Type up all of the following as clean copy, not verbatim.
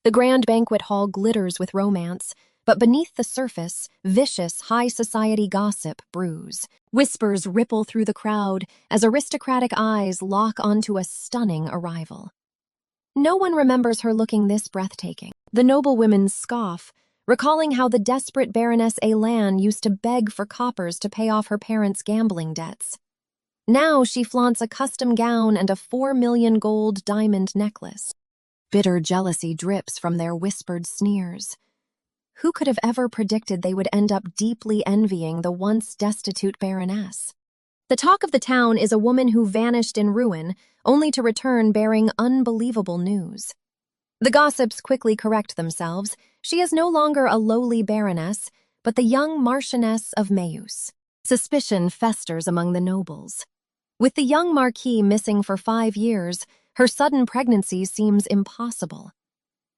The grand banquet hall glitters with romance, but beneath the surface, vicious high society gossip brews. Whispers ripple through the crowd as aristocratic eyes lock onto a stunning arrival. No one remembers her looking this breathtaking. The noblewomen scoff, recalling how the desperate Baroness Elan used to beg for coppers to pay off her parents' gambling debts. Now she flaunts a custom gown and a 4 million gold diamond necklace. Bitter jealousy drips from their whispered sneers. Who could have ever predicted they would end up deeply envying the once destitute Baroness? The talk of the town is a woman who vanished in ruin, only to return bearing unbelievable news. The gossips quickly correct themselves. She is no longer a lowly baroness, but the young Marchioness of Mayus. Suspicion festers among the nobles. With the young Marquis missing for 5 years, her sudden pregnancy seems impossible.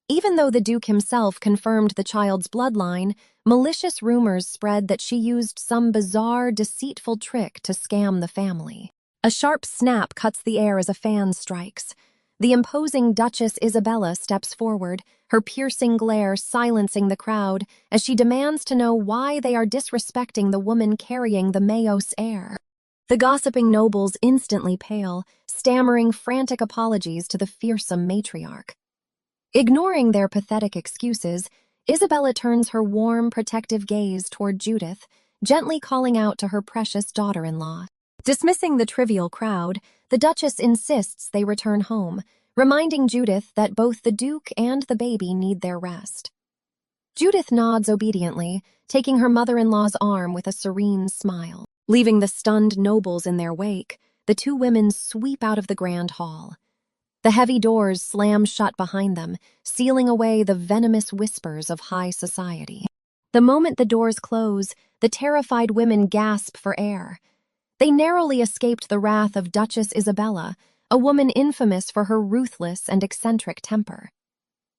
Even though the Duke himself confirmed the child's bloodline, malicious rumors spread that she used some bizarre, deceitful trick to scam the family. A sharp snap cuts the air as a fan strikes. The imposing Duchess Isabella steps forward, her piercing glare silencing the crowd as she demands to know why they are disrespecting the woman carrying the Mayos heir. The gossiping nobles instantly pale, stammering frantic apologies to the fearsome matriarch. Ignoring their pathetic excuses, Isabella turns her warm, protective gaze toward Judith, gently calling out to her precious daughter-in-law. Dismissing the trivial crowd, the Duchess insists they return home, reminding Judith that both the Duke and the baby need their rest. Judith nods obediently, taking her mother-in-law's arm with a serene smile. Leaving the stunned nobles in their wake, the two women sweep out of the grand hall. The heavy doors slam shut behind them, sealing away the venomous whispers of high society. The moment the doors close, the terrified women gasp for air. They narrowly escaped the wrath of Duchess Isabella, a woman infamous for her ruthless and eccentric temper.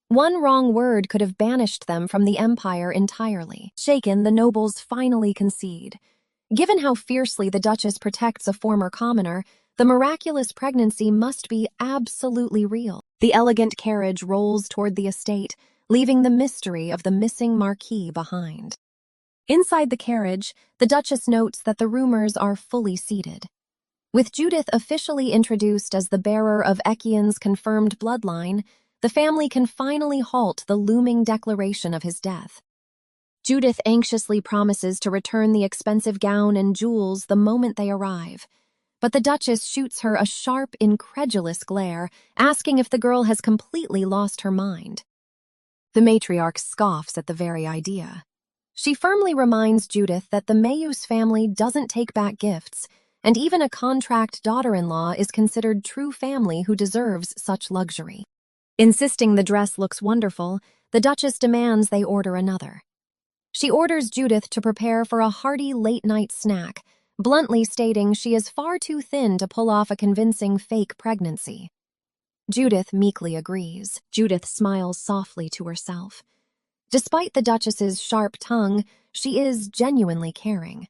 One wrong word could have banished them from the empire entirely. Shaken, the nobles finally concede. Given how fiercely the Duchess protects a former commoner, the miraculous pregnancy must be absolutely real. The elegant carriage rolls toward the estate, leaving the mystery of the missing Marquis behind. Inside the carriage, the Duchess notes that the rumors are fully seated. With Judith officially introduced as the bearer of Echian's confirmed bloodline, the family can finally halt the looming declaration of his death. Judith anxiously promises to return the expensive gown and jewels the moment they arrive, but the Duchess shoots her a sharp, incredulous glare, asking if the girl has completely lost her mind. The matriarch scoffs at the very idea. She firmly reminds Judith that the Mayus family doesn't take back gifts, and even a contract daughter-in-law is considered true family who deserves such luxury. Insisting the dress looks wonderful, the Duchess demands they order another. She orders Judith to prepare for a hearty late-night snack, bluntly stating she is far too thin to pull off a convincing fake pregnancy. Judith meekly agrees. Judith smiles softly to herself. Despite the Duchess's sharp tongue, she is genuinely caring.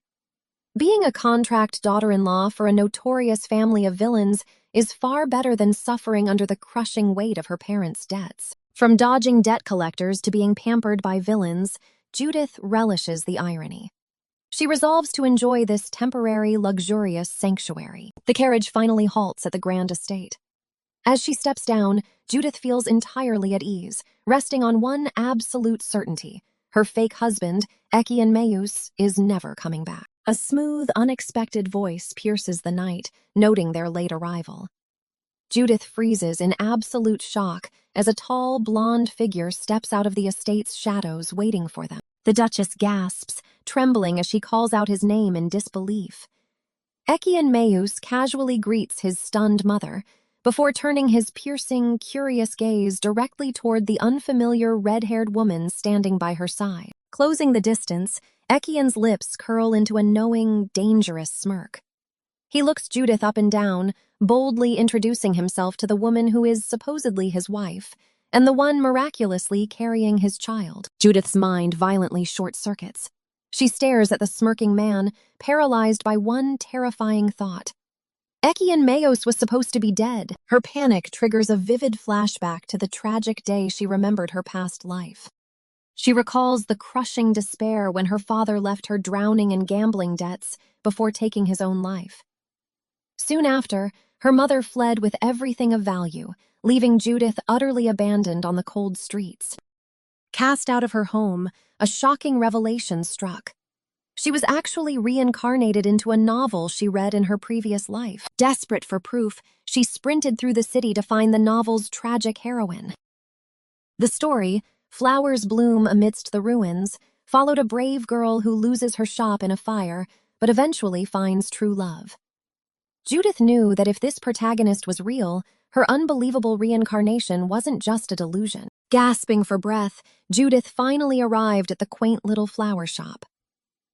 Being a contract daughter-in-law for a notorious family of villains is far better than suffering under the crushing weight of her parents' debts. From dodging debt collectors to being pampered by villains, Judith relishes the irony. She resolves to enjoy this temporary, luxurious sanctuary. The carriage finally halts at the grand estate. As she steps down, Judith feels entirely at ease, resting on one absolute certainty. Her fake husband, Echian Mayus, is never coming back. A smooth, unexpected voice pierces the night, noting their late arrival. Judith freezes in absolute shock as a tall, blonde figure steps out of the estate's shadows waiting for them. The Duchess gasps, trembling as she calls out his name in disbelief. Echian Mayus casually greets his stunned mother, before turning his piercing, curious gaze directly toward the unfamiliar red-haired woman standing by her side. Closing the distance, Echian's lips curl into a knowing, dangerous smirk. He looks Judith up and down, boldly introducing himself to the woman who is supposedly his wife, and the one miraculously carrying his child. Judith's mind violently short-circuits. She stares at the smirking man, paralyzed by one terrifying thought. Ekian Mayos was supposed to be dead. Her panic triggers a vivid flashback to the tragic day she remembered her past life. She recalls the crushing despair when her father left her drowning in gambling debts before taking his own life. Soon after, her mother fled with everything of value, leaving Judith utterly abandoned on the cold streets. Cast out of her home, a shocking revelation struck. She was actually reincarnated into a novel she read in her previous life. Desperate for proof, she sprinted through the city to find the novel's tragic heroine. The story, Flowers Bloom Amidst the Ruins, followed a brave girl who loses her shop in a fire, but eventually finds true love. Judith knew that if this protagonist was real, her unbelievable reincarnation wasn't just a delusion. Gasping for breath, Judith finally arrived at the quaint little flower shop.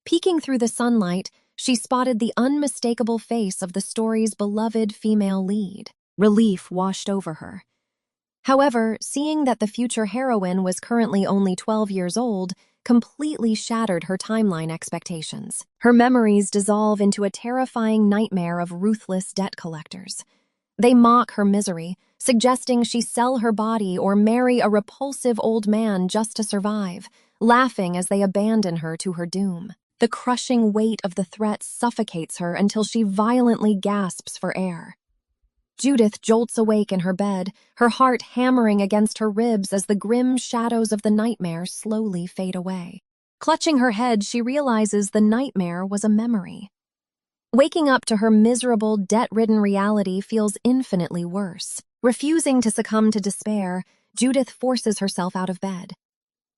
Peeking through the sunlight, she spotted the unmistakable face of the story's beloved female lead. Relief washed over her. However, seeing that the future heroine was currently only 12 years old completely shattered her timeline expectations. Her memories dissolve into a terrifying nightmare of ruthless debt collectors. They mock her misery, suggesting she sell her body or marry a repulsive old man just to survive, laughing as they abandon her to her doom. The crushing weight of the threat suffocates her until she violently gasps for air. Judith jolts awake in her bed, her heart hammering against her ribs as the grim shadows of the nightmare slowly fade away. Clutching her head, she realizes the nightmare was a memory. Waking up to her miserable, debt-ridden reality feels infinitely worse. Refusing to succumb to despair, Judith forces herself out of bed.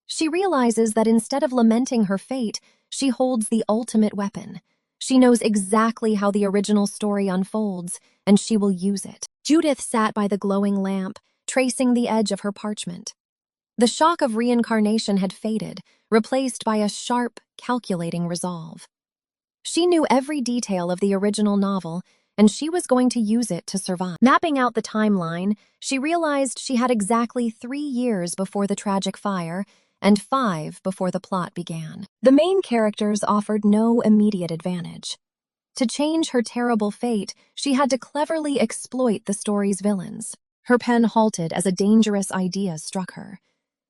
She realizes that instead of lamenting her fate, she holds the ultimate weapon. She knows exactly how the original story unfolds, and she will use it. Judith sat by the glowing lamp, tracing the edge of her parchment. The shock of reincarnation had faded, replaced by a sharp, calculating resolve. She knew every detail of the original novel, and she was going to use it to survive. Mapping out the timeline, she realized she had exactly 3 years before the tragic fire, and 5 before the plot began. The main characters offered no immediate advantage. To change her terrible fate, she had to cleverly exploit the story's villains. Her pen halted as a dangerous idea struck her.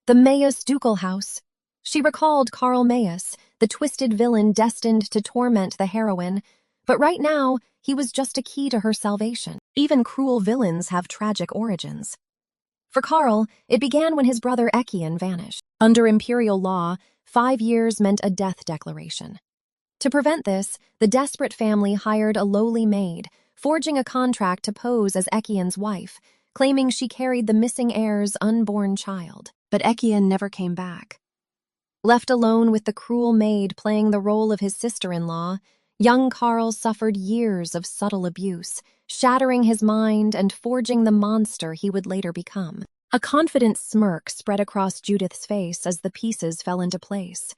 The Mayus Ducal House. She recalled Karl Mayus, the twisted villain destined to torment the heroine, but right now, he was just a key to her salvation. Even cruel villains have tragic origins. For Karl, it began when his brother Ekian vanished. Under imperial law, 5 years meant a death declaration. To prevent this, the desperate family hired a lowly maid, forging a contract to pose as Ekian's wife, claiming she carried the missing heir's unborn child. But Ekian never came back. Left alone with the cruel maid playing the role of his sister-in-law, young Karl suffered years of subtle abuse, shattering his mind and forging the monster he would later become. A confident smirk spread across Judith's face as the pieces fell into place.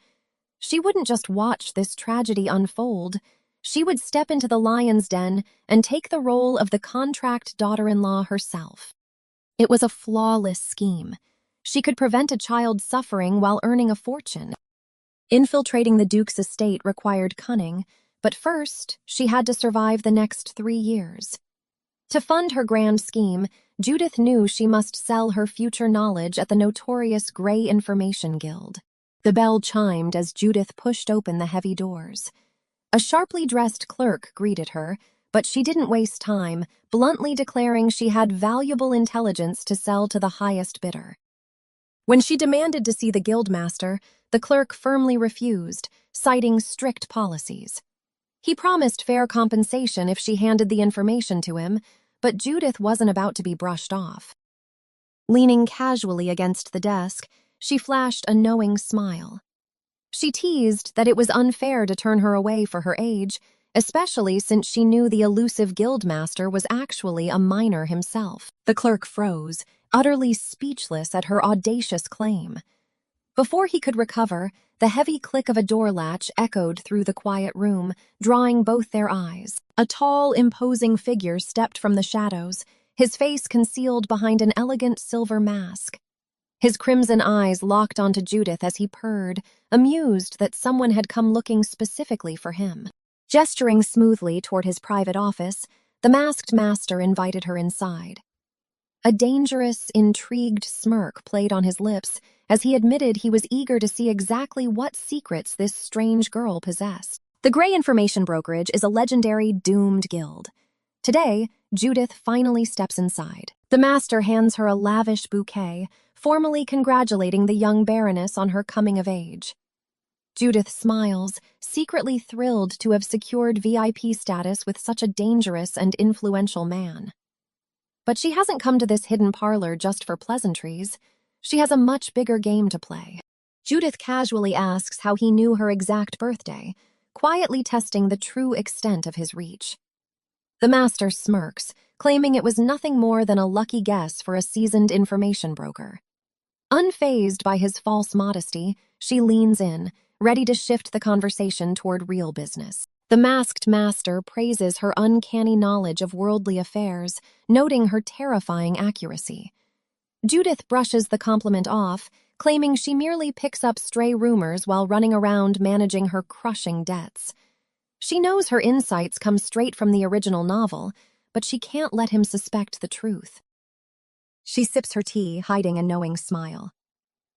She wouldn't just watch this tragedy unfold. She would step into the lion's den and take the role of the contract daughter-in-law herself. It was a flawless scheme. She could prevent a child's suffering while earning a fortune. Infiltrating the Duke's estate required cunning, but first, she had to survive the next 3 years. To fund her grand scheme, Judith knew she must sell her future knowledge at the notorious Grey Information Guild. The bell chimed as Judith pushed open the heavy doors. A sharply dressed clerk greeted her, but she didn't waste time, bluntly declaring she had valuable intelligence to sell to the highest bidder. When she demanded to see the guildmaster, the clerk firmly refused, citing strict policies. He promised fair compensation if she handed the information to him, but Judith wasn't about to be brushed off. Leaning casually against the desk, she flashed a knowing smile. She teased that it was unfair to turn her away for her age, especially since she knew the elusive guildmaster was actually a minor himself. The clerk froze, utterly speechless at her audacious claim. Before he could recover, the heavy click of a door latch echoed through the quiet room, drawing both their eyes. A tall, imposing figure stepped from the shadows, his face concealed behind an elegant silver mask. His crimson eyes locked onto Judith as he purred, amused that someone had come looking specifically for him. Gesturing smoothly toward his private office, the masked master invited her inside. A dangerous, intrigued smirk played on his lips as he admitted he was eager to see exactly what secrets this strange girl possessed. The Gray Information Brokerage is a legendary, doomed guild. Today, Judith finally steps inside. The master hands her a lavish bouquet, formally congratulating the young baroness on her coming of age. Judith smiles, secretly thrilled to have secured VIP status with such a dangerous and influential man. But she hasn't come to this hidden parlor just for pleasantries. She has a much bigger game to play. Judith casually asks how he knew her exact birthday, quietly testing the true extent of his reach. The master smirks, claiming it was nothing more than a lucky guess for a seasoned information broker. Unfazed by his false modesty, she leans in, ready to shift the conversation toward real business. The masked master praises her uncanny knowledge of worldly affairs, noting her terrifying accuracy. Judith brushes the compliment off, claiming she merely picks up stray rumors while running around managing her crushing debts. She knows her insights come straight from the original novel, but she can't let him suspect the truth. She sips her tea, hiding a knowing smile.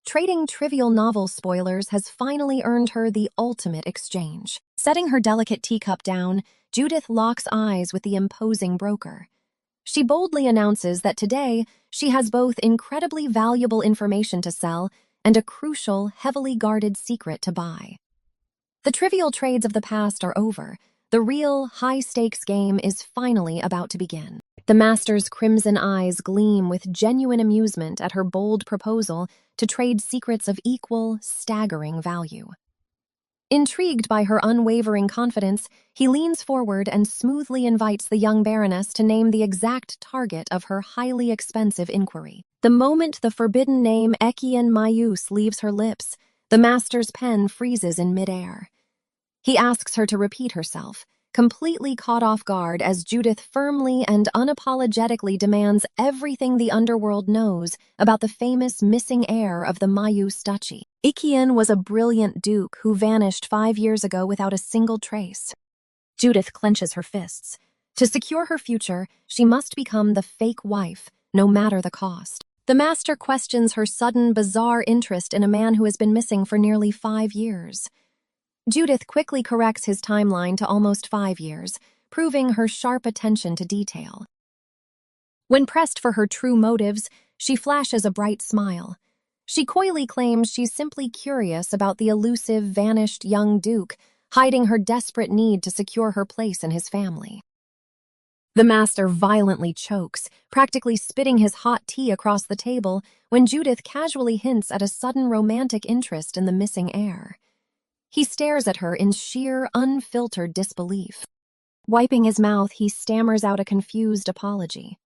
Trading trivial novel spoilers has finally earned her the ultimate exchange. Setting her delicate teacup down, Judith locks eyes with the imposing broker. She boldly announces that today she has both incredibly valuable information to sell and a crucial, heavily guarded secret to buy. The trivial trades of the past are over. The real, high-stakes game is finally about to begin. The master's crimson eyes gleam with genuine amusement at her bold proposal to trade secrets of equal, staggering value. Intrigued by her unwavering confidence, he leans forward and smoothly invites the young baroness to name the exact target of her highly expensive inquiry. The moment the forbidden name Ekian Mayus leaves her lips, the master's pen freezes in midair. He asks her to repeat herself, completely caught off guard as Judith firmly and unapologetically demands everything the underworld knows about the famous missing heir of the Mayus duchy. Ikian was a brilliant duke who vanished 5 years ago without a single trace. Judith clenches her fists. To secure her future, she must become the fake wife, no matter the cost. The master questions her sudden, bizarre interest in a man who has been missing for nearly 5 years. Judith quickly corrects his timeline to almost 5 years, proving her sharp attention to detail. When pressed for her true motives, she flashes a bright smile. She coyly claims she's simply curious about the elusive, vanished young duke, hiding her desperate need to secure her place in his family. The master violently chokes, practically spitting his hot tea across the table when Judith casually hints at a sudden romantic interest in the missing heir. He stares at her in sheer, unfiltered disbelief. Wiping his mouth, he stammers out a confused apology.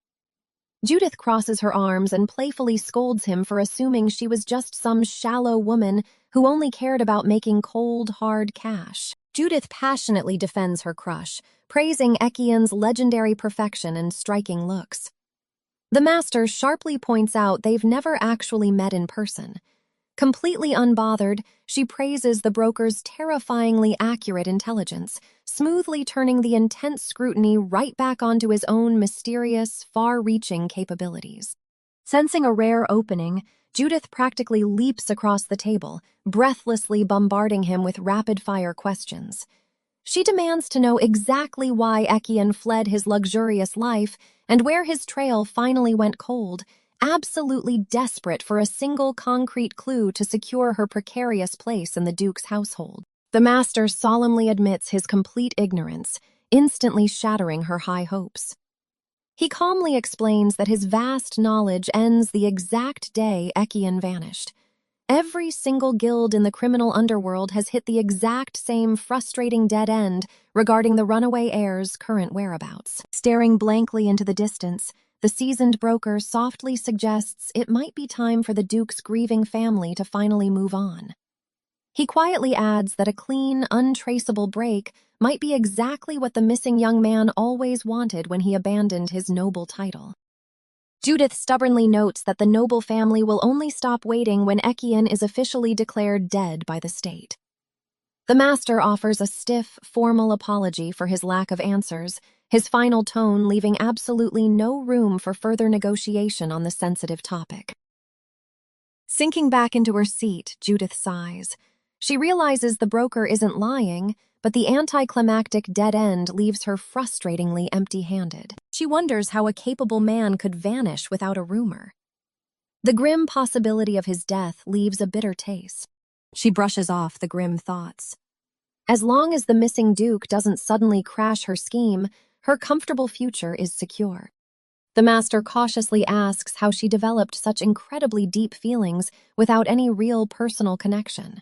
Judith crosses her arms and playfully scolds him for assuming she was just some shallow woman who only cared about making cold, hard cash. Judith passionately defends her crush, praising Ekian's legendary perfection and striking looks. The master sharply points out they've never actually met in person. Completely unbothered, she praises the broker's terrifyingly accurate intelligence, smoothly turning the intense scrutiny right back onto his own mysterious, far-reaching capabilities. Sensing a rare opening, Judith practically leaps across the table, breathlessly bombarding him with rapid-fire questions. She demands to know exactly why Ekian fled his luxurious life and where his trail finally went cold, absolutely desperate for a single concrete clue to secure her precarious place in the Duke's household. The master solemnly admits his complete ignorance, instantly shattering her high hopes. He calmly explains that his vast knowledge ends the exact day Ekian vanished. Every single guild in the criminal underworld has hit the exact same frustrating dead end regarding the runaway heir's current whereabouts. Staring blankly into the distance, the seasoned broker softly suggests it might be time for the Duke's grieving family to finally move on. He quietly adds that a clean, untraceable break might be exactly what the missing young man always wanted when he abandoned his noble title. Judith stubbornly notes that the noble family will only stop waiting when Ekian is officially declared dead by the state. The master offers a stiff, formal apology for his lack of answers, his final tone leaving absolutely no room for further negotiation on the sensitive topic. Sinking back into her seat, Judith sighs. She realizes the broker isn't lying, but the anticlimactic dead end leaves her frustratingly empty-handed. She wonders how a capable man could vanish without a rumor. The grim possibility of his death leaves a bitter taste. She brushes off the grim thoughts. As long as the missing Duke doesn't suddenly crash her scheme, her comfortable future is secure. The master cautiously asks how she developed such incredibly deep feelings without any real personal connection.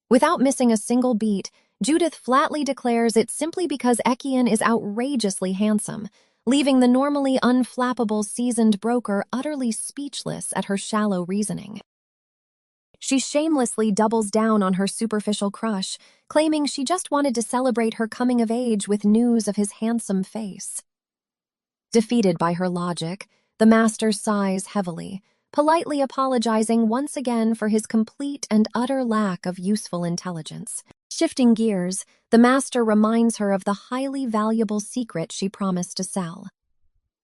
Without missing a single beat, Judith flatly declares it's simply because Ekian is outrageously handsome, leaving the normally unflappable seasoned broker utterly speechless at her shallow reasoning. She shamelessly doubles down on her superficial crush, claiming she just wanted to celebrate her coming of age with news of his handsome face. Defeated by her logic, the master sighs heavily, politely apologizing once again for his complete and utter lack of useful intelligence. Shifting gears, the master reminds her of the highly valuable secret she promised to sell.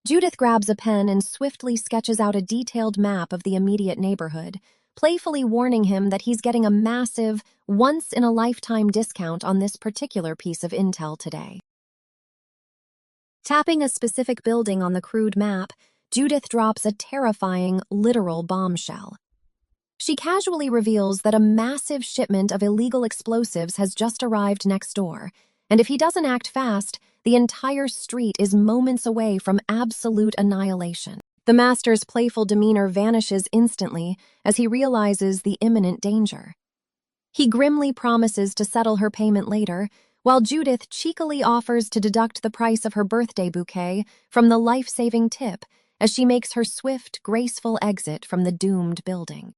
Judith grabs a pen and swiftly sketches out a detailed map of the immediate neighborhood, playfully warning him that he's getting a massive, once-in-a-lifetime discount on this particular piece of intel today. Tapping a specific building on the crude map, Judith drops a terrifying, literal bombshell. She casually reveals that a massive shipment of illegal explosives has just arrived next door, and if he doesn't act fast, the entire street is moments away from absolute annihilation. The master's playful demeanor vanishes instantly as he realizes the imminent danger. He grimly promises to settle her payment later, while Judith cheekily offers to deduct the price of her birthday bouquet from the life-saving tip as she makes her swift, graceful exit from the doomed building.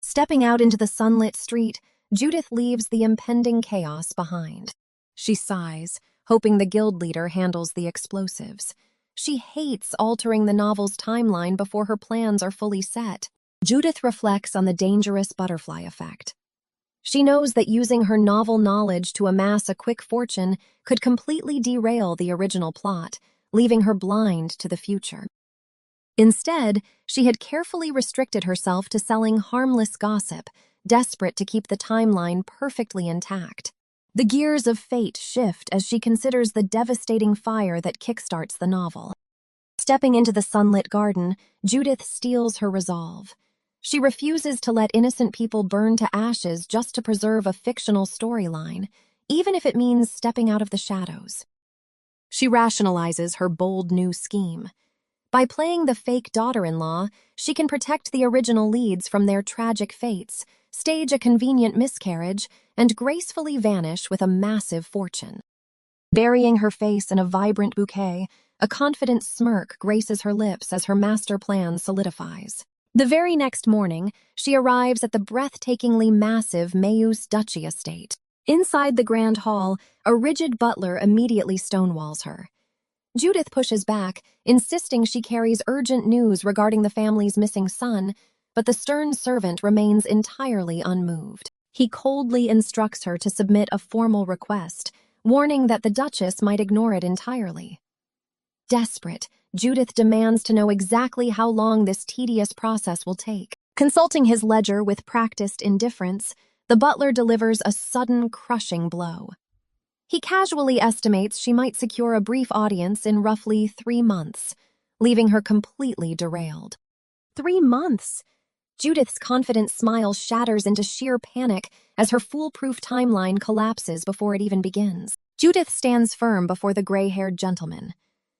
Stepping out into the sunlit street, Judith leaves the impending chaos behind. She sighs, hoping the guild leader handles the explosives. She hates altering the novel's timeline before her plans are fully set. Judith reflects on the dangerous butterfly effect. She knows that using her novel knowledge to amass a quick fortune could completely derail the original plot, leaving her blind to the future. Instead, she had carefully restricted herself to selling harmless gossip, desperate to keep the timeline perfectly intact. The gears of fate shift as she considers the devastating fire that kickstarts the novel. Stepping into the sunlit garden, Judith steels her resolve. She refuses to let innocent people burn to ashes just to preserve a fictional storyline, even if it means stepping out of the shadows. She rationalizes her bold new scheme. By playing the fake daughter-in-law, she can protect the original leads from their tragic fates, stage a convenient miscarriage, and gracefully vanish with a massive fortune. Burying her face in a vibrant bouquet, a confident smirk graces her lips as her master plan solidifies. The very next morning, she arrives at the breathtakingly massive Mayus Duchy estate. Inside the grand hall, a rigid butler immediately stonewalls her. Judith pushes back, insisting she carries urgent news regarding the family's missing son, but the stern servant remains entirely unmoved. He coldly instructs her to submit a formal request, warning that the Duchess might ignore it entirely. Desperate, Judith demands to know exactly how long this tedious process will take. Consulting his ledger with practiced indifference, the butler delivers a sudden, crushing blow. He casually estimates she might secure a brief audience in roughly 3 months, leaving her completely derailed. 3 months! Judith's confident smile shatters into sheer panic as her foolproof timeline collapses before it even begins. Judith stands firm before the gray-haired gentleman.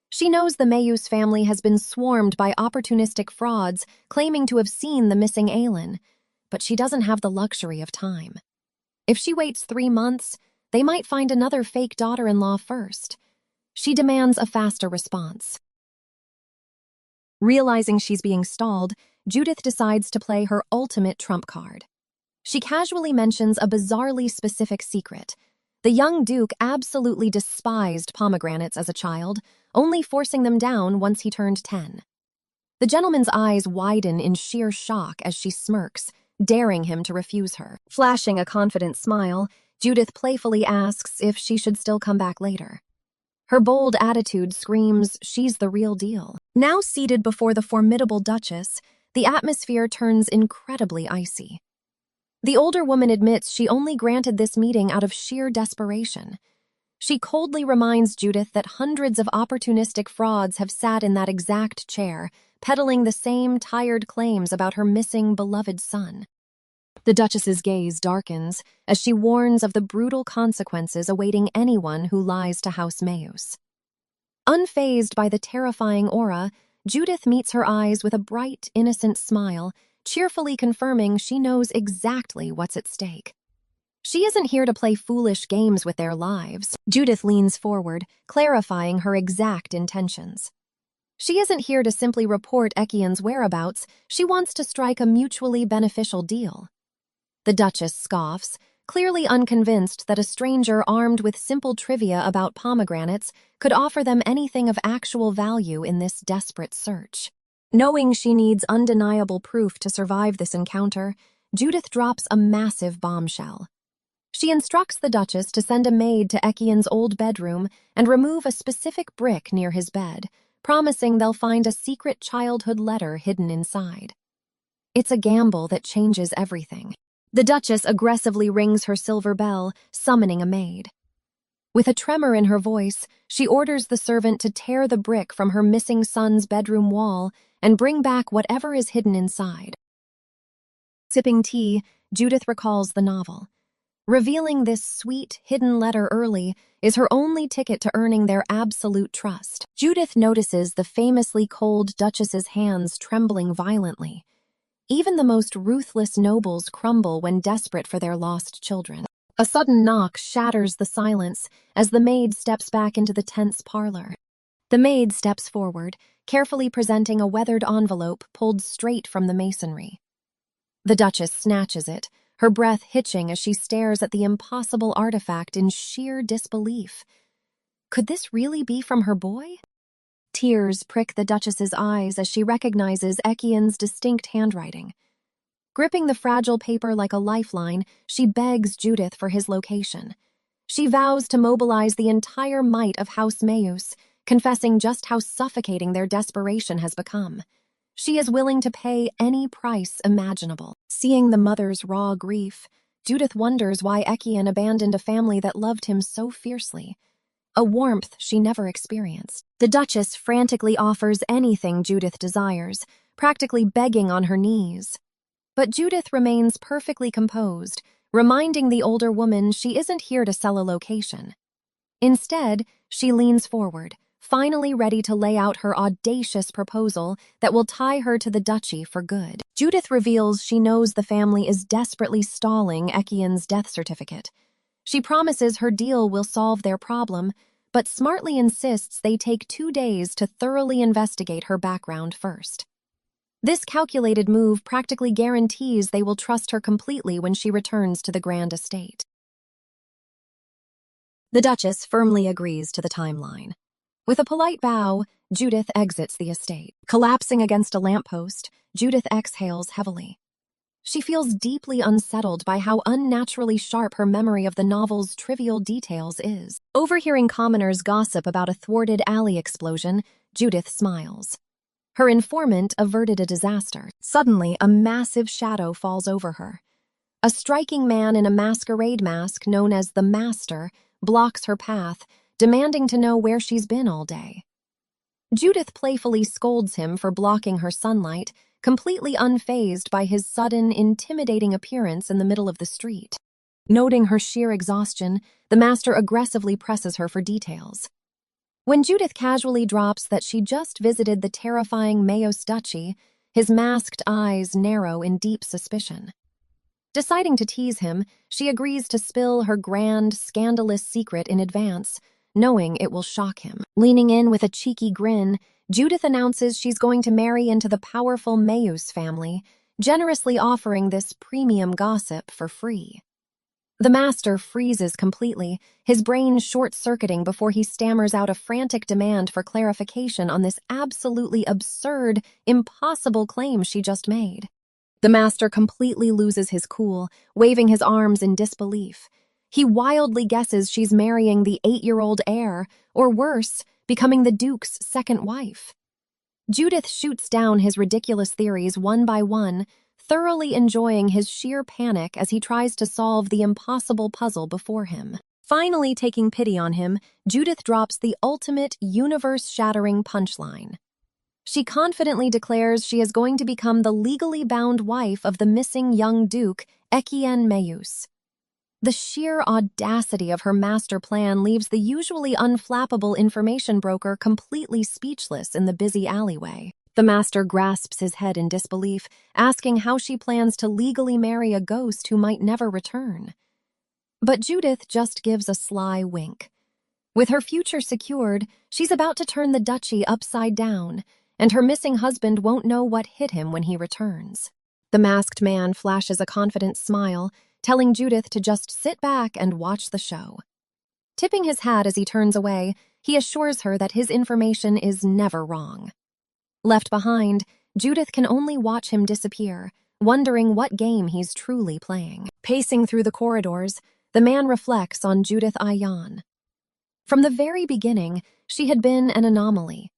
She knows the Mayus family has been swarmed by opportunistic frauds claiming to have seen the missing Aelin, but she doesn't have the luxury of time. If she waits 3 months, they might find another fake daughter-in-law first. She demands a faster response. Realizing she's being stalled, Judith decides to play her ultimate trump card. She casually mentions a bizarrely specific secret. The young Duke absolutely despised pomegranates as a child, only forcing them down once he turned 10. The gentleman's eyes widen in sheer shock as she smirks, daring him to refuse her. Flashing a confident smile, Judith playfully asks if she should still come back later. Her bold attitude screams she's the real deal. Now seated before the formidable Duchess, the atmosphere turns incredibly icy. The older woman admits she only granted this meeting out of sheer desperation. She coldly reminds Judith that hundreds of opportunistic frauds have sat in that exact chair, peddling the same tired claims about her missing beloved son. The Duchess's gaze darkens as she warns of the brutal consequences awaiting anyone who lies to House Mayos. Unfazed by the terrifying aura, Judith meets her eyes with a bright, innocent smile, cheerfully confirming she knows exactly what's at stake. She isn't here to play foolish games with their lives. Judith leans forward, clarifying her exact intentions. She isn't here to simply report Ekian's whereabouts, she wants to strike a mutually beneficial deal. The Duchess scoffs, clearly unconvinced that a stranger armed with simple trivia about pomegranates could offer them anything of actual value in this desperate search. Knowing she needs undeniable proof to survive this encounter, Judith drops a massive bombshell. She instructs the Duchess to send a maid to Ekian's old bedroom and remove a specific brick near his bed, promising they'll find a secret childhood letter hidden inside. It's a gamble that changes everything. The Duchess aggressively rings her silver bell, summoning a maid. With a tremor in her voice, she orders the servant to tear the brick from her missing son's bedroom wall and bring back whatever is hidden inside. Sipping tea, Judith recalls the novel. Revealing this sweet, hidden letter early is her only ticket to earning their absolute trust. Judith notices the famously cold Duchess's hands trembling violently. Even the most ruthless nobles crumble when desperate for their lost children. A sudden knock shatters the silence as the maid steps back into the tense parlor. The maid steps forward, carefully presenting a weathered envelope pulled straight from the masonry. The Duchess snatches it, her breath hitching as she stares at the impossible artifact in sheer disbelief. Could this really be from her boy? Tears prick the Duchess's eyes as she recognizes Ekian's distinct handwriting. Gripping the fragile paper like a lifeline, she begs Judith for his location. She vows to mobilize the entire might of House Mayus, confessing just how suffocating their desperation has become. She is willing to pay any price imaginable. Seeing the mother's raw grief, Judith wonders why Ekian abandoned a family that loved him so fiercely. A warmth she never experienced. The Duchess frantically offers anything Judith desires, practically begging on her knees. But Judith remains perfectly composed, reminding the older woman she isn't here to sell a location. Instead, she leans forward, finally ready to lay out her audacious proposal that will tie her to the duchy for good. Judith reveals she knows the family is desperately stalling Ekian's death certificate. She promises her deal will solve their problem, but smartly insists they take 2 days to thoroughly investigate her background first. This calculated move practically guarantees they will trust her completely when she returns to the grand estate. The Duchess firmly agrees to the timeline. With a polite bow, Judith exits the estate. Collapsing against a lamppost, Judith exhales heavily. She feels deeply unsettled by how unnaturally sharp her memory of the novel's trivial details is. Overhearing commoners gossip about a thwarted alley explosion, Judith smiles. Her informant averted a disaster. Suddenly, a massive shadow falls over her. A striking man in a masquerade mask known as the Master blocks her path, demanding to know where she's been all day. Judith playfully scolds him for blocking her sunlight, completely unfazed by his sudden, intimidating appearance in the middle of the street. Noting her sheer exhaustion, the Master aggressively presses her for details. When Judith casually drops that she just visited the terrifying Mayos Duchy, his masked eyes narrow in deep suspicion. Deciding to tease him, she agrees to spill her grand, scandalous secret in advance, knowing it will shock him. Leaning in with a cheeky grin, Judith announces she's going to marry into the powerful Mayus family, generously offering this premium gossip for free. The Master freezes completely, his brain short-circuiting before he stammers out a frantic demand for clarification on this absolutely absurd, impossible claim she just made. The Master completely loses his cool, waving his arms in disbelief. He wildly guesses she's marrying the 8-year-old heir, or worse, becoming the Duke's second wife. Judith shoots down his ridiculous theories one by one, thoroughly enjoying his sheer panic as he tries to solve the impossible puzzle before him. Finally taking pity on him, Judith drops the ultimate, universe-shattering punchline. She confidently declares she is going to become the legally bound wife of the missing young Duke, Etienne Mayus. The sheer audacity of her master plan leaves the usually unflappable information broker completely speechless in the busy alleyway. The master grasps his head in disbelief, asking how she plans to legally marry a ghost who might never return. But Judith just gives a sly wink. With her future secured, she's about to turn the duchy upside down, and her missing husband won't know what hit him when he returns. The masked man flashes a confident smile, telling Judith to just sit back and watch the show. Tipping his hat as he turns away, he assures her that his information is never wrong. Left behind, Judith can only watch him disappear, wondering what game he's truly playing. Pacing through the corridors, the man reflects on Judith Ayan. From the very beginning, she had been an anomaly.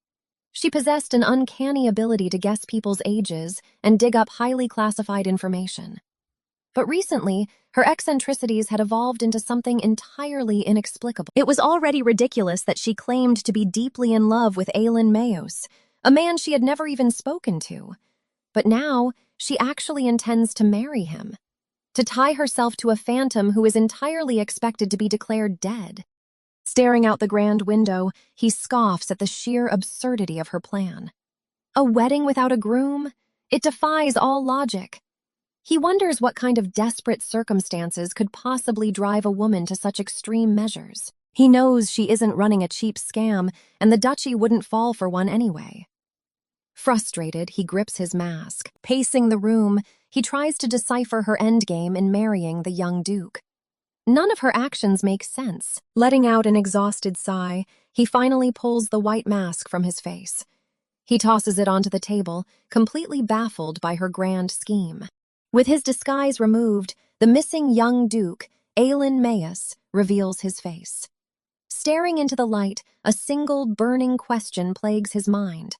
She possessed an uncanny ability to guess people's ages and dig up highly classified information. But recently, her eccentricities had evolved into something entirely inexplicable. It was already ridiculous that she claimed to be deeply in love with Aylin Mayos, a man she had never even spoken to. But now, she actually intends to marry him, to tie herself to a phantom who is entirely expected to be declared dead. Staring out the grand window, he scoffs at the sheer absurdity of her plan. A wedding without a groom? It defies all logic. He wonders what kind of desperate circumstances could possibly drive a woman to such extreme measures. He knows she isn't running a cheap scam, and the duchy wouldn't fall for one anyway. Frustrated, he grips his mask. Pacing the room, he tries to decipher her endgame in marrying the young Duke. None of her actions make sense. Letting out an exhausted sigh, he finally pulls the white mask from his face. He tosses it onto the table, completely baffled by her grand scheme. With his disguise removed, the missing young Duke, Aylin Mayus, reveals his face. Staring into the light, a single burning question plagues his mind.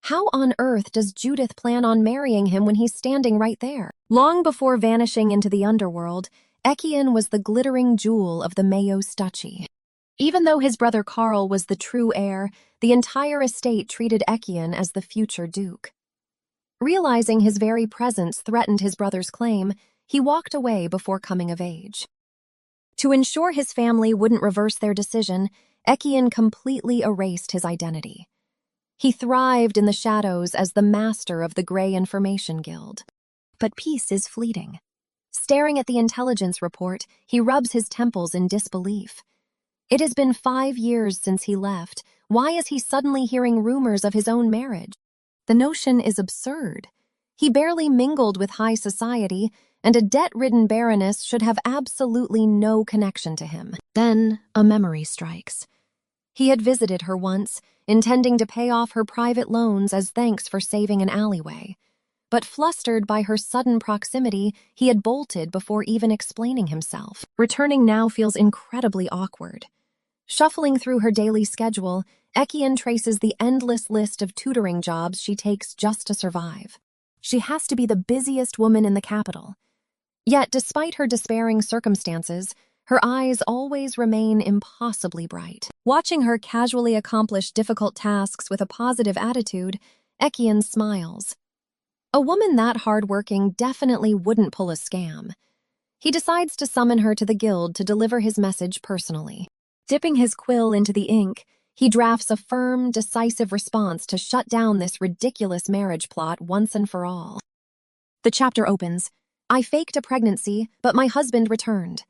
How on earth does Judith plan on marrying him when he's standing right there? Long before vanishing into the underworld, Etienne was the glittering jewel of the Mayos duchy. Even though his brother Karl was the true heir, the entire estate treated Etienne as the future Duke. Realizing his very presence threatened his brother's claim, he walked away before coming of age. To ensure his family wouldn't reverse their decision, Etienne completely erased his identity. He thrived in the shadows as the master of the Grey Information Guild. But peace is fleeting. Staring at the intelligence report, he rubs his temples in disbelief. It has been 5 years since he left. Why is he suddenly hearing rumors of his own marriage? The notion is absurd. He barely mingled with high society, and a debt-ridden baroness should have absolutely no connection to him. Then a memory strikes. He had visited her once, intending to pay off her private loans as thanks for saving an alleyway. But flustered by her sudden proximity, he had bolted before even explaining himself. Returning now feels incredibly awkward. Shuffling through her daily schedule, Etienne traces the endless list of tutoring jobs she takes just to survive. She has to be the busiest woman in the capital. Yet, despite her despairing circumstances, her eyes always remain impossibly bright. Watching her casually accomplish difficult tasks with a positive attitude, Etienne smiles. A woman that hardworking definitely wouldn't pull a scam. He decides to summon her to the guild to deliver his message personally. Dipping his quill into the ink, he drafts a firm, decisive response to shut down this ridiculous marriage plot once and for all. The chapter opens. I faked a pregnancy, but my husband returned.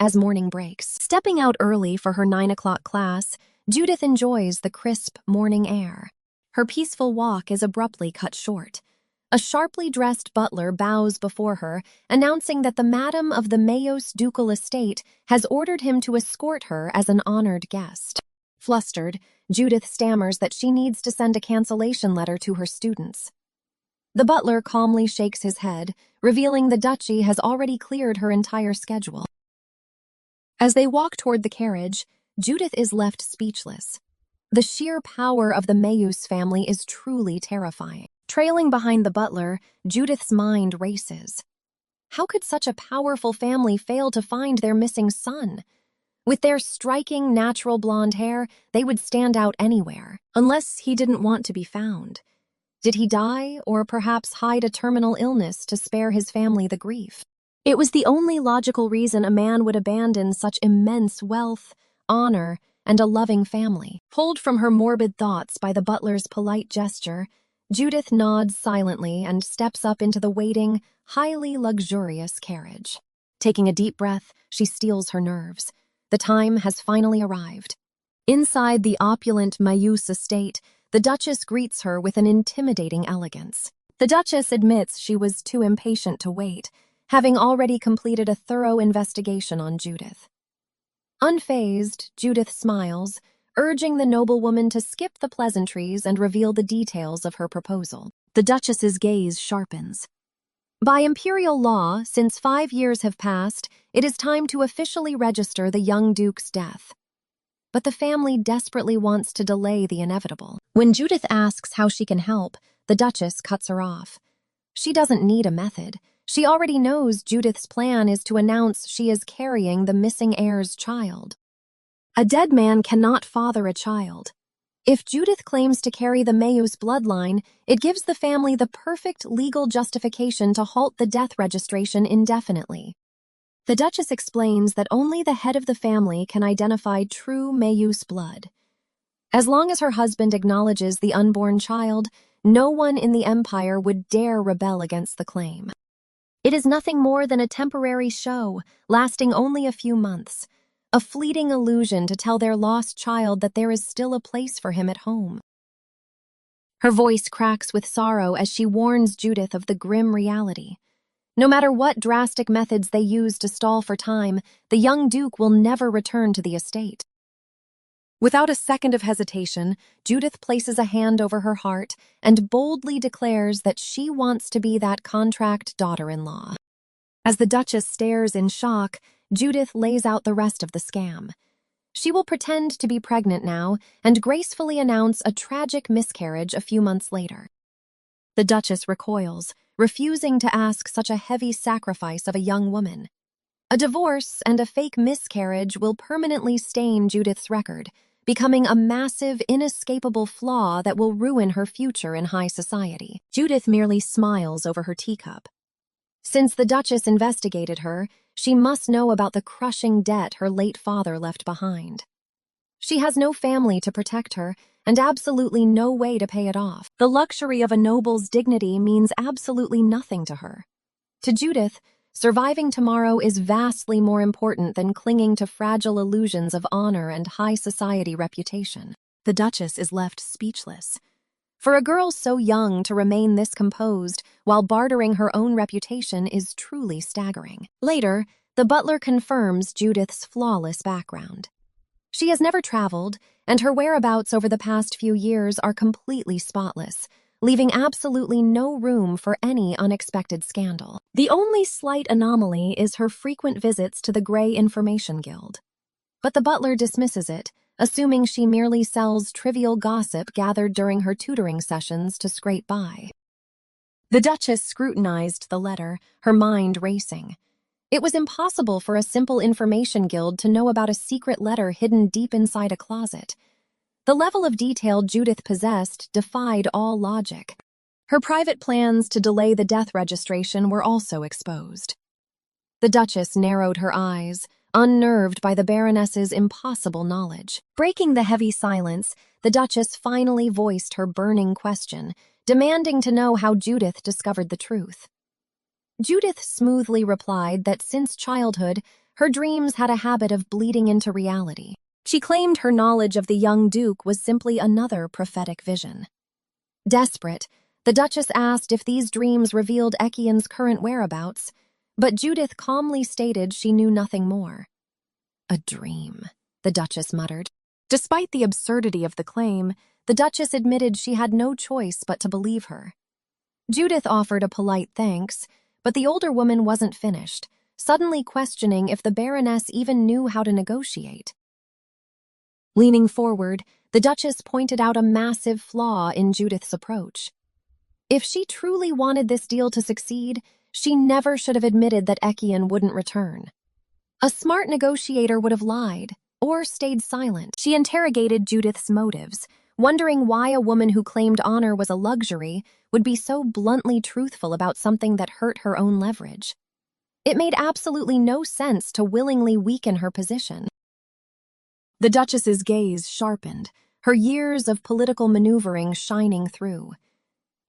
As morning breaks. Stepping out early for her 9 o'clock class, Judith enjoys the crisp morning air. Her peaceful walk is abruptly cut short. A sharply dressed butler bows before her, announcing that the madam of the Mayos ducal estate has ordered him to escort her as an honored guest. Flustered, Judith stammers that she needs to send a cancellation letter to her students. The butler calmly shakes his head, revealing the duchy has already cleared her entire schedule. As they walk toward the carriage, Judith is left speechless. The sheer power of the Mayus family is truly terrifying. Trailing behind the butler, Judith's mind races. How could such a powerful family fail to find their missing son? With their striking, natural blonde hair, they would stand out anywhere, unless he didn't want to be found. Did he die, or perhaps hide a terminal illness to spare his family the grief? It was the only logical reason a man would abandon such immense wealth, honor, and a loving family. Pulled from her morbid thoughts by the butler's polite gesture, Judith nods silently and steps up into the waiting, highly luxurious carriage. Taking a deep breath, she steels her nerves. The time has finally arrived. Inside the opulent Mayus estate, the Duchess greets her with an intimidating elegance. The Duchess admits she was too impatient to wait, having already completed a thorough investigation on Judith. Unfazed, Judith smiles, urging the noblewoman to skip the pleasantries and reveal the details of her proposal. The Duchess's gaze sharpens. By imperial law, since 5 years have passed, it is time to officially register the young duke's death. But the family desperately wants to delay the inevitable. When Judith asks how she can help, the Duchess cuts her off. She doesn't need a method. She already knows Judith's plan is to announce she is carrying the missing heir's child. A dead man cannot father a child. If Judith claims to carry the Mayus bloodline, it gives the family the perfect legal justification to halt the death registration indefinitely. The Duchess explains that only the head of the family can identify true Mayus blood. As long as her husband acknowledges the unborn child, no one in the empire would dare rebel against the claim. It is nothing more than a temporary show, lasting only a few months. A fleeting illusion to tell their lost child that there is still a place for him at home. Her voice cracks with sorrow as she warns Judith of the grim reality. No matter what drastic methods they use to stall for time, the young duke will never return to the estate. Without a second of hesitation, Judith places a hand over her heart and boldly declares that she wants to be that contract daughter-in-law. As the Duchess stares in shock, Judith lays out the rest of the scam. She will pretend to be pregnant now and gracefully announce a tragic miscarriage a few months later. The Duchess recoils, refusing to ask such a heavy sacrifice of a young woman. A divorce and a fake miscarriage will permanently stain Judith's record, becoming a massive, inescapable flaw that will ruin her future in high society. Judith merely smiles over her teacup. Since the Duchess investigated her, she must know about the crushing debt her late father left behind. She has no family to protect her and absolutely no way to pay it off. The luxury of a noble's dignity means absolutely nothing to her. To Judith, surviving tomorrow is vastly more important than clinging to fragile illusions of honor and high society reputation. The Duchess is left speechless. For a girl so young to remain this composed while bartering her own reputation is truly staggering. Later, the butler confirms Judith's flawless background. She has never traveled, and her whereabouts over the past few years are completely spotless, leaving absolutely no room for any unexpected scandal. The only slight anomaly is her frequent visits to the Grey Information Guild. But the butler dismisses it, assuming she merely sells trivial gossip gathered during her tutoring sessions to scrape by. The Duchess scrutinized the letter, her mind racing. It was impossible for a simple information guild to know about a secret letter hidden deep inside a closet. The level of detail Judith possessed defied all logic. Her private plans to delay the death registration were also exposed. The Duchess narrowed her eyes, unnerved by the Baroness's impossible knowledge. Breaking the heavy silence, the Duchess finally voiced her burning question, demanding to know how Judith discovered the truth. Judith smoothly replied that since childhood, her dreams had a habit of bleeding into reality. She claimed her knowledge of the young Duke was simply another prophetic vision. Desperate, the Duchess asked if these dreams revealed Ekian's current whereabouts, but Judith calmly stated she knew nothing more. "A dream," the Duchess muttered. Despite the absurdity of the claim, the Duchess admitted she had no choice but to believe her. Judith offered a polite thanks, but the older woman wasn't finished, suddenly questioning if the Baroness even knew how to negotiate. Leaning forward, the Duchess pointed out a massive flaw in Judith's approach. If she truly wanted this deal to succeed, she never should have admitted that Ekian wouldn't return. A smart negotiator would have lied, or stayed silent. She interrogated Judith's motives, wondering why a woman who claimed honor was a luxury would be so bluntly truthful about something that hurt her own leverage. It made absolutely no sense to willingly weaken her position. The Duchess's gaze sharpened, her years of political maneuvering shining through.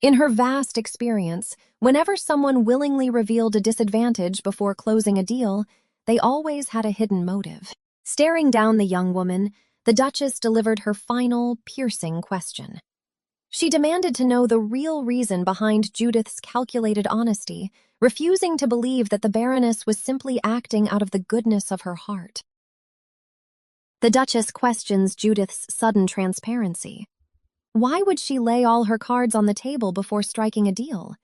In her vast experience, whenever someone willingly revealed a disadvantage before closing a deal, they always had a hidden motive. Staring down the young woman, the Duchess delivered her final, piercing question. She demanded to know the real reason behind Judith's calculated honesty, refusing to believe that the Baroness was simply acting out of the goodness of her heart. The Duchess questions Judith's sudden transparency. Why would she lay all her cards on the table before striking a deal?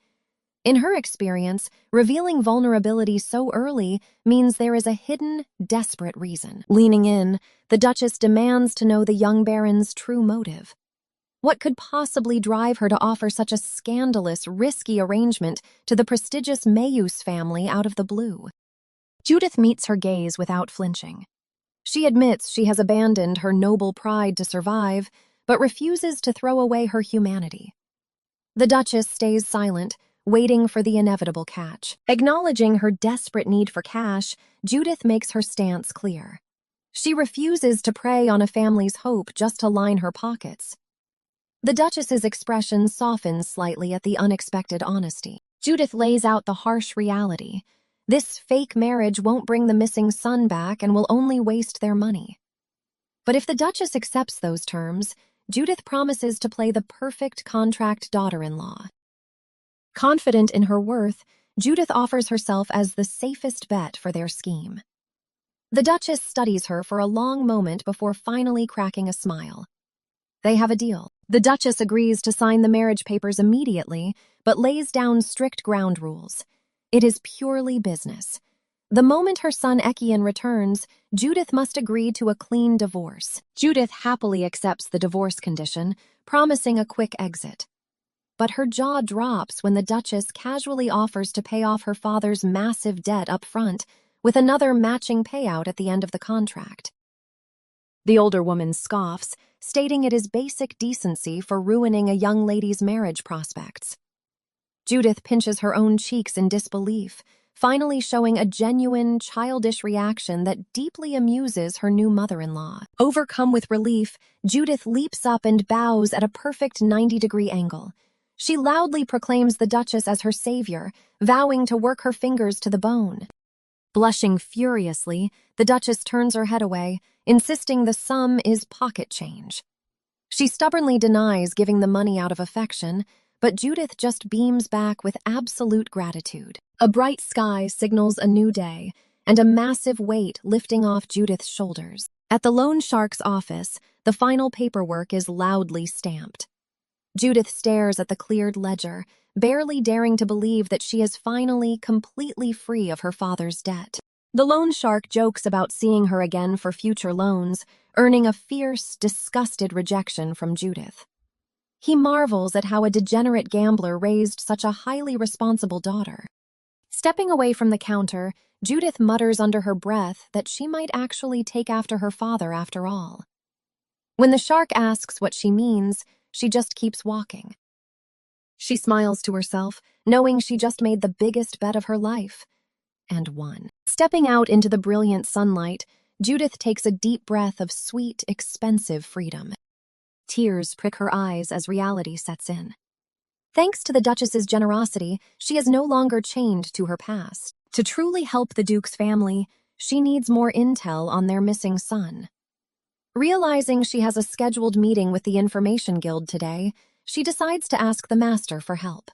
In her experience, revealing vulnerability so early means there is a hidden, desperate reason. Leaning in, the Duchess demands to know the young Baron's true motive. What could possibly drive her to offer such a scandalous, risky arrangement to the prestigious Mayus family out of the blue? Judith meets her gaze without flinching. She admits she has abandoned her noble pride to survive, but refuses to throw away her humanity. The Duchess stays silent, waiting for the inevitable catch. Acknowledging her desperate need for cash, Judith makes her stance clear. She refuses to prey on a family's hope just to line her pockets. The Duchess's expression softens slightly at the unexpected honesty. Judith lays out the harsh reality. This fake marriage won't bring the missing son back and will only waste their money. But if the Duchess accepts those terms, Judith promises to play the perfect contract daughter-in-law. Confident in her worth, Judith offers herself as the safest bet for their scheme. The Duchess studies her for a long moment before finally cracking a smile. They have a deal. The Duchess agrees to sign the marriage papers immediately, but lays down strict ground rules. It is purely business. The moment her son Ekian returns, Judith must agree to a clean divorce. Judith happily accepts the divorce condition, promising a quick exit. But her jaw drops when the Duchess casually offers to pay off her father's massive debt up front, with another matching payout at the end of the contract. The older woman scoffs, stating it is basic decency for ruining a young lady's marriage prospects. Judith pinches her own cheeks in disbelief, finally showing a genuine, childish reaction that deeply amuses her new mother-in-law. Overcome with relief, Judith leaps up and bows at a perfect 90-degree angle. She loudly proclaims the Duchess as her savior, vowing to work her fingers to the bone. Blushing furiously, the Duchess turns her head away, insisting the sum is pocket change. She stubbornly denies giving the money out of affection, but Judith just beams back with absolute gratitude. A bright sky signals a new day, and a massive weight lifting off Judith's shoulders. At the loan shark's office, the final paperwork is loudly stamped. Judith stares at the cleared ledger, barely daring to believe that she is finally completely free of her father's debt. The loan shark jokes about seeing her again for future loans, earning a fierce, disgusted rejection from Judith. He marvels at how a degenerate gambler raised such a highly responsible daughter. Stepping away from the counter, Judith mutters under her breath that she might actually take after her father after all. When the shark asks what she means, she just keeps walking. She smiles to herself, knowing she just made the biggest bet of her life. And won. Stepping out into the brilliant sunlight, Judith takes a deep breath of sweet, expensive freedom. Tears prick her eyes as reality sets in. Thanks to the Duchess's generosity, she is no longer chained to her past. To truly help the Duke's family, she needs more intel on their missing son. Realizing she has a scheduled meeting with the Information Guild today, she decides to ask the Master for help.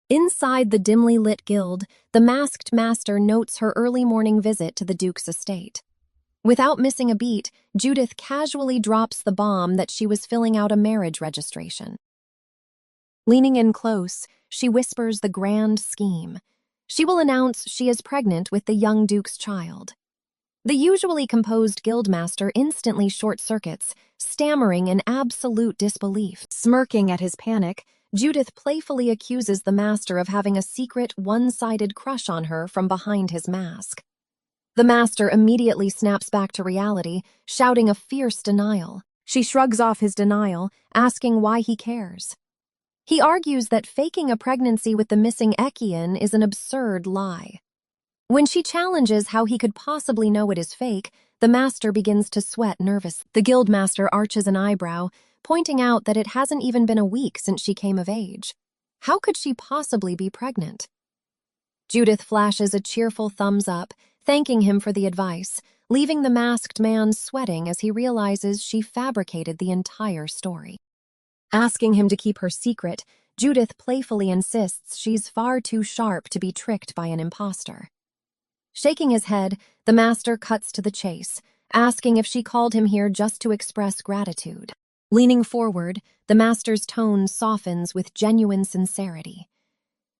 Inside the dimly lit guild, the masked master notes her early morning visit to the Duke's estate. Without missing a beat, Judith casually drops the bomb that she was filling out a marriage registration. Leaning in close, she whispers the grand scheme. She will announce she is pregnant with the young duke's child. The usually composed guildmaster instantly short-circuits, stammering in absolute disbelief. Smirking at his panic, Judith playfully accuses the master of having a secret, one-sided crush on her from behind his mask. The master immediately snaps back to reality, shouting a fierce denial. She shrugs off his denial, asking why he cares. He argues that faking a pregnancy with the missing Ekian is an absurd lie. When she challenges how he could possibly know it is fake, the master begins to sweat nervously. The guildmaster arches an eyebrow, pointing out that it hasn't even been a week since she came of age. How could she possibly be pregnant? Judith flashes a cheerful thumbs up, thanking him for the advice, leaving the masked man sweating as he realizes she fabricated the entire story. Asking him to keep her secret, Judith playfully insists she's far too sharp to be tricked by an imposter. Shaking his head, the master cuts to the chase, asking if she called him here just to express gratitude. Leaning forward, the master's tone softens with genuine sincerity.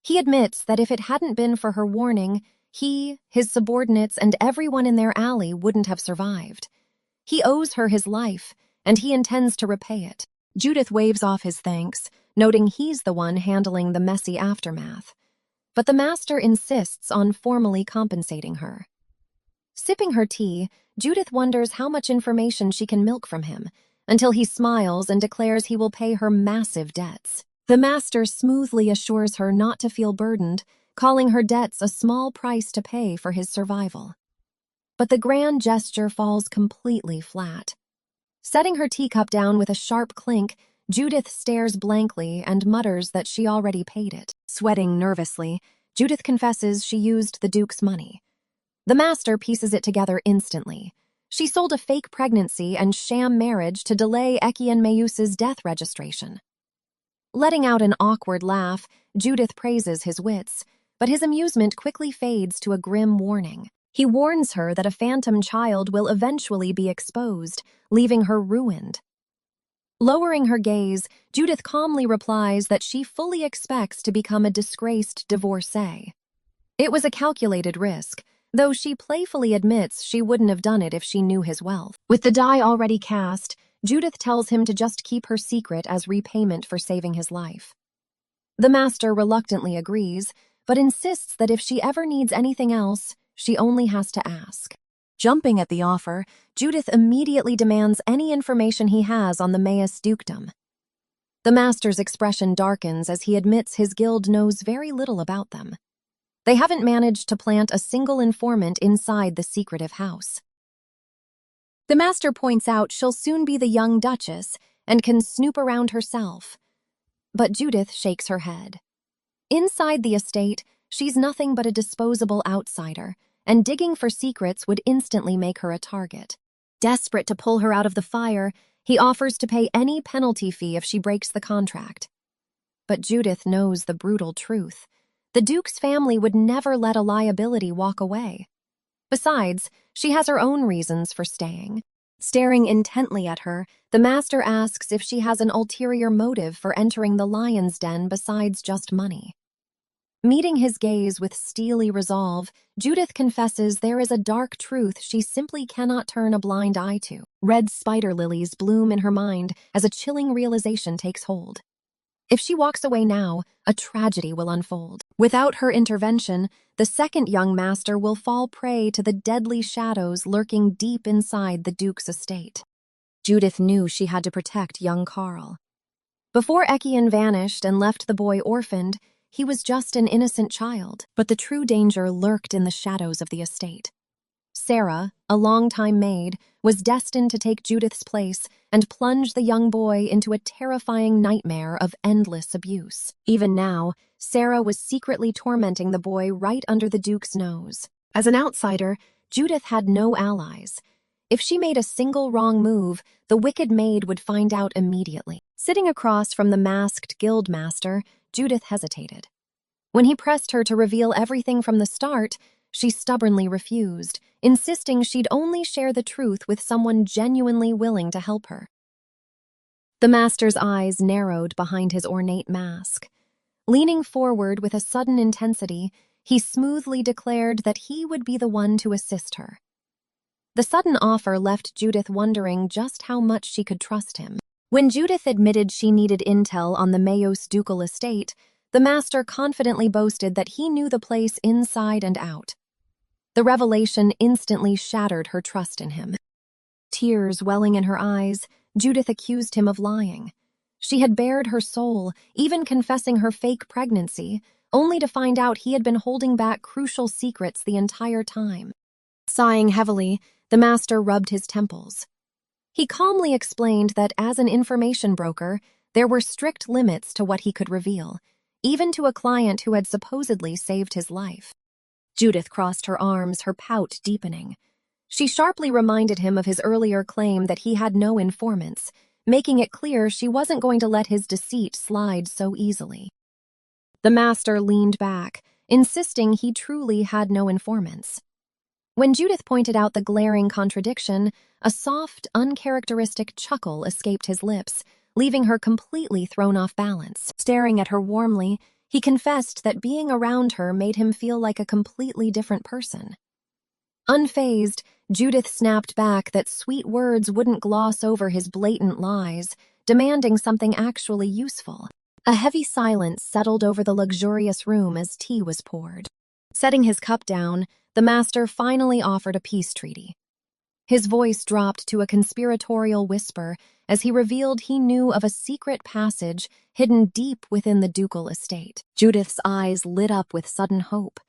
He admits that if it hadn't been for her warning, he, his subordinates, and everyone in their alley wouldn't have survived. He owes her his life, and he intends to repay it. Judith waves off his thanks, noting he's the one handling the messy aftermath. But the master insists on formally compensating her. Sipping her tea, Judith wonders how much information she can milk from him, until he smiles and declares he will pay her massive debts. The master smoothly assures her not to feel burdened, calling her debts a small price to pay for his survival. But the grand gesture falls completely flat. Setting her teacup down with a sharp clink, Judith stares blankly and mutters that she already paid it. Sweating nervously, Judith confesses she used the Duke's money. The master pieces it together instantly. She sold a fake pregnancy and sham marriage to delay Ekian Mayus's death registration. Letting out an awkward laugh, Judith praises his wits, but his amusement quickly fades to a grim warning. He warns her that a phantom child will eventually be exposed, leaving her ruined. Lowering her gaze, Judith calmly replies that she fully expects to become a disgraced divorcee. It was a calculated risk, though she playfully admits she wouldn't have done it if she knew his wealth. With the die already cast, Judith tells him to just keep her secret as repayment for saving his life. The master reluctantly agrees, but insists that if she ever needs anything else, she only has to ask. Jumping at the offer, Judith immediately demands any information he has on the Mayus dukedom. The master's expression darkens as he admits his guild knows very little about them. They haven't managed to plant a single informant inside the secretive house. The master points out she'll soon be the young duchess and can snoop around herself. But Judith shakes her head. Inside the estate, she's nothing but a disposable outsider, and digging for secrets would instantly make her a target. Desperate to pull her out of the fire, he offers to pay any penalty fee if she breaks the contract. But Judith knows the brutal truth. The Duke's family would never let a liability walk away. Besides, she has her own reasons for staying. Staring intently at her, the master asks if she has an ulterior motive for entering the lion's den besides just money. Meeting his gaze with steely resolve, Judith confesses there is a dark truth she simply cannot turn a blind eye to. Red spider lilies bloom in her mind as a chilling realization takes hold. If she walks away now, a tragedy will unfold. Without her intervention, the second young master will fall prey to the deadly shadows lurking deep inside the Duke's estate. Judith knew she had to protect young Carl. Before Ekian vanished and left the boy orphaned, he was just an innocent child, but the true danger lurked in the shadows of the estate. Sarah, a longtime maid, was destined to take Judith's place and plunge the young boy into a terrifying nightmare of endless abuse. Even now, Sarah was secretly tormenting the boy right under the Duke's nose. As an outsider, Judith had no allies. If she made a single wrong move, the wicked maid would find out immediately. Sitting across from the masked guildmaster, Judith hesitated. When he pressed her to reveal everything from the start, she stubbornly refused, insisting she'd only share the truth with someone genuinely willing to help her. The master's eyes narrowed behind his ornate mask. Leaning forward with a sudden intensity, he smoothly declared that he would be the one to assist her. The sudden offer left Judith wondering just how much she could trust him. When Judith admitted she needed intel on the Mayos ducal estate, the master confidently boasted that he knew the place inside and out. The revelation instantly shattered her trust in him. Tears welling in her eyes, Judith accused him of lying. She had bared her soul, even confessing her fake pregnancy, only to find out he had been holding back crucial secrets the entire time. Sighing heavily, the master rubbed his temples. He calmly explained that as an information broker, there were strict limits to what he could reveal, even to a client who had supposedly saved his life. Judith crossed her arms, her pout deepening. She sharply reminded him of his earlier claim that he had no informants, making it clear she wasn't going to let his deceit slide so easily. The master leaned back, insisting he truly had no informants. When Judith pointed out the glaring contradiction, a soft, uncharacteristic chuckle escaped his lips, leaving her completely thrown off balance. Staring at her warmly, he confessed that being around her made him feel like a completely different person. Unfazed, Judith snapped back that sweet words wouldn't gloss over his blatant lies, demanding something actually useful. A heavy silence settled over the luxurious room as tea was poured. Setting his cup down, the master finally offered a peace treaty. His voice dropped to a conspiratorial whisper as he revealed he knew of a secret passage hidden deep within the ducal estate. Judith's eyes lit up with sudden hope.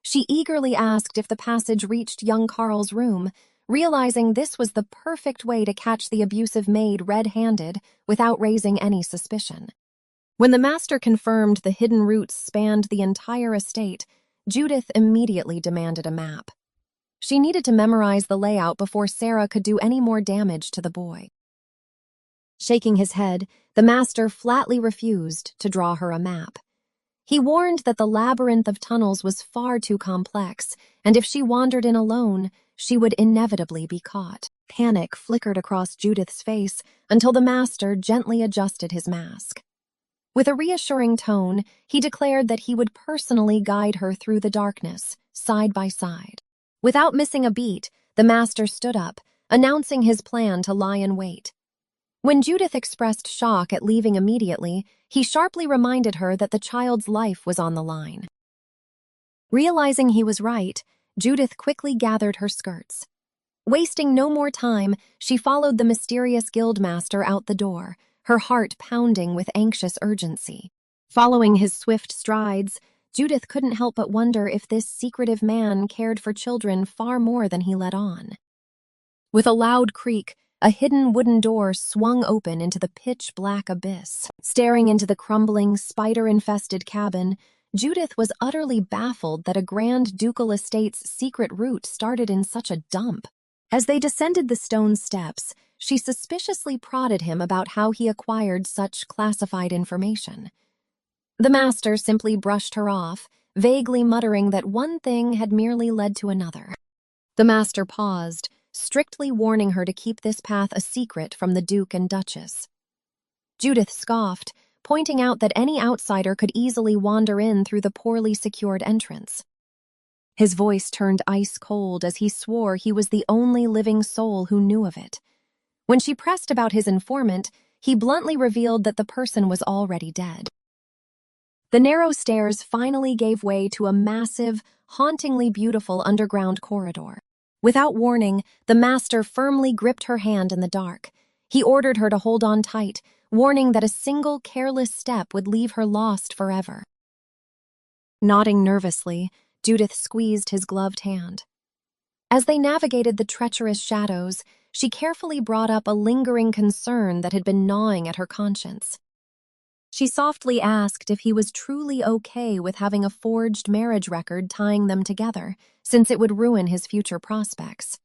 She eagerly asked if the passage reached young Carl's room, realizing this was the perfect way to catch the abusive maid red-handed without raising any suspicion. When the master confirmed the hidden routes spanned the entire estate, Judith immediately demanded a map. She needed to memorize the layout before Sarah could do any more damage to the boy. Shaking his head, the master flatly refused to draw her a map. He warned that the labyrinth of tunnels was far too complex, and if she wandered in alone, she would inevitably be caught. Panic flickered across Judith's face until the master gently adjusted his mask. With a reassuring tone, he declared that he would personally guide her through the darkness, side by side. Without missing a beat, the master stood up, announcing his plan to lie in wait. When Judith expressed shock at leaving immediately, he sharply reminded her that the child's life was on the line. Realizing he was right, Judith quickly gathered her skirts. Wasting no more time, she followed the mysterious guildmaster out the door, her heart pounding with anxious urgency. Following his swift strides, Judith couldn't help but wonder if this secretive man cared for children far more than he let on. With a loud creak, a hidden wooden door swung open into the pitch-black abyss. Staring into the crumbling, spider-infested cabin, Judith was utterly baffled that a grand ducal estate's secret route started in such a dump. As they descended the stone steps, she suspiciously prodded him about how he acquired such classified information. The master simply brushed her off, vaguely muttering that one thing had merely led to another. The master paused, strictly warning her to keep this path a secret from the Duke and Duchess. Judith scoffed, pointing out that any outsider could easily wander in through the poorly secured entrance. His voice turned ice-cold as he swore he was the only living soul who knew of it. When she pressed about his informant, he bluntly revealed that the person was already dead. The narrow stairs finally gave way to a massive, hauntingly beautiful underground corridor. Without warning, the master firmly gripped her hand in the dark. He ordered her to hold on tight, warning that a single careless step would leave her lost forever. Nodding nervously, Judith squeezed his gloved hand. As they navigated the treacherous shadows, she carefully brought up a lingering concern that had been gnawing at her conscience. She softly asked if he was truly okay with having a forged marriage record tying them together, since it would ruin his future prospects.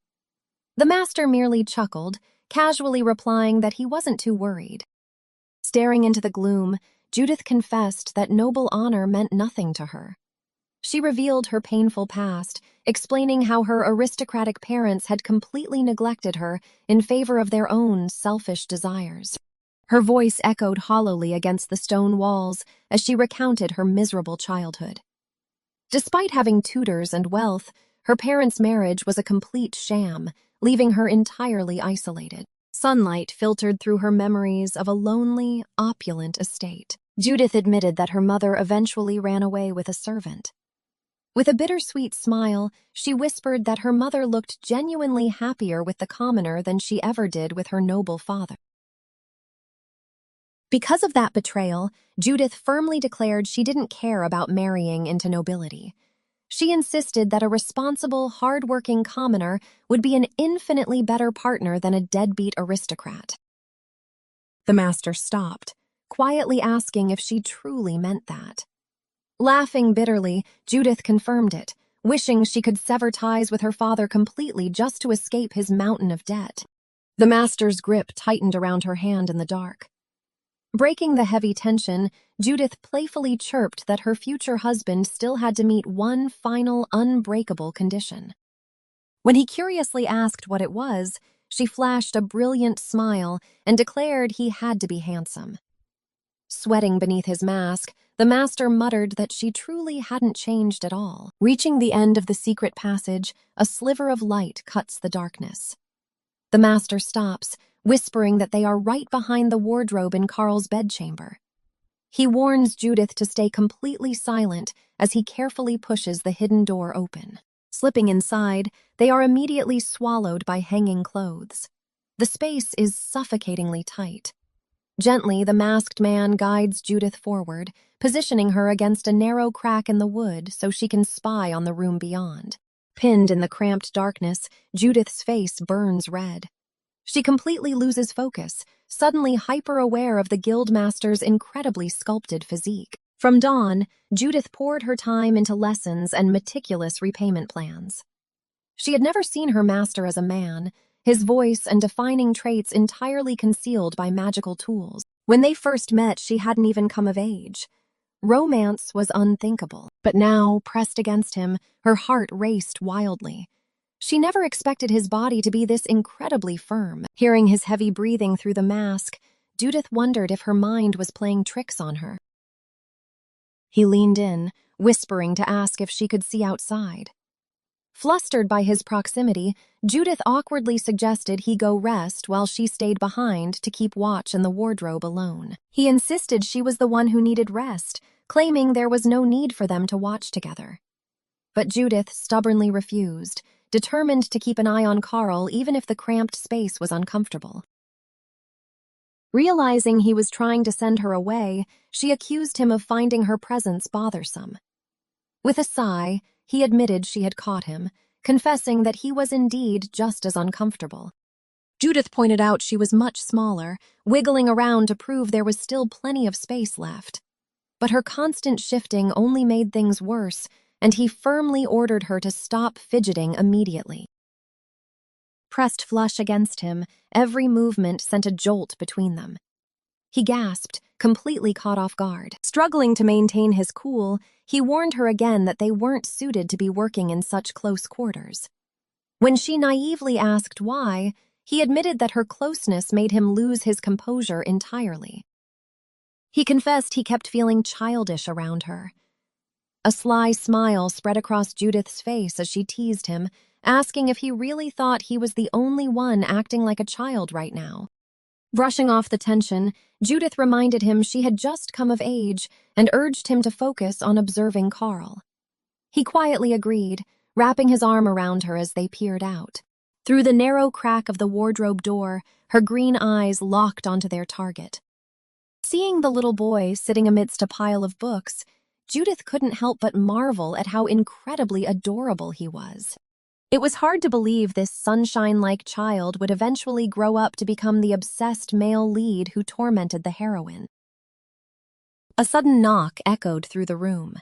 The master merely chuckled, casually replying that he wasn't too worried. Staring into the gloom, Judith confessed that noble honor meant nothing to her. She revealed her painful past, explaining how her aristocratic parents had completely neglected her in favor of their own selfish desires. Her voice echoed hollowly against the stone walls as she recounted her miserable childhood. Despite having tutors and wealth, her parents' marriage was a complete sham, leaving her entirely isolated. Sunlight filtered through her memories of a lonely, opulent estate. Judith admitted that her mother eventually ran away with a servant. With a bittersweet smile, she whispered that her mother looked genuinely happier with the commoner than she ever did with her noble father. Because of that betrayal, Judith firmly declared she didn't care about marrying into nobility. She insisted that a responsible, hard-working commoner would be an infinitely better partner than a deadbeat aristocrat. The master stopped, quietly asking if she truly meant that. Laughing bitterly, Judith confirmed it, wishing she could sever ties with her father completely just to escape his mountain of debt. The master's grip tightened around her hand in the dark. Breaking the heavy tension, Judith playfully chirped that her future husband still had to meet one final, unbreakable condition. When he curiously asked what it was, she flashed a brilliant smile and declared he had to be handsome. Sweating beneath his mask, the master muttered that she truly hadn't changed at all. Reaching the end of the secret passage, a sliver of light cuts the darkness. The master stops, whispering that they are right behind the wardrobe in Carl's bedchamber. He warns Judith to stay completely silent as he carefully pushes the hidden door open. Slipping inside, they are immediately swallowed by hanging clothes. The space is suffocatingly tight. Gently, the masked man guides Judith forward, positioning her against a narrow crack in the wood so she can spy on the room beyond. Pinned in the cramped darkness, Judith's face burns red. She completely loses focus, suddenly hyper-aware of the guildmaster's incredibly sculpted physique. From dawn, Judith poured her time into lessons and meticulous repayment plans. She had never seen her master as a man, his voice and defining traits entirely concealed by magical tools. When they first met, she hadn't even come of age. Romance was unthinkable, but now, pressed against him, her heart raced wildly. She never expected his body to be this incredibly firm. Hearing his heavy breathing through the mask, Judith wondered if her mind was playing tricks on her. He leaned in, whispering to ask if she could see outside. Flustered by his proximity, Judith awkwardly suggested he go rest while she stayed behind to keep watch in the wardrobe alone. He insisted she was the one who needed rest, claiming there was no need for them to watch together. But Judith stubbornly refused, determined to keep an eye on Carl even if the cramped space was uncomfortable. Realizing he was trying to send her away, she accused him of finding her presence bothersome. With a sigh, he admitted she had caught him, confessing that he was indeed just as uncomfortable. Judith pointed out she was much smaller, wiggling around to prove there was still plenty of space left. But her constant shifting only made things worse, and he firmly ordered her to stop fidgeting immediately. Pressed flush against him, every movement sent a jolt between them. He gasped, completely caught off guard. Struggling to maintain his cool, he warned her again that they weren't suited to be working in such close quarters. When she naively asked why, he admitted that her closeness made him lose his composure entirely. He confessed he kept feeling childish around her. A sly smile spread across Judith's face as she teased him, asking if he really thought he was the only one acting like a child right now. Brushing off the tension, Judith reminded him she had just come of age and urged him to focus on observing Carl. He quietly agreed, wrapping his arm around her as they peered out. Through the narrow crack of the wardrobe door, her green eyes locked onto their target. Seeing the little boy sitting amidst a pile of books, Judith couldn't help but marvel at how incredibly adorable he was. It was hard to believe this sunshine-like child would eventually grow up to become the obsessed male lead who tormented the heroine. A sudden knock echoed through the room.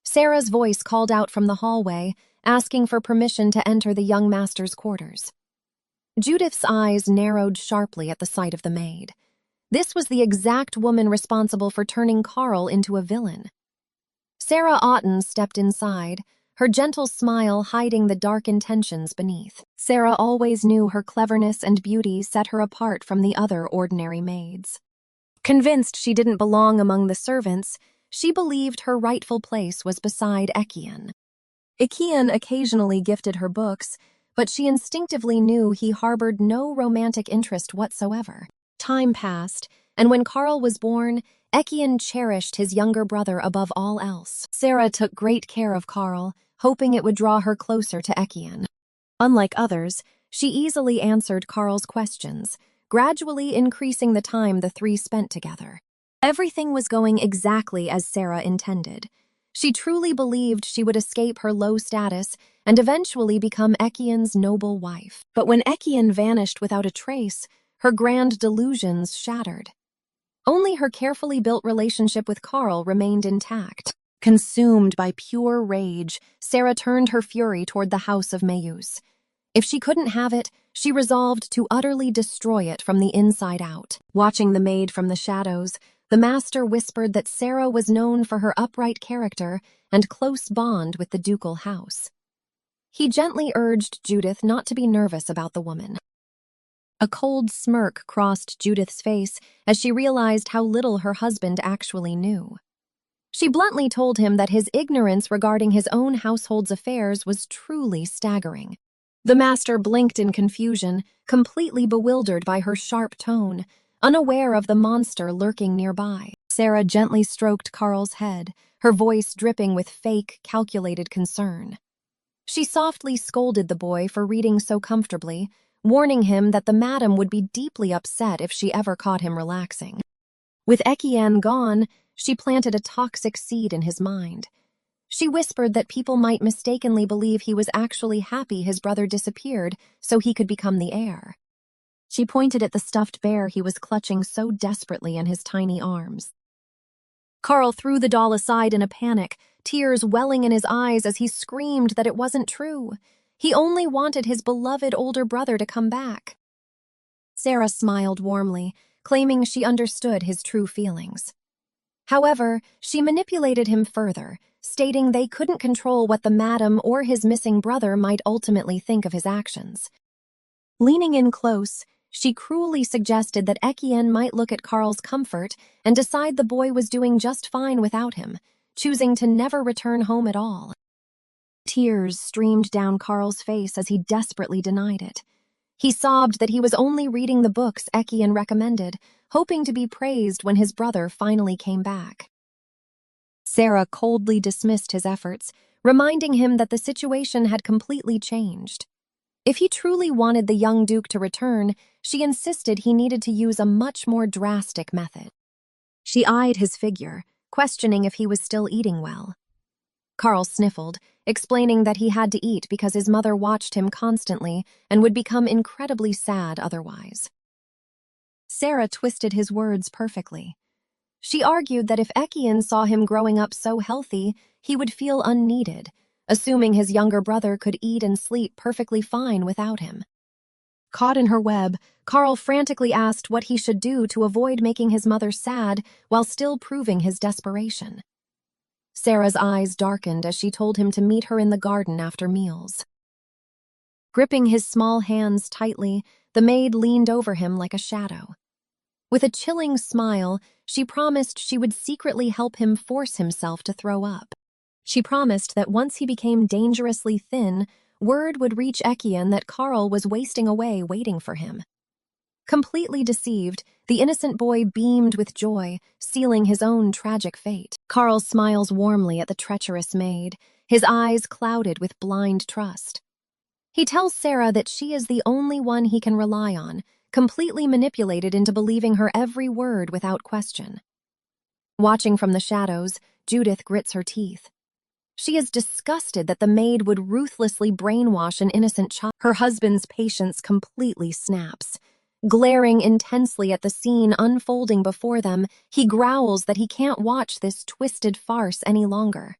Sarah's voice called out from the hallway, asking for permission to enter the young master's quarters. Judith's eyes narrowed sharply at the sight of the maid. This was the exact woman responsible for turning Carl into a villain. Sarah Otten stepped inside, her gentle smile hiding the dark intentions beneath. Sarah always knew her cleverness and beauty set her apart from the other ordinary maids. Convinced she didn't belong among the servants, she believed her rightful place was beside Ekian. Ekian occasionally gifted her books, but she instinctively knew he harbored no romantic interest whatsoever. Time passed, and when Carl was born, Ekian cherished his younger brother above all else. Sarah took great care of Carl, hoping it would draw her closer to Ekian. Unlike others, she easily answered Carl's questions, gradually increasing the time the three spent together. Everything was going exactly as Sarah intended. She truly believed she would escape her low status and eventually become Ekian's noble wife. But when Ekian vanished without a trace, her grand delusions shattered. Only her carefully built relationship with Carl remained intact. Consumed by pure rage, Sarah turned her fury toward the house of Mayus. If she couldn't have it, she resolved to utterly destroy it from the inside out. Watching the maid from the shadows, the master whispered that Sarah was known for her upright character and close bond with the ducal house. He gently urged Judith not to be nervous about the woman. A cold smirk crossed Judith's face as she realized how little her husband actually knew. She bluntly told him that his ignorance regarding his own household's affairs was truly staggering. The master blinked in confusion, completely bewildered by her sharp tone, unaware of the monster lurking nearby. Sarah gently stroked Carl's head, her voice dripping with fake, calculated concern. She softly scolded the boy for reading so comfortably, warning him that the madam would be deeply upset if she ever caught him relaxing. With Ekian gone, she planted a toxic seed in his mind. She whispered that people might mistakenly believe he was actually happy his brother disappeared so he could become the heir. She pointed at the stuffed bear he was clutching so desperately in his tiny arms. Carl threw the doll aside in a panic, tears welling in his eyes as he screamed that it wasn't true. He only wanted his beloved older brother to come back. Sarah smiled warmly, claiming she understood his true feelings. However, she manipulated him further, stating they couldn't control what the madam or his missing brother might ultimately think of his actions. Leaning in close, she cruelly suggested that Ekian might look at Carl's comfort and decide the boy was doing just fine without him, choosing to never return home at all. Tears streamed down Carl's face as he desperately denied it. He sobbed that he was only reading the books Ekian recommended, hoping to be praised when his brother finally came back. Sarah coldly dismissed his efforts, reminding him that the situation had completely changed. If he truly wanted the young duke to return, she insisted he needed to use a much more drastic method. She eyed his figure, questioning if he was still eating well. Carl sniffled, explaining that he had to eat because his mother watched him constantly and would become incredibly sad otherwise. Sarah twisted his words perfectly. She argued that if Ekian saw him growing up so healthy, he would feel unneeded, assuming his younger brother could eat and sleep perfectly fine without him. Caught in her web, Carl frantically asked what he should do to avoid making his mother sad while still proving his desperation. Sarah's eyes darkened as she told him to meet her in the garden after meals. Gripping his small hands tightly, the maid leaned over him like a shadow. With a chilling smile, she promised she would secretly help him force himself to throw up. She promised that once he became dangerously thin, word would reach Ekian that Carl was wasting away waiting for him. Completely deceived, the innocent boy beamed with joy, sealing his own tragic fate. Carl smiles warmly at the treacherous maid, his eyes clouded with blind trust. He tells Sarah that she is the only one he can rely on, completely manipulated into believing her every word without question. Watching from the shadows, Judith grits her teeth. She is disgusted that the maid would ruthlessly brainwash an innocent child. Her husband's patience completely snaps. Glaring intensely at the scene unfolding before them, he growls that he can't watch this twisted farce any longer.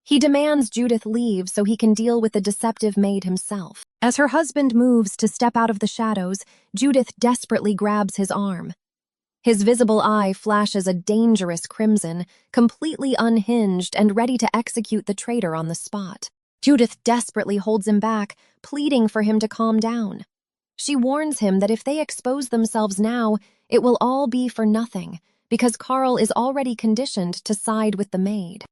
He demands Judith leave so he can deal with the deceptive maid himself. As her husband moves to step out of the shadows, Judith desperately grabs his arm. His visible eye flashes a dangerous crimson, completely unhinged and ready to execute the traitor on the spot. Judith desperately holds him back, pleading for him to calm down. She warns him that if they expose themselves now, it will all be for nothing, because Carl is already conditioned to side with the maid.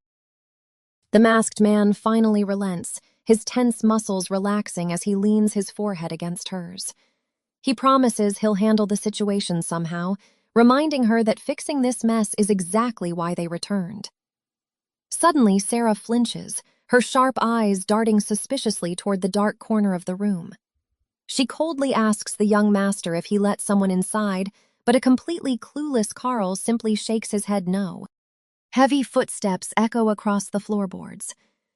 The masked man finally relents, his tense muscles relaxing as he leans his forehead against hers. He promises he'll handle the situation somehow, reminding her that fixing this mess is exactly why they returned. Suddenly, Sarah flinches, her sharp eyes darting suspiciously toward the dark corner of the room. She coldly asks the young master if he let someone inside, but a completely clueless Carl simply shakes his head no. Heavy footsteps echo across the floorboards.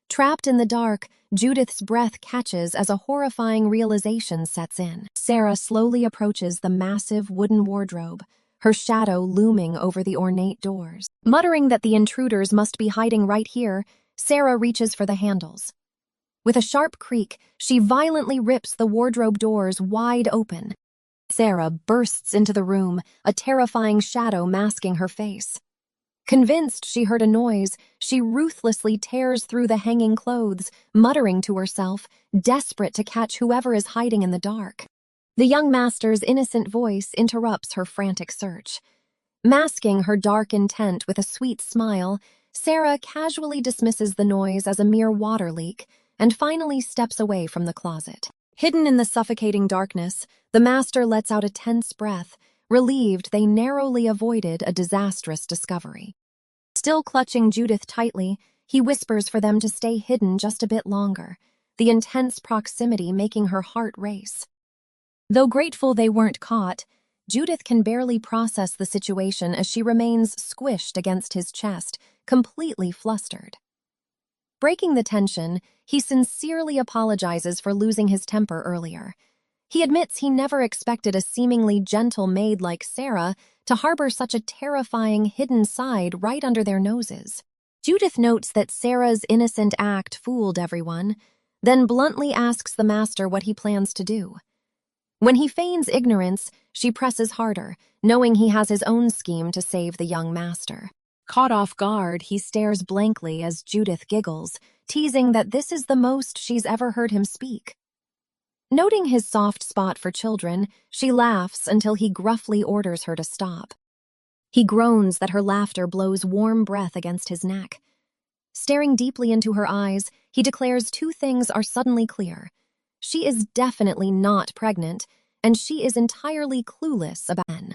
Trapped in the dark, Judith's breath catches as a horrifying realization sets in. Sarah slowly approaches the massive wooden wardrobe, her shadow looming over the ornate doors. Muttering that the intruders must be hiding right here, Sarah reaches for the handles. With a sharp creak, she violently rips the wardrobe doors wide open. Sarah bursts into the room, a terrifying shadow masking her face. Convinced she heard a noise, she ruthlessly tears through the hanging clothes, muttering to herself, desperate to catch whoever is hiding in the dark. The young master's innocent voice interrupts her frantic search. Masking her dark intent with a sweet smile, Sarah casually dismisses the noise as a mere water leak and finally steps away from the closet. Hidden in the suffocating darkness, the master lets out a tense breath, relieved they narrowly avoided a disastrous discovery. Still clutching Judith tightly, he whispers for them to stay hidden just a bit longer, the intense proximity making her heart race. Though grateful they weren't caught, Judith can barely process the situation as she remains squished against his chest, completely flustered. Breaking the tension, he sincerely apologizes for losing his temper earlier. He admits he never expected a seemingly gentle maid like Sarah to harbor such a terrifying hidden side right under their noses. Judith notes that Sarah's innocent act fooled everyone, then bluntly asks the master what he plans to do. When he feigns ignorance, she presses harder, knowing he has his own scheme to save the young master. Caught off guard, he stares blankly as Judith giggles, teasing that this is the most she's ever heard him speak. Noting his soft spot for children, she laughs until he gruffly orders her to stop. He groans that her laughter blows warm breath against his neck. Staring deeply into her eyes, he declares two things are suddenly clear. She is definitely not pregnant, and she is entirely clueless about men.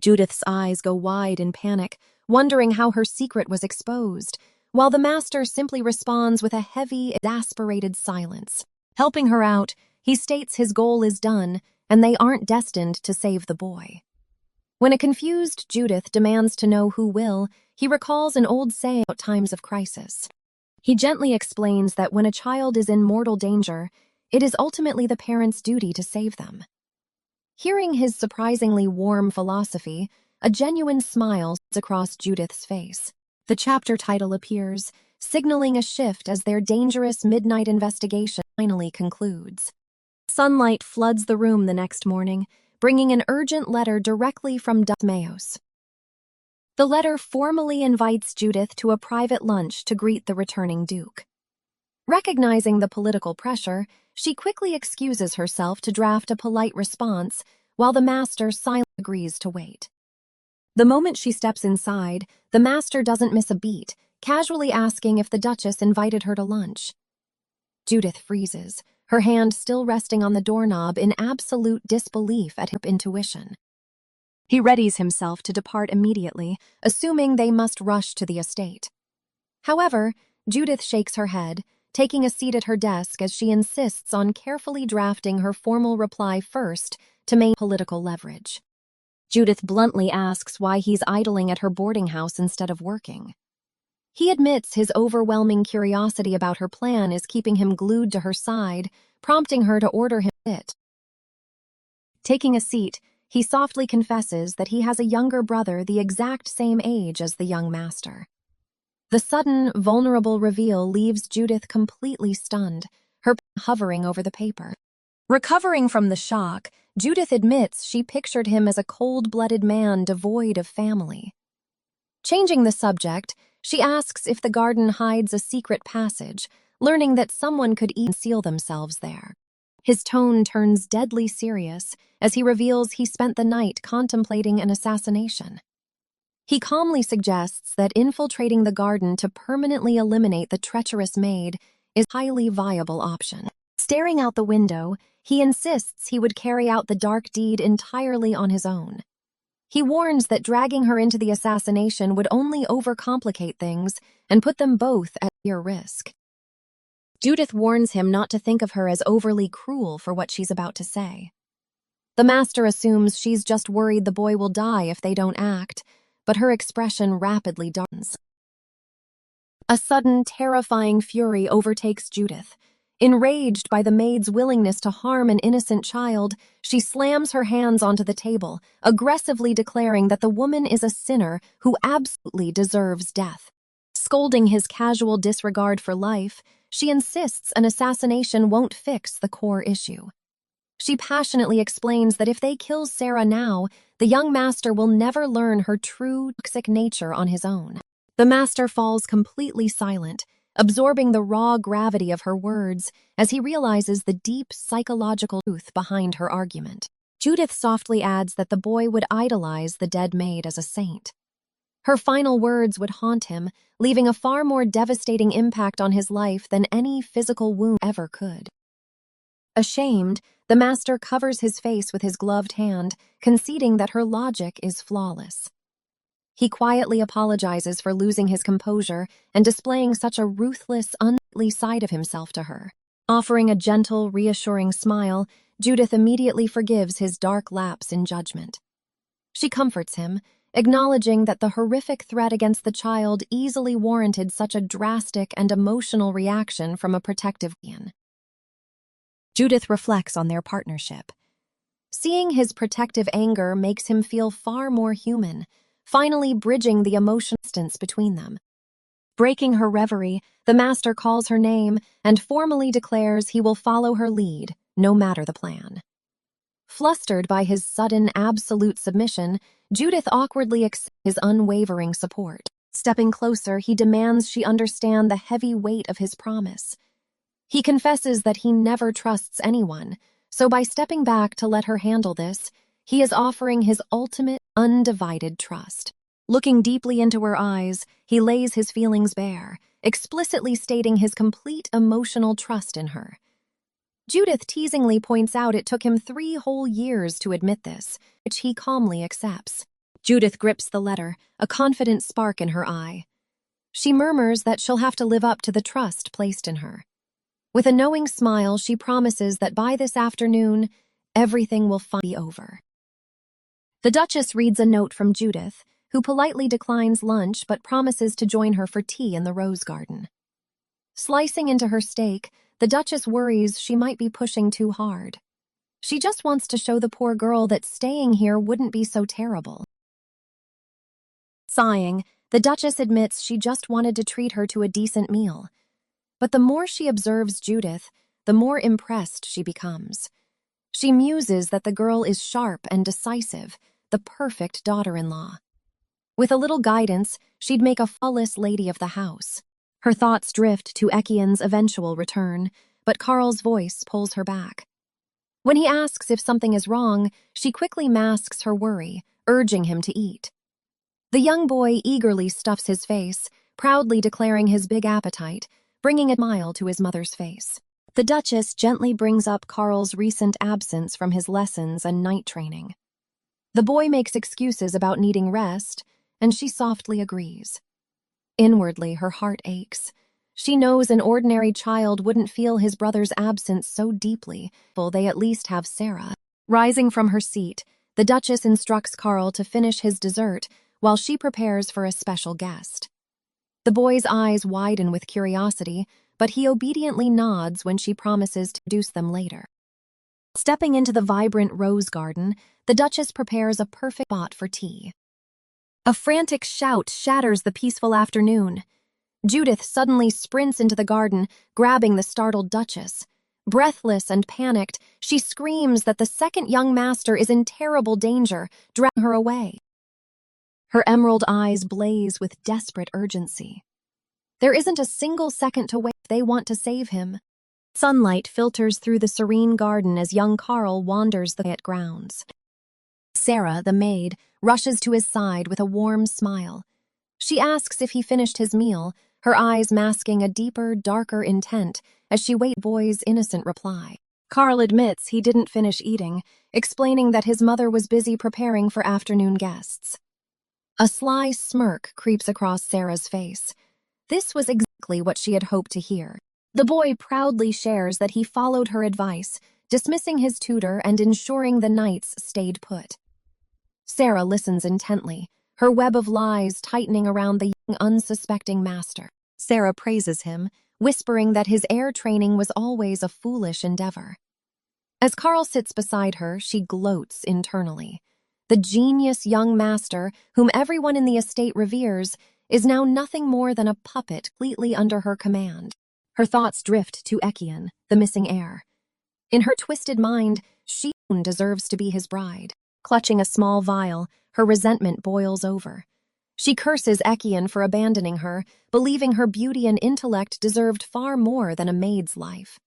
Judith's eyes go wide in panic, wondering how her secret was exposed, while the master simply responds with a heavy, exasperated silence. Helping her out, he states his goal is done, and they aren't destined to save the boy. When a confused Judith demands to know who will, he recalls an old saying about times of crisis. He gently explains that when a child is in mortal danger, it is ultimately the parent's duty to save them. Hearing his surprisingly warm philosophy, a genuine smile sits across Judith's face. The chapter title appears, signaling a shift as their dangerous midnight investigation finally concludes. Sunlight floods the room the next morning, bringing an urgent letter directly from Mayos. The letter formally invites Judith to a private lunch to greet the returning Duke. Recognizing the political pressure, she quickly excuses herself to draft a polite response, while the master silently agrees to wait. The moment she steps inside, the master doesn't miss a beat, casually asking if the Duchess invited her to lunch. Judith freezes, her hand still resting on the doorknob in absolute disbelief at her intuition. He readies himself to depart immediately, assuming they must rush to the estate. However, Judith shakes her head, taking a seat at her desk as she insists on carefully drafting her formal reply first to maintain political leverage. Judith bluntly asks why he's idling at her boarding house instead of working. He admits his overwhelming curiosity about her plan is keeping him glued to her side, prompting her to order him it. Taking a seat, he softly confesses that he has a younger brother the exact same age as the young master. The sudden, vulnerable reveal leaves Judith completely stunned, her pen hovering over the paper. Recovering from the shock, Judith admits she pictured him as a cold-blooded man devoid of family. Changing the subject, she asks if the garden hides a secret passage, learning that someone could even conceal themselves there. His tone turns deadly serious as he reveals he spent the night contemplating an assassination. He calmly suggests that infiltrating the garden to permanently eliminate the treacherous maid is a highly viable option. Staring out the window, he insists he would carry out the dark deed entirely on his own. He warns that dragging her into the assassination would only overcomplicate things and put them both at severe risk. Judith warns him not to think of her as overly cruel for what she's about to say. The master assumes she's just worried the boy will die if they don't act, but her expression rapidly darkens. A sudden, terrifying fury overtakes Judith. Enraged by the maid's willingness to harm an innocent child, she slams her hands onto the table, aggressively declaring that the woman is a sinner who absolutely deserves death. Scolding his casual disregard for life, she insists an assassination won't fix the core issue. She passionately explains that if they kill Sarah now, the young master will never learn her true toxic nature on his own. The master falls completely silent, absorbing the raw gravity of her words as he realizes the deep psychological truth behind her argument. Judith softly adds that the boy would idolize the dead maid as a saint. Her final words would haunt him, leaving a far more devastating impact on his life than any physical wound ever could. Ashamed, the master covers his face with his gloved hand, conceding that her logic is flawless. He quietly apologizes for losing his composure and displaying such a ruthless, unlikely side of himself to her. Offering a gentle, reassuring smile, Judith immediately forgives his dark lapse in judgment. She comforts him, acknowledging that the horrific threat against the child easily warranted such a drastic and emotional reaction from a protective guardian. Judith reflects on their partnership. Seeing his protective anger makes him feel far more human, finally bridging the emotional distance between them. Breaking her reverie, the master calls her name and formally declares he will follow her lead, no matter the plan. Flustered by his sudden, absolute submission, Judith awkwardly accepts his unwavering support. Stepping closer, he demands she understand the heavy weight of his promise. He confesses that he never trusts anyone, so by stepping back to let her handle this, he is offering his ultimate, undivided trust. Looking deeply into her eyes, he lays his feelings bare, explicitly stating his complete emotional trust in her. Judith teasingly points out it took him 3 whole years to admit this, which he calmly accepts. Judith grips the letter, a confident spark in her eye. She murmurs that she'll have to live up to the trust placed in her. With a knowing smile, she promises that by this afternoon, everything will be over. The Duchess reads a note from Judith, who politely declines lunch but promises to join her for tea in the rose garden. Slicing into her steak, the Duchess worries she might be pushing too hard. She just wants to show the poor girl that staying here wouldn't be so terrible. Sighing, the Duchess admits she just wanted to treat her to a decent meal. But the more she observes Judith, the more impressed she becomes. She muses that the girl is sharp and decisive, the perfect daughter-in-law. With a little guidance, she'd make a flawless lady of the house. Her thoughts drift to Ekian's eventual return, but Carl's voice pulls her back. When he asks if something is wrong, she quickly masks her worry, urging him to eat. The young boy eagerly stuffs his face, proudly declaring his big appetite, bringing a smile to his mother's face. The Duchess gently brings up Carl's recent absence from his lessons and night training. The boy makes excuses about needing rest, and she softly agrees. Inwardly, her heart aches. She knows an ordinary child wouldn't feel his brother's absence so deeply, but they at least have Sarah. Rising from her seat, the Duchess instructs Carl to finish his dessert while she prepares for a special guest. The boy's eyes widen with curiosity, but he obediently nods when she promises to introduce them later. Stepping into the vibrant rose garden, the Duchess prepares a perfect spot for tea. A frantic shout shatters the peaceful afternoon. Judith suddenly sprints into the garden, grabbing the startled Duchess. Breathless and panicked, she screams that the second young master is in terrible danger, dragging her away. Her emerald eyes blaze with desperate urgency. There isn't a single second to wait if they want to save him. Sunlight filters through the serene garden as young Carl wanders the quiet grounds. Sarah, the maid, rushes to his side with a warm smile. She asks if he finished his meal, her eyes masking a deeper, darker intent as she waits for the boy's innocent reply. Carl admits he didn't finish eating, explaining that his mother was busy preparing for afternoon guests. A sly smirk creeps across Sarah's face. This was exactly what she had hoped to hear. The boy proudly shares that he followed her advice, dismissing his tutor and ensuring the knights stayed put. Sarah listens intently, her web of lies tightening around the young, unsuspecting master. Sarah praises him, whispering that his heir training was always a foolish endeavor. As Carl sits beside her, she gloats internally. The genius young master, whom everyone in the estate reveres, is now nothing more than a puppet completely under her command. Her thoughts drift to Ekian, the missing heir. In her twisted mind, she deserves to be his bride. Clutching a small vial, her resentment boils over. She curses Ekian for abandoning her, believing her beauty and intellect deserved far more than a maid's life.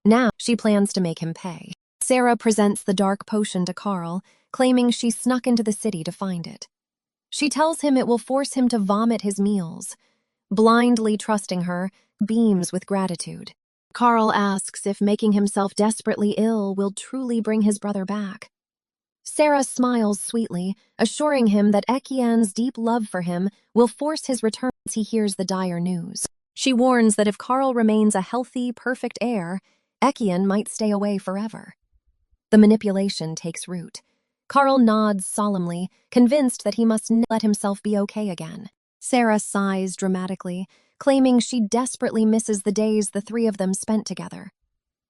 Now she plans to make him pay. Sarah presents the dark potion to Carl, claiming she snuck into the city to find it. She tells him it will force him to vomit his meals. Blindly trusting her, beams with gratitude. Carl asks if making himself desperately ill will truly bring his brother back. Sarah smiles sweetly, assuring him that Ekian's deep love for him will force his return once he hears the dire news. She warns that if Carl remains a healthy, perfect heir, Ekian might stay away forever. The manipulation takes root. Carl nods solemnly, convinced that he must let himself be okay again. Sarah sighs dramatically, claiming she desperately misses the days the three of them spent together.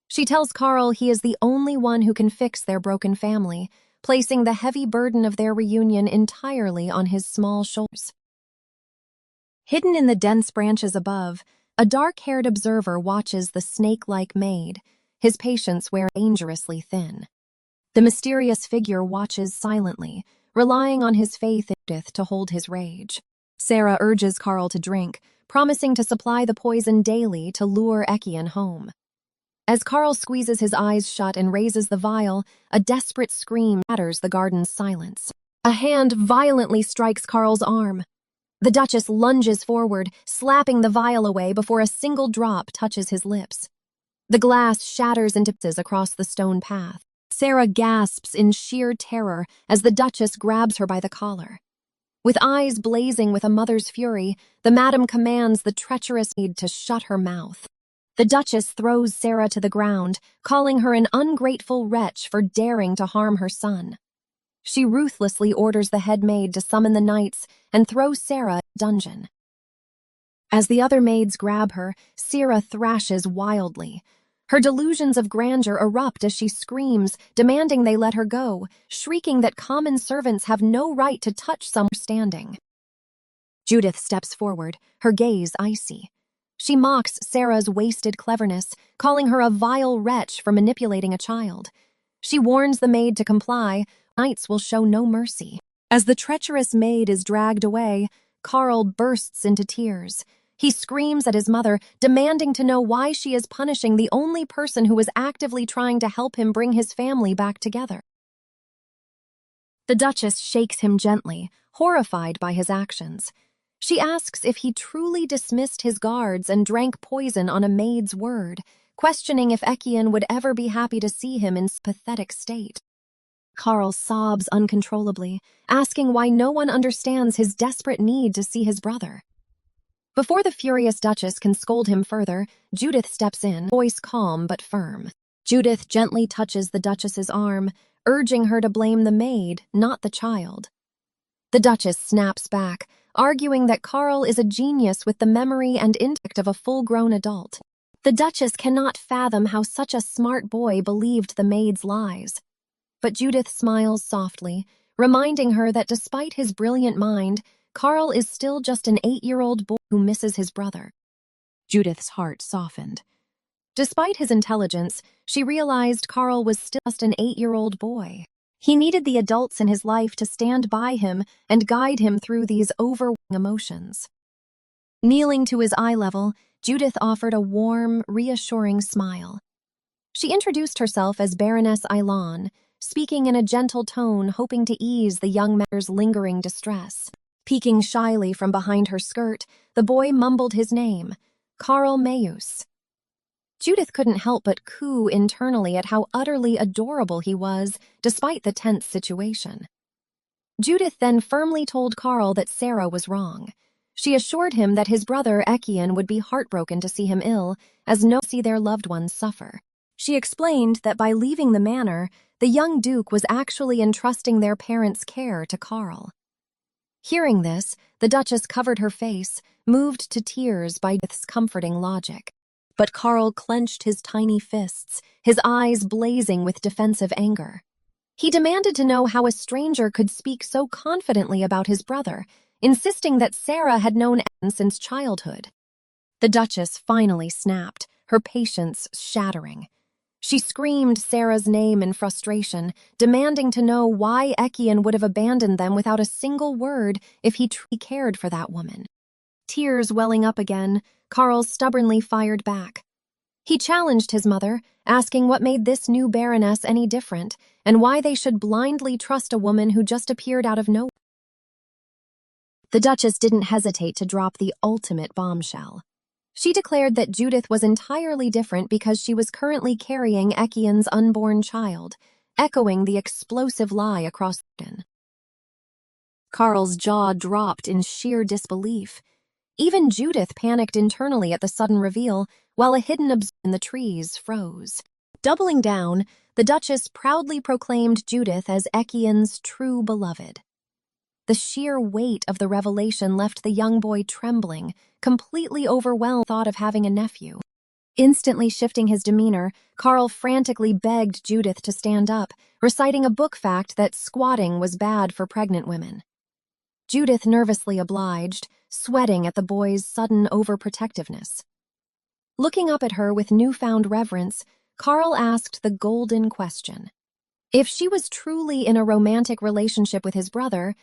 She tells Carl he is the only one who can fix their broken family, placing the heavy burden of their reunion entirely on his small shoulders. Hidden in the dense branches above, a dark-haired observer watches the snake-like maid, his patience wearing dangerously thin. The mysterious figure watches silently, relying on his faith in Judith to hold his rage. Sarah urges Carl to drink, promising to supply the poison daily to lure Ekian home. As Carl squeezes his eyes shut and raises the vial, a desperate scream shatters the garden's silence. A hand violently strikes Carl's arm. The Duchess lunges forward, slapping the vial away before a single drop touches his lips. The glass shatters into pieces across the stone path. Sarah gasps in sheer terror as the Duchess grabs her by the collar. With eyes blazing with a mother's fury, the madam commands the treacherous maid to shut her mouth. The Duchess throws Sarah to the ground, calling her an ungrateful wretch for daring to harm her son. She ruthlessly orders the head maid to summon the knights and throw Sarah in a dungeon. As the other maids grab her, Sarah thrashes wildly. Her delusions of grandeur erupt as she screams, demanding they let her go, shrieking that common servants have no right to touch someone standing. Judith steps forward, her gaze icy. She mocks Sarah's wasted cleverness, calling her a vile wretch for manipulating a child. She warns the maid to comply. Knights will show no mercy. As the treacherous maid is dragged away, Carl bursts into tears. He screams at his mother, demanding to know why she is punishing the only person who was actively trying to help him bring his family back together. The Duchess shakes him gently, horrified by his actions. She asks if he truly dismissed his guards and drank poison on a maid's word, questioning if Ekian would ever be happy to see him in this pathetic state. Carl sobs uncontrollably, asking why no one understands his desperate need to see his brother. Before the furious Duchess can scold him further, Judith steps in, voice calm but firm. Judith gently touches the Duchess's arm, urging her to blame the maid, not the child. The Duchess snaps back, arguing that Carl is a genius with the memory and intellect of a full-grown adult. The Duchess cannot fathom how such a smart boy believed the maid's lies. But Judith smiles softly, reminding her that despite his brilliant mind, Carl is still just an 8-year-old boy who misses his brother. Judith's heart softened. Despite his intelligence, she realized Carl was still just an 8-year-old boy. He needed the adults in his life to stand by him and guide him through these overwhelming emotions. Kneeling to his eye level, Judith offered a warm, reassuring smile. She introduced herself as Baroness Eilon, speaking in a gentle tone, hoping to ease the young man's lingering distress. Peeking shyly from behind her skirt, the boy mumbled his name, Carl Mayus. Judith couldn't help but coo internally at how utterly adorable he was, despite the tense situation. Judith then firmly told Carl that Sarah was wrong. She assured him that his brother Ekian would be heartbroken to see him ill, as no one see their loved ones suffer. She explained that by leaving the manor, the young duke was actually entrusting their parents' care to Carl. Hearing this, the Duchess covered her face, moved to tears by Judith's comforting logic. But Carl clenched his tiny fists, his eyes blazing with defensive anger. He demanded to know how a stranger could speak so confidently about his brother, insisting that Sarah had known Anne since childhood. The Duchess finally snapped, her patience shattering. She screamed Sarah's name in frustration, demanding to know why Ekian would have abandoned them without a single word if he truly cared for that woman. Tears welling up again, Carl stubbornly fired back. He challenged his mother, asking what made this new baroness any different, and why they should blindly trust a woman who just appeared out of nowhere. The Duchess didn't hesitate to drop the ultimate bombshell. She declared that Judith was entirely different because she was currently carrying Ekian's unborn child, echoing the explosive lie across the garden. Carl's jaw dropped in sheer disbelief. Even Judith panicked internally at the sudden reveal, while a hidden observer in the trees froze. Doubling down, the Duchess proudly proclaimed Judith as Ekian's true beloved. The sheer weight of the revelation left the young boy trembling, completely overwhelmed at the thought of having a nephew. Instantly shifting his demeanor, Carl frantically begged Judith to stand up, reciting a book fact that squatting was bad for pregnant women. Judith nervously obliged, sweating at the boy's sudden overprotectiveness. Looking up at her with newfound reverence, Carl asked the golden question. If she was truly in a romantic relationship with his brother,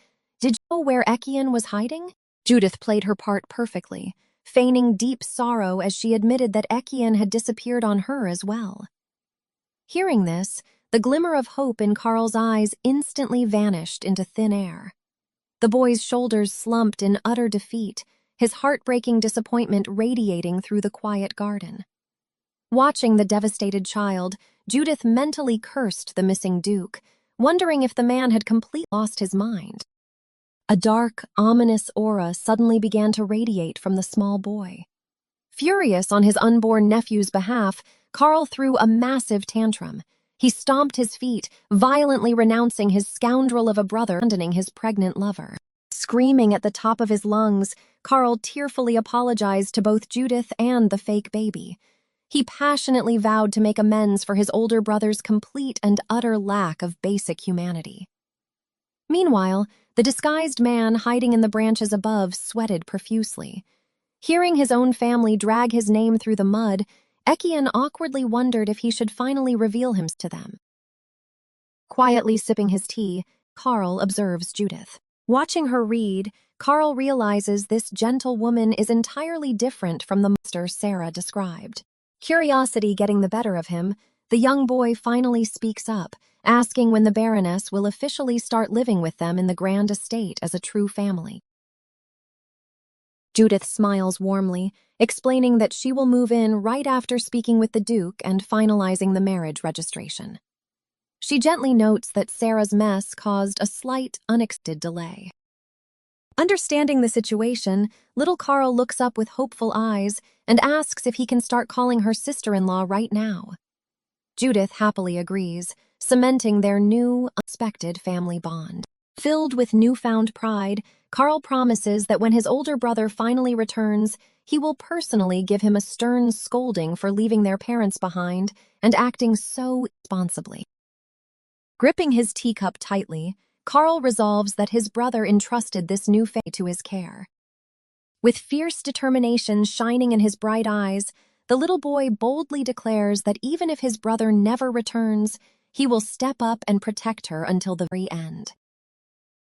did you know where Ekian was hiding? Judith played her part perfectly, feigning deep sorrow as she admitted that Ekian had disappeared on her as well. Hearing this, the glimmer of hope in Carl's eyes instantly vanished into thin air. The boy's shoulders slumped in utter defeat, his heartbreaking disappointment radiating through the quiet garden. Watching the devastated child, Judith mentally cursed the missing duke, wondering if the man had completely lost his mind. A dark, ominous aura suddenly began to radiate from the small boy. Furious on his unborn nephew's behalf, Carl threw a massive tantrum. He stomped his feet, violently renouncing his scoundrel of a brother, abandoning his pregnant lover. Screaming at the top of his lungs, Carl tearfully apologized to both Judith and the fake baby. He passionately vowed to make amends for his older brother's complete and utter lack of basic humanity. Meanwhile, the disguised man hiding in the branches above sweated profusely. Hearing his own family drag his name through the mud, Ekian awkwardly wondered if he should finally reveal himself to them. Quietly sipping his tea, Carl observes Judith. Watching her read, Carl realizes this gentle woman is entirely different from the monster Sarah described. Curiosity getting the better of him, the young boy finally speaks up, asking when the Baroness will officially start living with them in the grand estate as a true family. Judith smiles warmly, explaining that she will move in right after speaking with the Duke and finalizing the marriage registration. She gently notes that Sarah's mess caused a slight, unexpected delay. Understanding the situation, little Carl looks up with hopeful eyes and asks if he can start calling her sister-in-law right now. Judith happily agrees, cementing their new, unexpected family bond. Filled with newfound pride, Carl promises that when his older brother finally returns, he will personally give him a stern scolding for leaving their parents behind and acting so irresponsibly. Gripping his teacup tightly, Carl resolves that his brother entrusted this new fate to his care. With fierce determination shining in his bright eyes, the little boy boldly declares that even if his brother never returns, he will step up and protect her until the very end.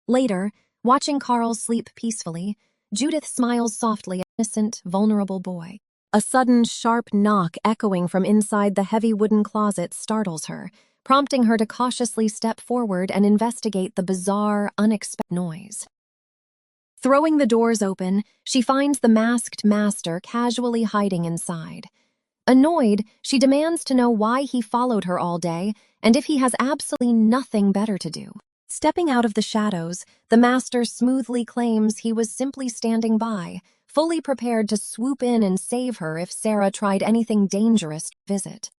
Later, watching Carl sleep peacefully, Judith smiles softly at the innocent, vulnerable boy. A sudden, sharp knock echoing from inside the heavy wooden closet startles her, prompting her to cautiously step forward and investigate the bizarre, unexpected noise. Throwing the doors open, she finds the masked master casually hiding inside. Annoyed, she demands to know why he followed her all day and if he has absolutely nothing better to do. Stepping out of the shadows, the master smoothly claims he was simply standing by, fully prepared to swoop in and save her if Sarah tried anything dangerous to visit.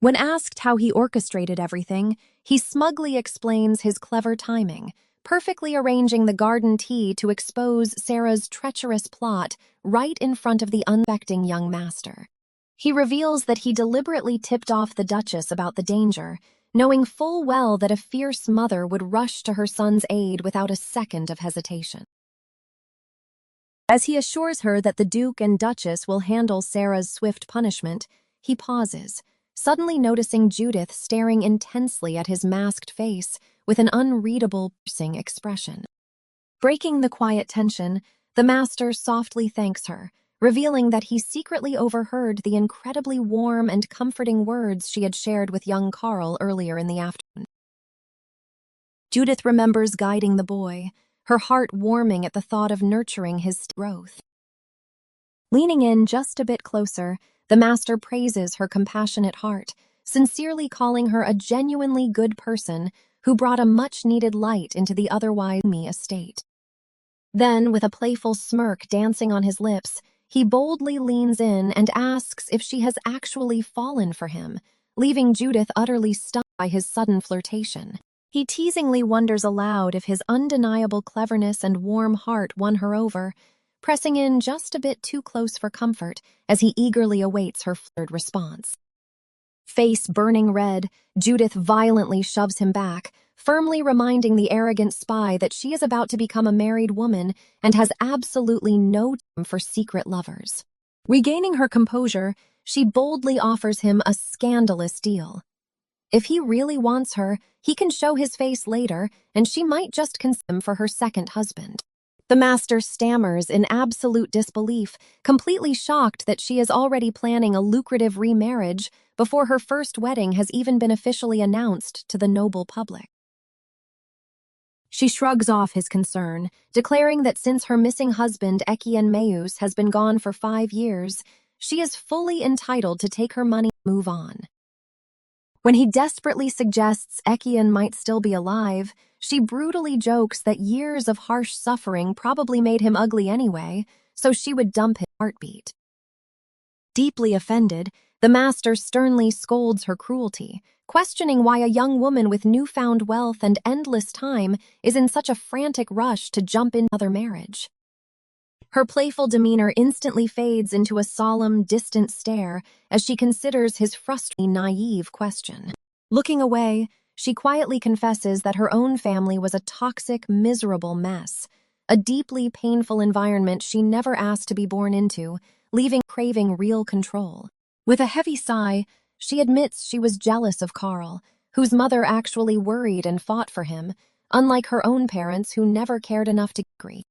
When asked how he orchestrated everything, he smugly explains his clever timing, perfectly arranging the garden tea to expose Sarah's treacherous plot right in front of the unsuspecting young master. He reveals that he deliberately tipped off the Duchess about the danger, knowing full well that a fierce mother would rush to her son's aid without a second of hesitation. As he assures her that the Duke and Duchess will handle Sarah's swift punishment, he pauses, suddenly noticing Judith staring intensely at his masked face with an unreadable, piercing expression. Breaking the quiet tension, the master softly thanks her, revealing that he secretly overheard the incredibly warm and comforting words she had shared with young Carl earlier in the afternoon. Judith remembers guiding the boy, her heart warming at the thought of nurturing his growth. Leaning in just a bit closer, the master praises her compassionate heart, sincerely calling her a genuinely good person who brought a much-needed light into the otherwise gloomy estate. Then, with a playful smirk dancing on his lips, he boldly leans in and asks if she has actually fallen for him, leaving Judith utterly stunned by his sudden flirtation. He teasingly wonders aloud if his undeniable cleverness and warm heart won her over, pressing in just a bit too close for comfort as he eagerly awaits her flirted response. Face burning red, Judith violently shoves him back, firmly reminding the arrogant spy that she is about to become a married woman and has absolutely no time for secret lovers. Regaining her composure, she boldly offers him a scandalous deal. If he really wants her, he can show his face later, and she might just consider him for her second husband. The master stammers in absolute disbelief, completely shocked that she is already planning a lucrative remarriage before her first wedding has even been officially announced to the noble public. She shrugs off his concern, declaring that since her missing husband Ekian Meus has been gone for 5 years, she is fully entitled to take her money and move on. When he desperately suggests Ekian might still be alive, she brutally jokes that years of harsh suffering probably made him ugly anyway, so she would dump his heartbeat. Deeply offended, the master sternly scolds her cruelty, questioning why a young woman with newfound wealth and endless time is in such a frantic rush to jump into another marriage. Her playful demeanor instantly fades into a solemn, distant stare as she considers his frustratingly naive question. Looking away, she quietly confesses that her own family was a toxic, miserable mess, a deeply painful environment she never asked to be born into, leaving her craving real control. With a heavy sigh, she admits she was jealous of Carl, whose mother actually worried and fought for him, unlike her own parents who never cared enough to agree.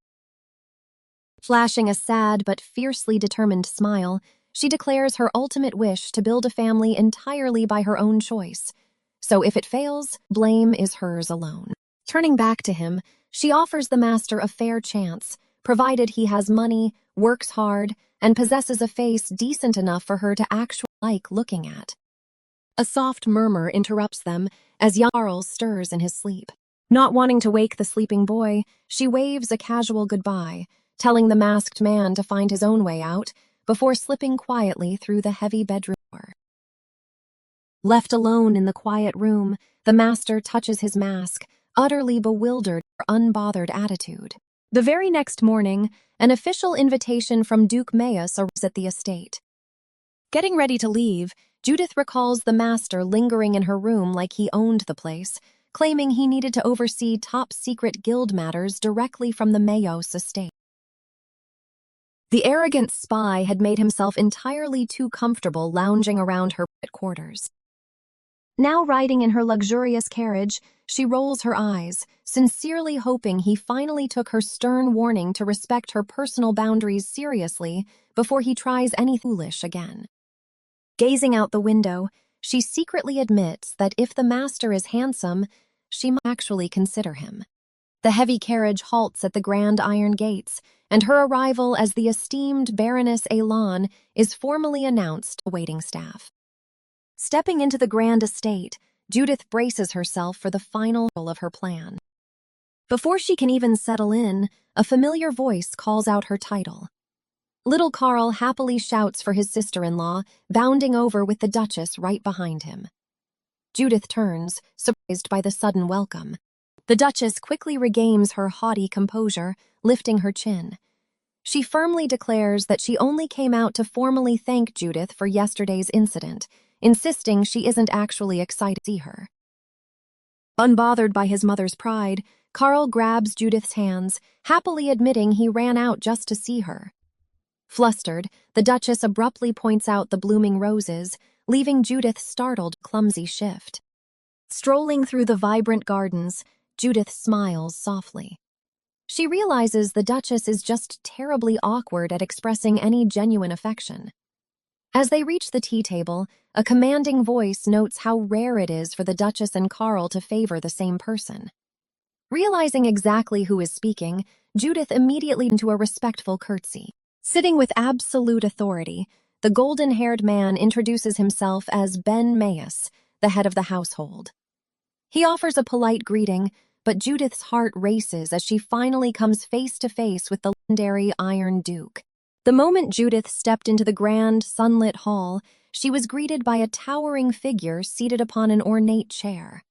Flashing a sad but fiercely determined smile, she declares her ultimate wish to build a family entirely by her own choice. So if it fails, blame is hers alone. Turning back to him, she offers the master a fair chance, provided he has money, works hard, and possesses a face decent enough for her to actually like looking at. A soft murmur interrupts them as young Charles stirs in his sleep. Not wanting to wake the sleeping boy, she waves a casual goodbye, telling the masked man to find his own way out before slipping quietly through the heavy bedroom door. Left alone in the quiet room, the master touches his mask, utterly bewildered by her unbothered attitude. The very next morning, an official invitation from Duke Maius arrives at the estate. Getting ready to leave, Judith recalls the master lingering in her room like he owned the place, claiming he needed to oversee top-secret guild matters directly from the Maius estate. The arrogant spy had made himself entirely too comfortable lounging around her quarters. Now riding in her luxurious carriage, she rolls her eyes, sincerely hoping he finally took her stern warning to respect her personal boundaries seriously before he tries anything foolish again. Gazing out the window, she secretly admits that if the master is handsome, she might actually consider him. The heavy carriage halts at the grand iron gates, and her arrival as the esteemed Baroness Elan is formally announced to waiting staff. Stepping into the grand estate, Judith braces herself for the final of her plan. Before she can even settle in, a familiar voice calls out her title. Little Carl happily shouts for his sister-in-law, bounding over with the Duchess right behind him. Judith turns, surprised by the sudden welcome. The Duchess quickly regains her haughty composure, lifting her chin. She firmly declares that she only came out to formally thank Judith for yesterday's incident, insisting she isn't actually excited to see her. Unbothered by his mother's pride, Carl grabs Judith's hands, happily admitting he ran out just to see her. Flustered, the Duchess abruptly points out the blooming roses, leaving Judith startled, clumsy shift. Strolling through the vibrant gardens, Judith smiles softly. She realizes the Duchess is just terribly awkward at expressing any genuine affection. As they reach the tea table, a commanding voice notes how rare it is for the Duchess and Carl to favor the same person. Realizing exactly who is speaking, Judith immediately into a respectful curtsy. Sitting with absolute authority, the golden-haired man introduces himself as Ben Mayus, the head of the household. He offers a polite greeting, but Judith's heart races as she finally comes face-to-face with the legendary Iron Duke. The moment Judith stepped into the grand, sunlit hall, she was greeted by a towering figure seated upon an ornate chair.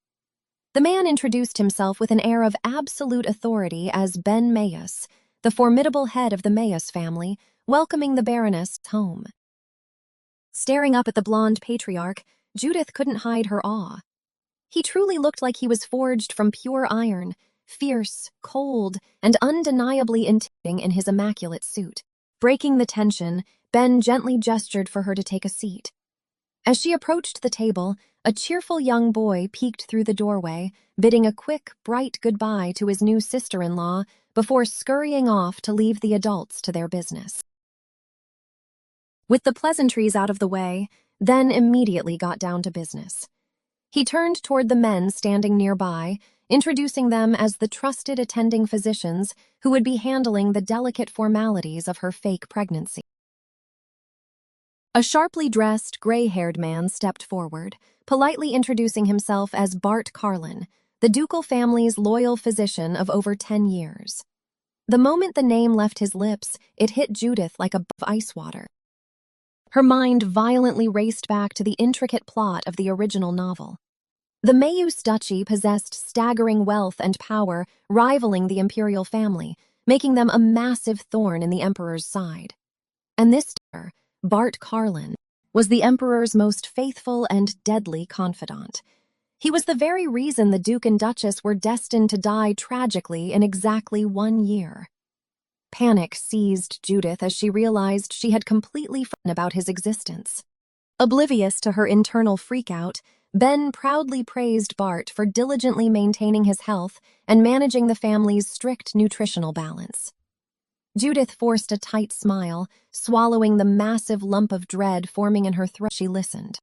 The man introduced himself with an air of absolute authority as Ben Mayus, the formidable head of the Mayus family, welcoming the Baroness home. Staring up at the blonde patriarch, Judith couldn't hide her awe. He truly looked like he was forged from pure iron, fierce, cold, and undeniably intimidating in his immaculate suit. Breaking the tension, Ben gently gestured for her to take a seat. As she approached the table, a cheerful young boy peeked through the doorway, bidding a quick, bright goodbye to his new sister-in-law before scurrying off to leave the adults to their business. With the pleasantries out of the way, then immediately got down to business. He turned toward the men standing nearby, introducing them as the trusted attending physicians who would be handling the delicate formalities of her fake pregnancy. A sharply dressed, gray-haired man stepped forward, politely introducing himself as Bart Carlin, the ducal family's loyal physician of over 10 years. The moment the name left his lips, it hit Judith like a buff of ice water. Her mind violently raced back to the intricate plot of the original novel. The Mayus Duchy possessed staggering wealth and power, rivaling the imperial family, making them a massive thorn in the emperor's side. And this Bart Carlin was the emperor's most faithful and deadly confidant. He was the very reason the Duke and Duchess were destined to die tragically in exactly 1 year. Panic seized Judith as she realized she had completely forgotten about his existence. Oblivious to her internal freakout, Ben proudly praised Bart for diligently maintaining his health and managing the family's strict nutritional balance. Judith forced a tight smile, swallowing the massive lump of dread forming in her throat as she listened.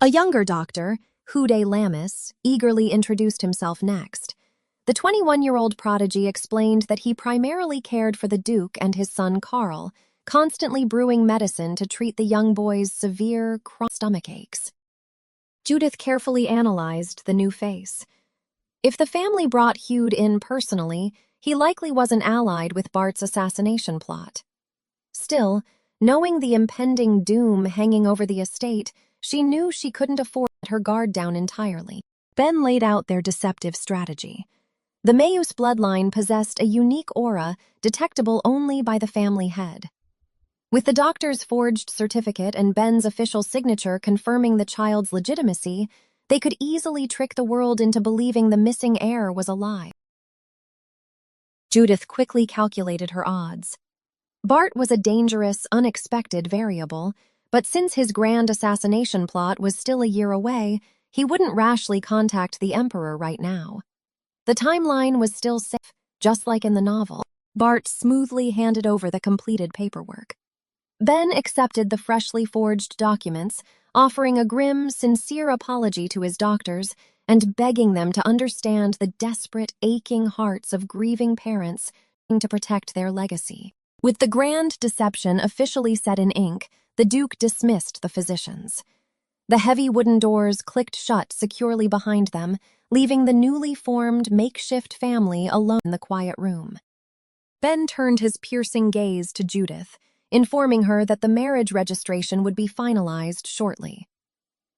A younger doctor, Hude Lamis, eagerly introduced himself next. The 21-year-old prodigy explained that he primarily cared for the Duke and his son Carl, constantly brewing medicine to treat the young boy's severe chronic stomach aches. Judith carefully analyzed the new face. If the family brought Hude in personally, he likely wasn't allied with Bart's assassination plot. Still, knowing the impending doom hanging over the estate, she knew she couldn't afford to let her guard down entirely. Ben laid out their deceptive strategy. The Mayus bloodline possessed a unique aura detectable only by the family head. With the doctor's forged certificate and Ben's official signature confirming the child's legitimacy, they could easily trick the world into believing the missing heir was alive. Judith quickly calculated her odds. Bart was a dangerous, unexpected variable, but since his grand assassination plot was still a year away, he wouldn't rashly contact the Emperor right now. The timeline was still safe, just like in the novel. Bart smoothly handed over the completed paperwork. Ben accepted the freshly forged documents, offering a grim, sincere apology to his doctors and begging them to understand the desperate, aching hearts of grieving parents trying to protect their legacy. With the grand deception officially set in ink, the Duke dismissed the physicians. The heavy wooden doors clicked shut securely behind them, leaving the newly formed makeshift family alone in the quiet room. Ben turned his piercing gaze to Judith, informing her that the marriage registration would be finalized shortly.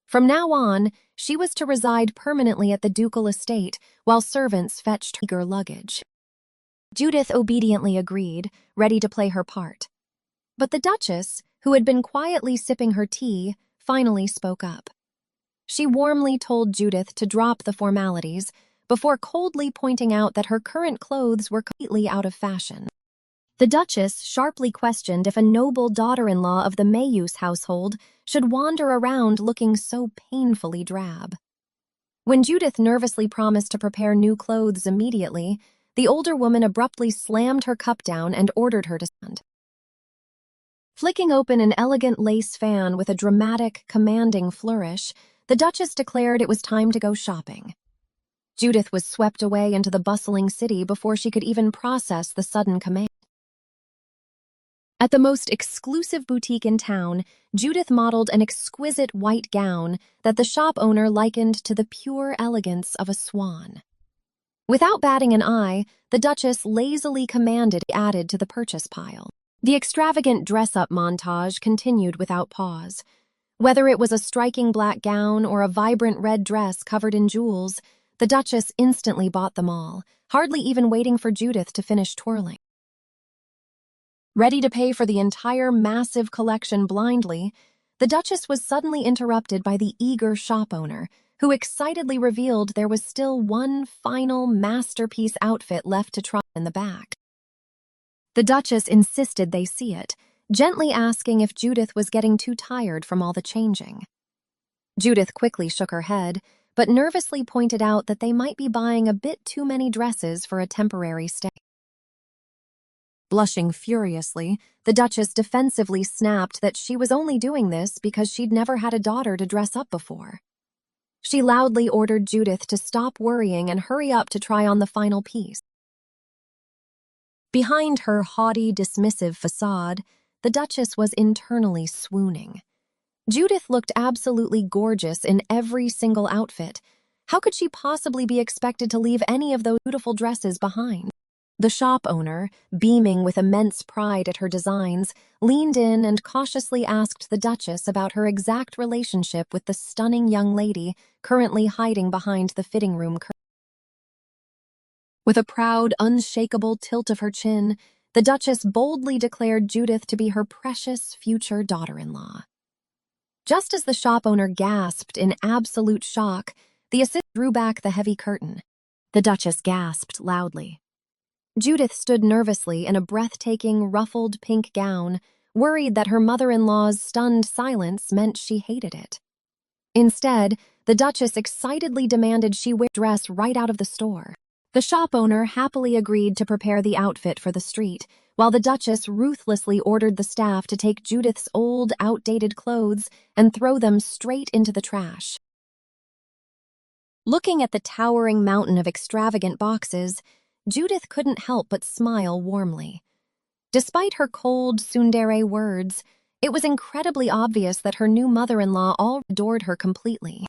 From now on, she was to reside permanently at the ducal estate while servants fetched eager luggage. Judith obediently agreed, ready to play her part. But the Duchess, who had been quietly sipping her tea, finally spoke up. She warmly told Judith to drop the formalities before coldly pointing out that her current clothes were completely out of fashion. The Duchess sharply questioned if a noble daughter-in-law of the Mayuse household should wander around looking so painfully drab. When Judith nervously promised to prepare new clothes immediately, the older woman abruptly slammed her cup down and ordered her to stand. Flicking open an elegant lace fan with a dramatic, commanding flourish, the Duchess declared it was time to go shopping. Judith was swept away into the bustling city before she could even process the sudden command. At the most exclusive boutique in town, Judith modeled an exquisite white gown that the shop owner likened to the pure elegance of a swan. Without batting an eye, the Duchess lazily commanded it added to the purchase pile. The extravagant dress-up montage continued without pause. Whether it was a striking black gown or a vibrant red dress covered in jewels, the Duchess instantly bought them all, hardly even waiting for Judith to finish twirling. Ready to pay for the entire massive collection blindly, the Duchess was suddenly interrupted by the eager shop owner, who excitedly revealed there was still one final masterpiece outfit left to try in the back. The Duchess insisted they see it, gently asking if Judith was getting too tired from all the changing. Judith quickly shook her head, but nervously pointed out that they might be buying a bit too many dresses for a temporary stay. Blushing furiously, the Duchess defensively snapped that she was only doing this because she'd never had a daughter to dress up before. She loudly ordered Judith to stop worrying and hurry up to try on the final piece. Behind her haughty, dismissive facade, the Duchess was internally swooning. Judith looked absolutely gorgeous in every single outfit. How could she possibly be expected to leave any of those beautiful dresses behind? The shop owner, beaming with immense pride at her designs, leaned in and cautiously asked the Duchess about her exact relationship with the stunning young lady currently hiding behind the fitting room curtain. With a proud, unshakable tilt of her chin, the Duchess boldly declared Judith to be her precious future daughter-in-law. Just as the shop owner gasped in absolute shock, the assistant drew back the heavy curtain. The Duchess gasped loudly. Judith stood nervously in a breathtaking, ruffled pink gown, worried that her mother-in-law's stunned silence meant she hated it. Instead, the Duchess excitedly demanded she wear a dress right out of the store. The shop owner happily agreed to prepare the outfit for the street, while the Duchess ruthlessly ordered the staff to take Judith's old, outdated clothes and throw them straight into the trash. Looking at the towering mountain of extravagant boxes, Judith couldn't help but smile warmly. Despite her cold tsundere words, it was incredibly obvious that her new mother-in-law all adored her completely.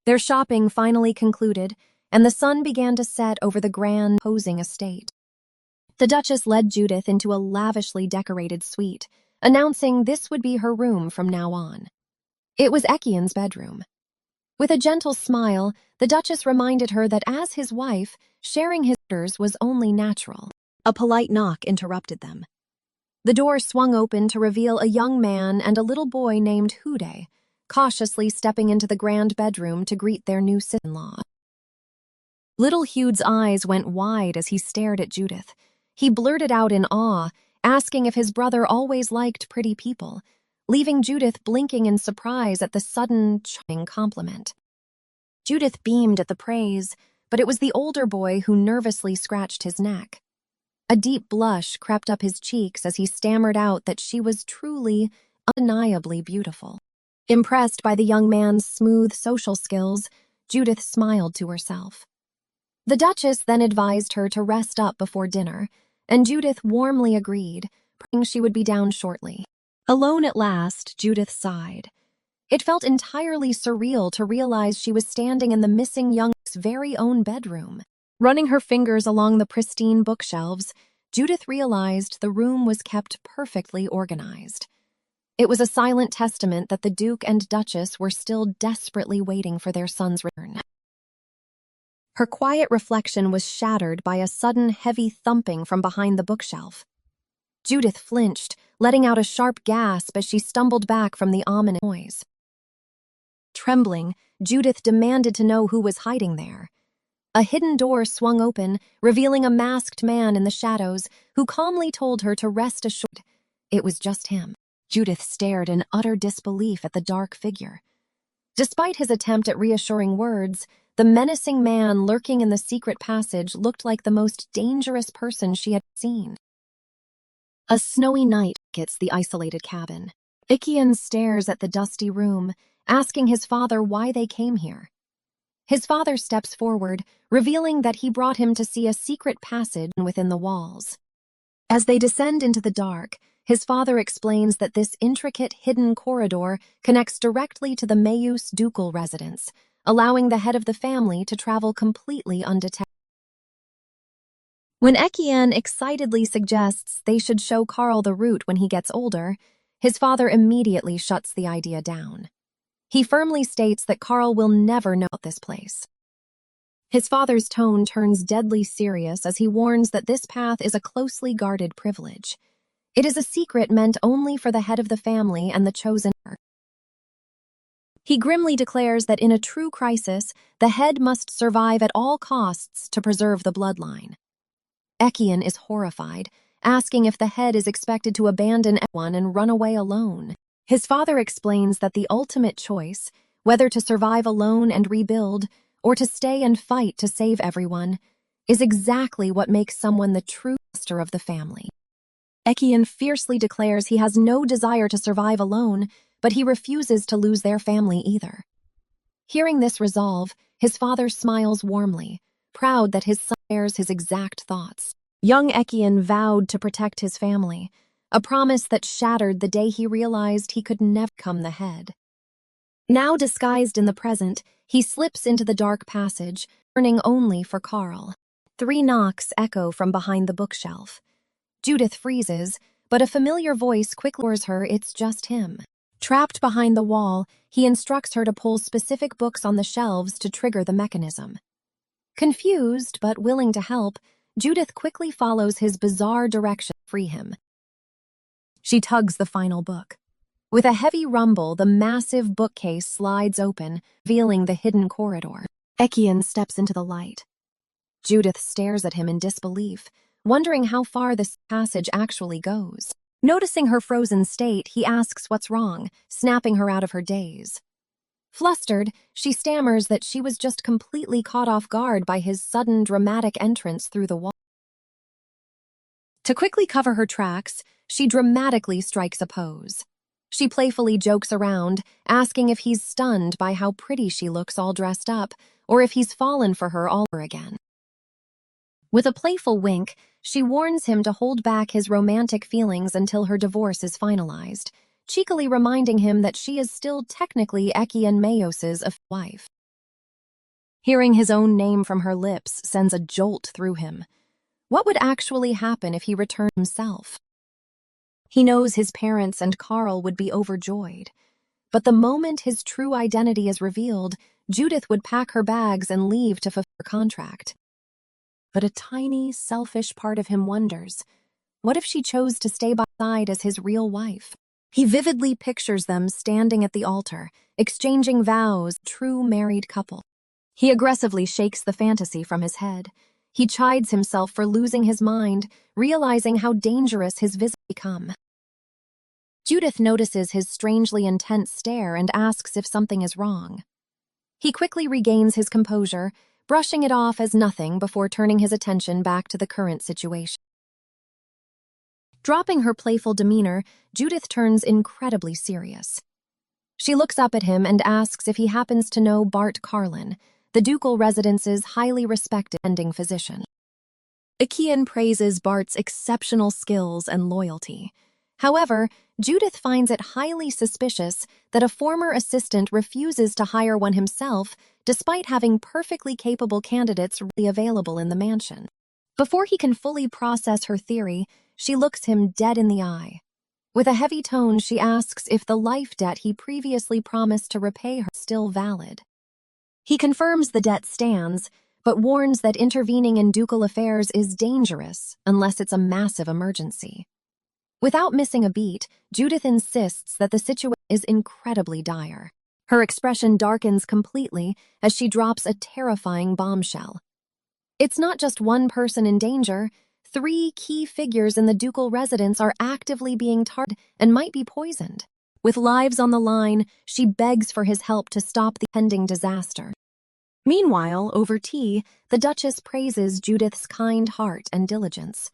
Their shopping finally concluded, and the sun began to set over the grand, imposing estate. The Duchess led Judith into a lavishly decorated suite, announcing this would be her room from now on. It was Ekian's bedroom. With a gentle smile, the Duchess reminded her that as his wife, sharing his orders was only natural. A polite knock interrupted them. The door swung open to reveal a young man and a little boy named Hude, cautiously stepping into the grand bedroom to greet their new sister-in-law. Little Hude's eyes went wide as he stared at Judith. He blurted out in awe, asking if his brother always liked pretty people, leaving Judith blinking in surprise at the sudden, charming compliment. Judith beamed at the praise, but it was the older boy who nervously scratched his neck. A deep blush crept up his cheeks as he stammered out that she was truly, undeniably beautiful. Impressed by the young man's smooth social skills, Judith smiled to herself. The Duchess then advised her to rest up before dinner, and Judith warmly agreed, praying she would be down shortly. Alone at last, Judith sighed. It felt entirely surreal to realize she was standing in the missing young's very own bedroom. Running her fingers along the pristine bookshelves, Judith realized the room was kept perfectly organized. It was a silent testament that the Duke and Duchess were still desperately waiting for their son's return. Her quiet reflection was shattered by a sudden heavy thumping from behind the bookshelf. Judith flinched, letting out a sharp gasp as she stumbled back from the ominous noise. Trembling, Judith demanded to know who was hiding there. A hidden door swung open, revealing a masked man in the shadows who calmly told her to rest assured. It was just him. Judith stared in utter disbelief at the dark figure. Despite his attempt at reassuring words, the menacing man lurking in the secret passage looked like the most dangerous person she had seen. A snowy night gets the isolated cabin. Ikian stares at the dusty room, asking his father why they came here. His father steps forward, revealing that he brought him to see a secret passage within the walls. As they descend into the dark, his father explains that this intricate hidden corridor connects directly to the Mayus ducal residence, allowing the head of the family to travel completely undetected. When Ekian excitedly suggests they should show Carl the route when he gets older, his father immediately shuts the idea down. He firmly states that Carl will never know about this place. His father's tone turns deadly serious as he warns that this path is a closely guarded privilege. It is a secret meant only for the head of the family and the chosen one. He grimly declares that in a true crisis, the head must survive at all costs to preserve the bloodline. Ekian is horrified, asking if the head is expected to abandon everyone and run away alone. His father explains that the ultimate choice, whether to survive alone and rebuild, or to stay and fight to save everyone, is exactly what makes someone the true master of the family. Ekian fiercely declares he has no desire to survive alone, but he refuses to lose their family either. Hearing this resolve, his father smiles warmly, proud that his son shares his exact thoughts. Young Ekian vowed to protect his family, a promise that shattered the day he realized he could never become the head. Now disguised in the present, he slips into the dark passage, turning only for Carl. 3 knocks echo from behind the bookshelf. Judith freezes, but a familiar voice quickly assures her it's just him. Trapped behind the wall, he instructs her to pull specific books on the shelves to trigger the mechanism. Confused but willing to help, Judith quickly follows his bizarre direction to free him. She tugs the final book. With a heavy rumble, the massive bookcase slides open, revealing the hidden corridor. Ekian steps into the light. Judith stares at him in disbelief, wondering how far this passage actually goes. Noticing her frozen state, he asks what's wrong, snapping her out of her daze. Flustered, she stammers that she was just completely caught off guard by his sudden dramatic entrance through the wall. To quickly cover her tracks, she dramatically strikes a pose. She playfully jokes around, asking if he's stunned by how pretty she looks all dressed up, or if he's fallen for her all over again. With a playful wink, she warns him to hold back his romantic feelings until her divorce is finalized, cheekily reminding him that she is still technically Ekian Mayos's wife. Hearing his own name from her lips sends a jolt through him. What would actually happen if he returned himself? He knows his parents and Carl would be overjoyed. But the moment his true identity is revealed, Judith would pack her bags and leave to fulfill her contract. But a tiny, selfish part of him wonders, what if she chose to stay by his side as his real wife? He vividly pictures them standing at the altar, exchanging vows, true married couple. He aggressively shakes the fantasy from his head. He chides himself for losing his mind, realizing how dangerous his visit become. Judith notices his strangely intense stare and asks if something is wrong. He quickly regains his composure, brushing it off as nothing before turning his attention back to the current situation. Dropping her playful demeanor, Judith turns incredibly serious. She looks up at him and asks if he happens to know Bart Carlin, the ducal residence's highly respected attending physician. Ikian praises Bart's exceptional skills and loyalty. However, Judith finds it highly suspicious that a former assistant refuses to hire one himself despite having perfectly capable candidates really available in the mansion. Before he can fully process her theory, she looks him dead in the eye. With a heavy tone, she asks if the life debt he previously promised to repay her is still valid. He confirms the debt stands, but warns that intervening in ducal affairs is dangerous unless it's a massive emergency. Without missing a beat, Judith insists that the situation is incredibly dire. Her expression darkens completely as she drops a terrifying bombshell. It's not just one person in danger. 3 key figures in the ducal residence are actively being targeted and might be poisoned. With lives on the line, she begs for his help to stop the pending disaster. Meanwhile, over tea, the Duchess praises Judith's kind heart and diligence.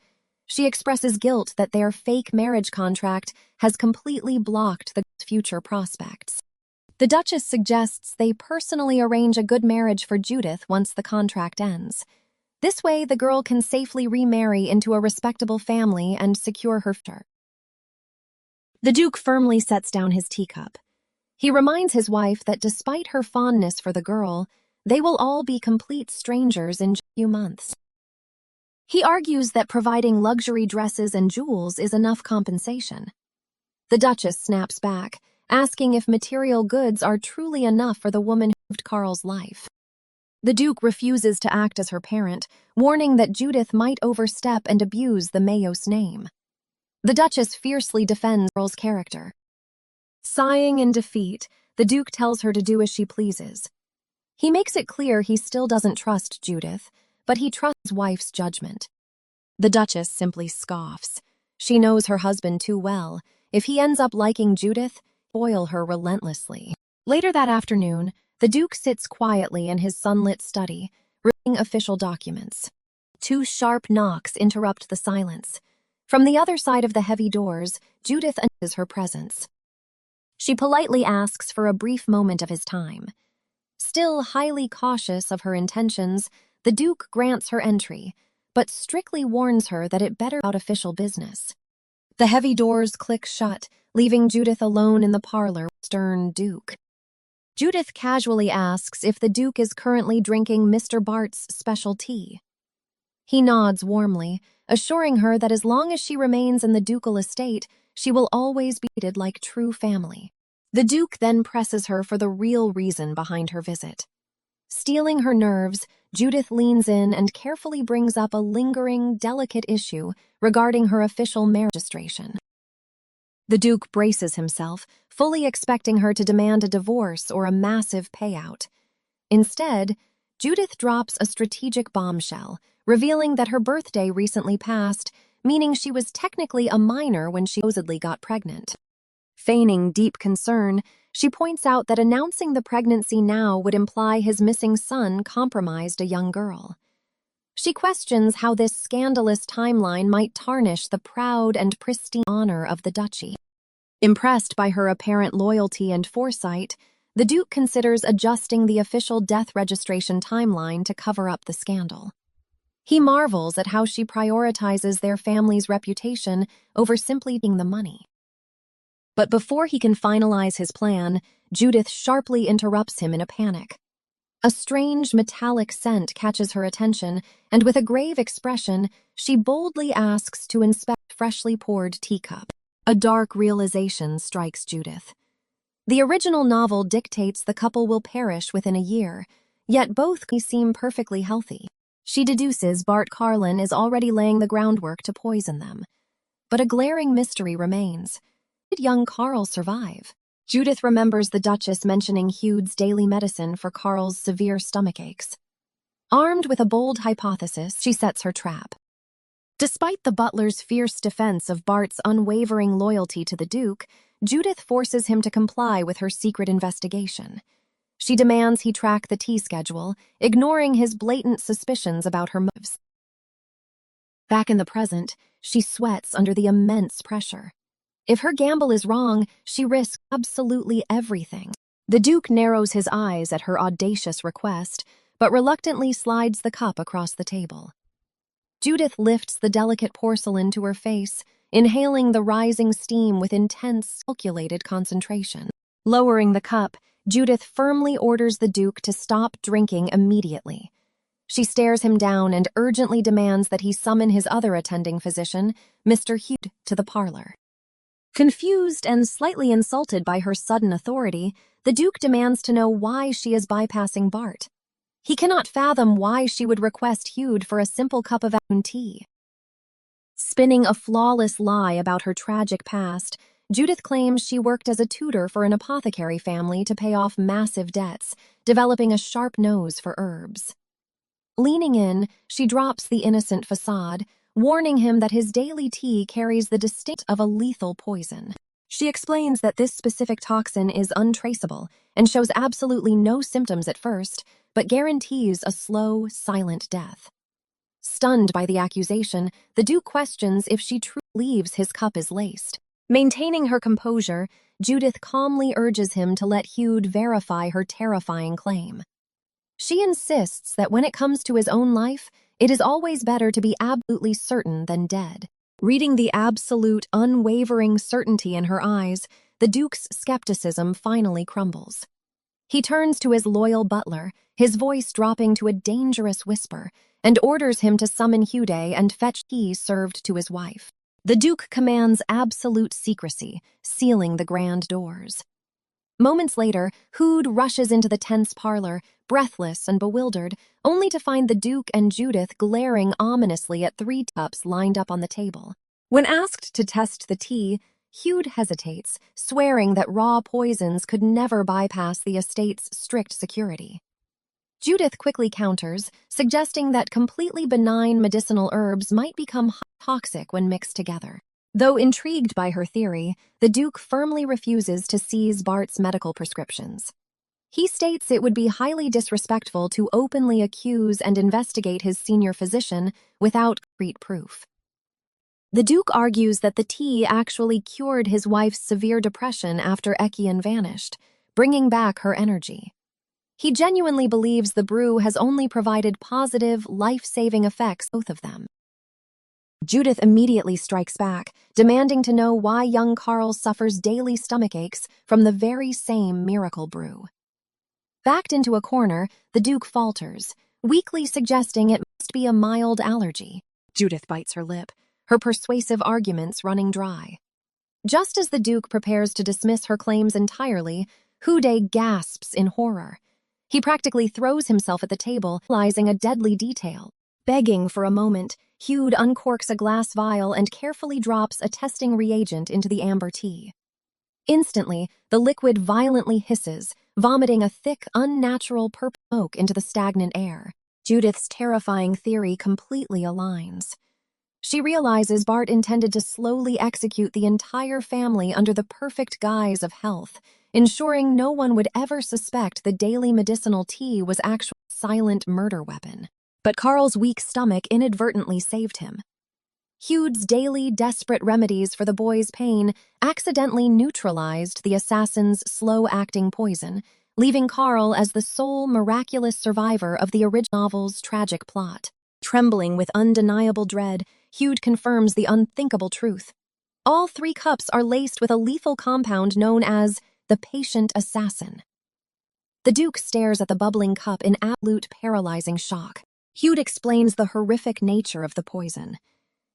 She expresses guilt that their fake marriage contract has completely blocked the future prospects. The Duchess suggests they personally arrange a good marriage for Judith once the contract ends. This way, the girl can safely remarry into a respectable family and secure her future. The Duke firmly sets down his teacup. He reminds his wife that despite her fondness for the girl, they will all be complete strangers in just a few months. He argues that providing luxury dresses and jewels is enough compensation. The Duchess snaps back, asking if material goods are truly enough for the woman who saved Carl's life. The Duke refuses to act as her parent, warning that Judith might overstep and abuse the Mayos name. The Duchess fiercely defends Carl's character. Sighing in defeat, the Duke tells her to do as she pleases. He makes it clear he still doesn't trust Judith, but he trusts his wife's judgment. The Duchess simply scoffs. She knows her husband too well. If he ends up liking Judith, he'll spoil her relentlessly. Later that afternoon, the Duke sits quietly in his sunlit study, reading official documents. 2 sharp knocks interrupt the silence. From the other side of the heavy doors, Judith announces her presence. She politely asks for a brief moment of his time. Still highly cautious of her intentions, the Duke grants her entry, but strictly warns her that it better be about official business. The heavy doors click shut, leaving Judith alone in the parlor with the stern Duke. Judith casually asks if the Duke is currently drinking Mr. Bart's special tea. He nods warmly, assuring her that as long as she remains in the ducal estate, she will always be treated like true family. The Duke then presses her for the real reason behind her visit. Stealing her nerves, Judith leans in and carefully brings up a lingering, delicate issue regarding her official marriage registration. The Duke braces himself, fully expecting her to demand a divorce or a massive payout. Instead, Judith drops a strategic bombshell, revealing that her birthday recently passed, meaning she was technically a minor when she supposedly got pregnant. Feigning deep concern, she points out that announcing the pregnancy now would imply his missing son compromised a young girl. She questions how this scandalous timeline might tarnish the proud and pristine honor of the duchy. Impressed by her apparent loyalty and foresight, the Duke considers adjusting the official death registration timeline to cover up the scandal. He marvels at how she prioritizes their family's reputation over simply getting the money. But before he can finalize his plan, Judith sharply interrupts him in a panic. A strange metallic scent catches her attention, and with a grave expression, she boldly asks to inspect the freshly poured teacup. A dark realization strikes Judith. The original novel dictates the couple will perish within a year, yet both seem perfectly healthy. She deduces Bart Carlin is already laying the groundwork to poison them. But a glaring mystery remains. Did young Carl survive? Judith remembers the Duchess mentioning Hugh's daily medicine for Carl's severe stomach aches. Armed with a bold hypothesis, she sets her trap. Despite the butler's fierce defense of Bart's unwavering loyalty to the Duke, Judith forces him to comply with her secret investigation. She demands he track the tea schedule, ignoring his blatant suspicions about her motives. Back in the present, she sweats under the immense pressure. If her gamble is wrong, she risks absolutely everything. The Duke narrows his eyes at her audacious request, but reluctantly slides the cup across the table. Judith lifts the delicate porcelain to her face, inhaling the rising steam with intense, calculated concentration. Lowering the cup, Judith firmly orders the Duke to stop drinking immediately. She stares him down and urgently demands that he summon his other attending physician, Mr. Hugh, to the parlor. Confused and slightly insulted by her sudden authority, the Duke demands to know why she is bypassing Bart. He cannot fathom why she would request Hugh for a simple cup of afternoon tea. Spinning a flawless lie about her tragic past, Judith claims she worked as a tutor for an apothecary family to pay off massive debts, developing a sharp nose for herbs. Leaning in, she drops the innocent facade, warning him that his daily tea carries the distinct of a lethal poison. She explains that this specific toxin is untraceable and shows absolutely no symptoms at first, but guarantees a slow, silent death. Stunned by the accusation, the Duke questions if she truly believes his cup is laced. Maintaining her composure, Judith calmly urges him to let Hugh verify her terrifying claim. She insists that when it comes to his own life, it is always better to be absolutely certain than dead. Reading the absolute, unwavering certainty in her eyes, the Duke's skepticism finally crumbles. He turns to his loyal butler, his voice dropping to a dangerous whisper, and orders him to summon Hugh and fetch tea served to his wife. The Duke commands absolute secrecy, sealing the grand doors. Moments later, Hood rushes into the tense parlor, breathless and bewildered, only to find the Duke and Judith glaring ominously at 3 cups lined up on the table. When asked to test the tea, Hugh hesitates, swearing that raw poisons could never bypass the estate's strict security. Judith quickly counters, suggesting that completely benign medicinal herbs might become toxic when mixed together. Though intrigued by her theory, the Duke firmly refuses to seize Bart's medical prescriptions. He states it would be highly disrespectful to openly accuse and investigate his senior physician without concrete proof. The Duke argues that the tea actually cured his wife's severe depression after Ekian vanished, bringing back her energy. He genuinely believes the brew has only provided positive, life-saving effects both of them. Judith immediately strikes back, demanding to know why young Carl suffers daily stomach aches from the very same miracle brew. Backed into a corner, the Duke falters, weakly suggesting it must be a mild allergy. Judith bites her lip, her persuasive arguments running dry. Just as the Duke prepares to dismiss her claims entirely, Houdet gasps in horror. He practically throws himself at the table, realizing a deadly detail. Begging for a moment, Hugh uncorks a glass vial and carefully drops a testing reagent into the amber tea. Instantly, the liquid violently hisses, vomiting a thick, unnatural purple smoke into the stagnant air. Judith's terrifying theory completely aligns. She realizes Bart intended to slowly execute the entire family under the perfect guise of health, ensuring no one would ever suspect the daily medicinal tea was actually a silent murder weapon. But Carl's weak stomach inadvertently saved him. Hugh's daily, desperate remedies for the boy's pain accidentally neutralized the assassin's slow-acting poison, leaving Carl as the sole miraculous survivor of the original novel's tragic plot. Trembling with undeniable dread, Hugh confirms the unthinkable truth. All 3 cups are laced with a lethal compound known as the patient assassin. The Duke stares at the bubbling cup in absolute paralyzing shock. Hugh explains the horrific nature of the poison.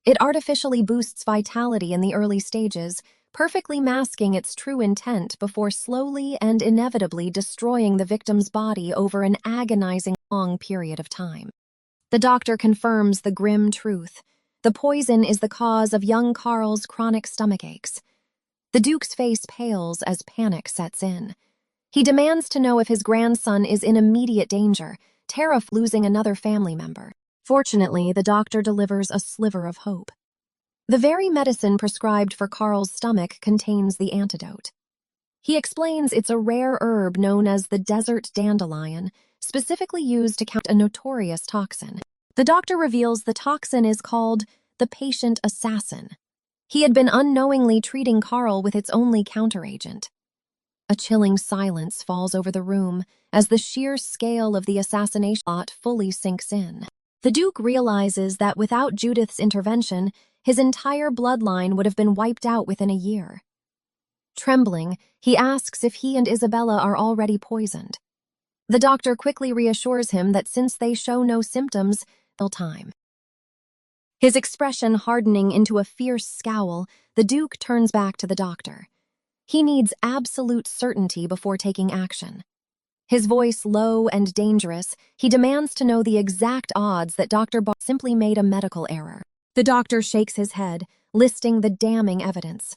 It artificially boosts vitality in the early stages, perfectly masking its true intent before slowly and inevitably destroying the victim's body over an agonizing long period of time. The doctor confirms the grim truth. The poison is the cause of young Carl's chronic stomach aches. The Duke's face pales as panic sets in. He demands to know if his grandson is in immediate danger, terrified of losing another family member. Fortunately, the doctor delivers a sliver of hope. The very medicine prescribed for Carl's stomach contains the antidote. He explains it's a rare herb known as the desert dandelion, specifically used to count a notorious toxin. The doctor reveals the toxin is called the patient assassin. He had been unknowingly treating Carl with its only counteragent. A chilling silence falls over the room as the sheer scale of the assassination plot fully sinks in. The Duke realizes that without Judith's intervention, his entire bloodline would have been wiped out within a year. Trembling, he asks if he and Isabella are already poisoned. The doctor quickly reassures him that since they show no symptoms, they'll time. His expression hardening into a fierce scowl, the Duke turns back to the doctor. He needs absolute certainty before taking action. His voice low and dangerous, he demands to know the exact odds that Dr. Bart simply made a medical error. The doctor shakes his head, listing the damning evidence.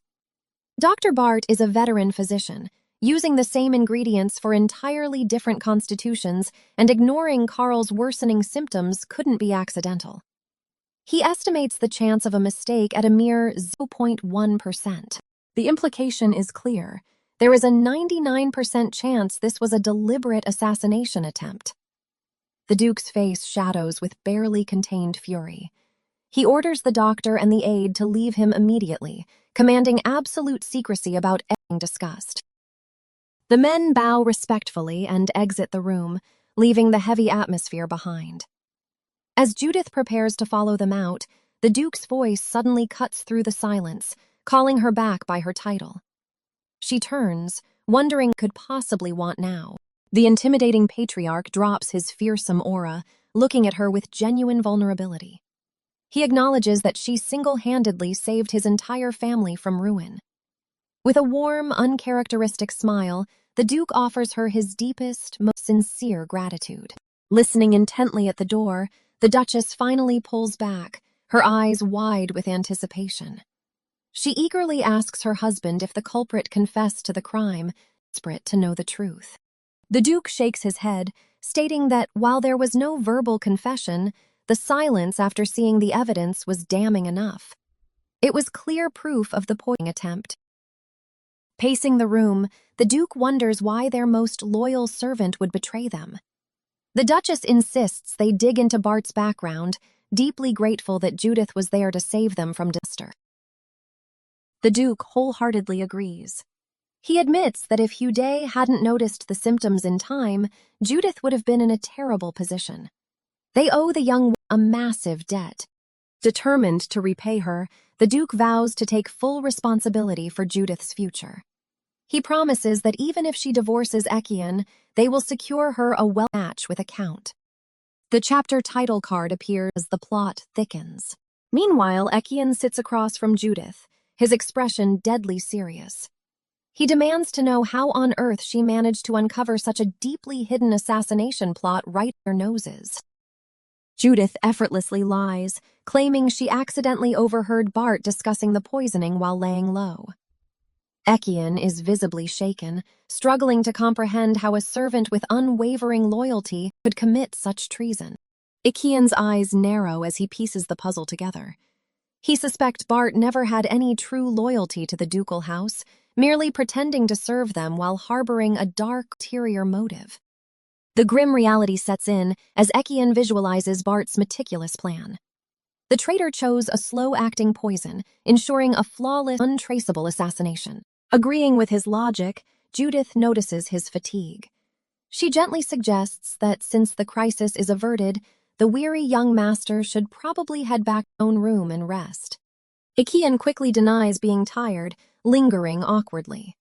Dr. Bart is a veteran physician, using the same ingredients for entirely different constitutions, and ignoring Carl's worsening symptoms couldn't be accidental. He estimates the chance of a mistake at a mere 0.1%. The implication is clear. There is a 99% chance this was a deliberate assassination attempt. The Duke's face shadows with barely contained fury. He orders the doctor and the aide to leave him immediately, commanding absolute secrecy about anything discussed. The men bow respectfully and exit the room, leaving the heavy atmosphere behind. As Judith prepares to follow them out, the Duke's voice suddenly cuts through the silence, calling her back by her title. She turns, wondering what could possibly want now. The intimidating patriarch drops his fearsome aura, looking at her with genuine vulnerability. He acknowledges that she single-handedly saved his entire family from ruin. With a warm, uncharacteristic smile, the Duke offers her his deepest, most sincere gratitude. Listening intently at the door, the Duchess finally pulls back, her eyes wide with anticipation. She eagerly asks her husband if the culprit confessed to the crime, desperate to know the truth. The Duke shakes his head, stating that while there was no verbal confession, the silence after seeing the evidence was damning enough. It was clear proof of the poisoning attempt. Pacing the room, the Duke wonders why their most loyal servant would betray them. The Duchess insists they dig into Bart's background, deeply grateful that Judith was there to save them from disaster. The Duke wholeheartedly agrees. He admits that if Houdet hadn't noticed the symptoms in time, Judith would have been in a terrible position. They owe the young woman a massive debt. Determined to repay her, the Duke vows to take full responsibility for Judith's future. He promises that even if she divorces Ekian, they will secure her a match with a count. The chapter title card appears as the plot thickens. Meanwhile, Ekian sits across from Judith, his expression deadly serious. He demands to know how on earth she managed to uncover such a deeply hidden assassination plot right at their noses. Judith effortlessly lies, claiming she accidentally overheard Bart discussing the poisoning while laying low. Ekian is visibly shaken, struggling to comprehend how a servant with unwavering loyalty could commit such treason. Ekian's eyes narrow as he pieces the puzzle together. He suspects Bart never had any true loyalty to the ducal house, merely pretending to serve them while harboring a dark, ulterior motive. The grim reality sets in as Ekian visualizes Bart's meticulous plan. The traitor chose a slow-acting poison, ensuring a flawless, untraceable assassination. Agreeing with his logic, Judith notices his fatigue. She gently suggests that since the crisis is averted, the weary young master should probably head back to his own room and rest. Ekian quickly denies being tired, lingering awkwardly.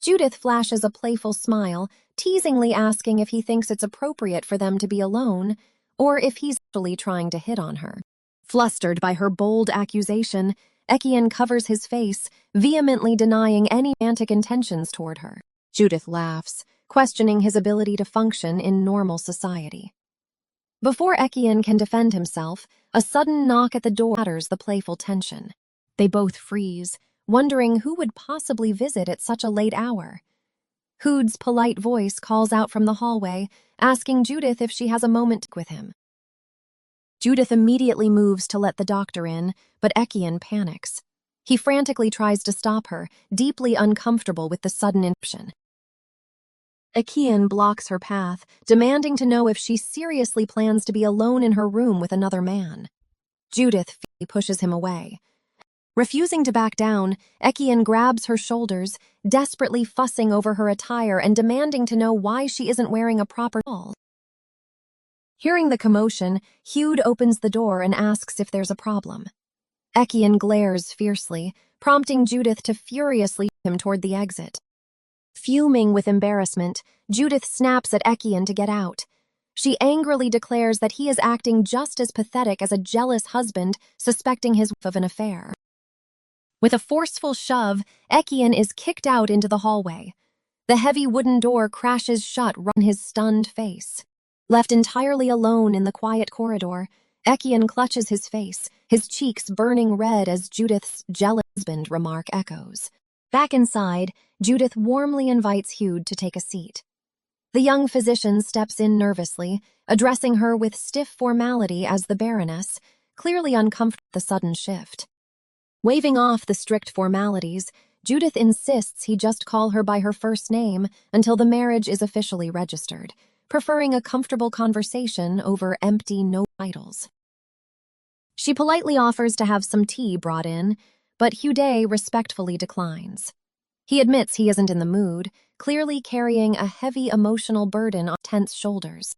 Judith flashes a playful smile, teasingly asking if he thinks it's appropriate for them to be alone, or if he's actually trying to hit on her. Flustered by her bold accusation, Ekian covers his face, vehemently denying any romantic intentions toward her. Judith laughs, questioning his ability to function in normal society. Before Ekian can defend himself, a sudden knock at the door shatters the playful tension. They both freeze, wondering who would possibly visit at such a late hour. Hood's polite voice calls out from the hallway, asking Judith if she has a moment with him. Judith immediately moves to let the doctor in, but Ekian panics. He frantically tries to stop her, deeply uncomfortable with the sudden interruption. Ekian blocks her path, demanding to know if she seriously plans to be alone in her room with another man. Judith pushes him away. Refusing to back down, Ekian grabs her shoulders, desperately fussing over her attire and demanding to know why she isn't wearing a proper shawl. Hearing the commotion, Hude opens the door and asks if there's a problem. Ekian glares fiercely, prompting Judith to furiously push him toward the exit. Fuming with embarrassment, Judith snaps at Ekian to get out. She angrily declares that he is acting just as pathetic as a jealous husband suspecting his wife of an affair. With a forceful shove, Ekian is kicked out into the hallway. The heavy wooden door crashes shut right in his stunned face. Left entirely alone in the quiet corridor, Ekian clutches his face, his cheeks burning red as Judith's jealous husband remark echoes. Back inside, Judith warmly invites Hude to take a seat. The young physician steps in nervously, addressing her with stiff formality as the Baroness, clearly uncomfortable with the sudden shift. Waving off the strict formalities, Judith insists he just call her by her first name until the marriage is officially registered, preferring a comfortable conversation over empty no titles. She politely offers to have some tea brought in, but Hude respectfully declines. He admits he isn't in the mood, clearly carrying a heavy emotional burden on tense shoulders.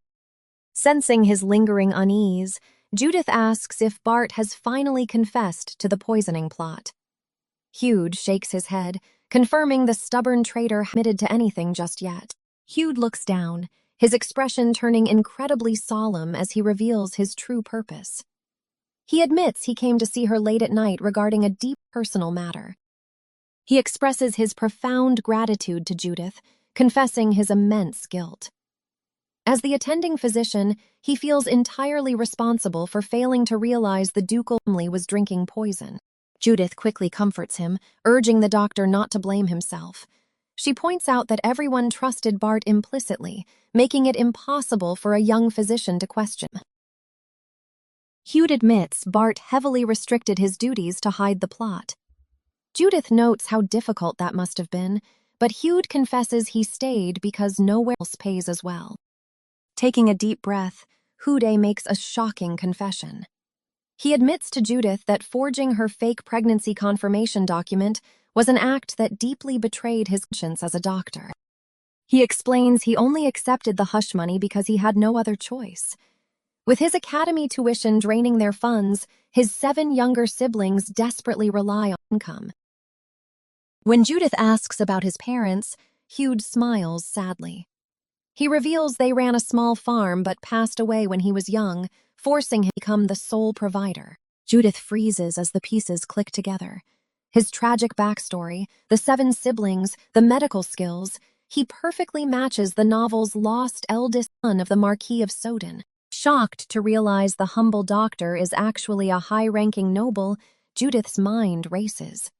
Sensing his lingering unease, Judith asks if Bart has finally confessed to the poisoning plot. Hude shakes his head, confirming the stubborn traitor hasn't admitted to anything just yet. Hude looks down, his expression turning incredibly solemn as he reveals his true purpose. He admits he came to see her late at night regarding a deep personal matter. He expresses his profound gratitude to Judith, confessing his immense guilt. As the attending physician, he feels entirely responsible for failing to realize the ducal family was drinking poison. Judith quickly comforts him, urging the doctor not to blame himself. She points out that everyone trusted Bart implicitly, making it impossible for a young physician to question him. Hude admits Bart heavily restricted his duties to hide the plot. Judith notes how difficult that must have been, but Hude confesses he stayed because nowhere else pays as well. Taking a deep breath, Hude makes a shocking confession. He admits to Judith that forging her fake pregnancy confirmation document was an act that deeply betrayed his conscience as a doctor. He explains he only accepted the hush money because he had no other choice. With his academy tuition draining their funds, his 7 younger siblings desperately rely on income. When Judith asks about his parents, Hude smiles sadly. He reveals they ran a small farm but passed away when he was young, forcing him to become the sole provider. Judith freezes as the pieces click together. His tragic backstory, the 7 siblings, the medical skills, he perfectly matches the novel's lost eldest son of the Marquis of Soden. Shocked to realize the humble doctor is actually a high-ranking noble, Judith's mind races.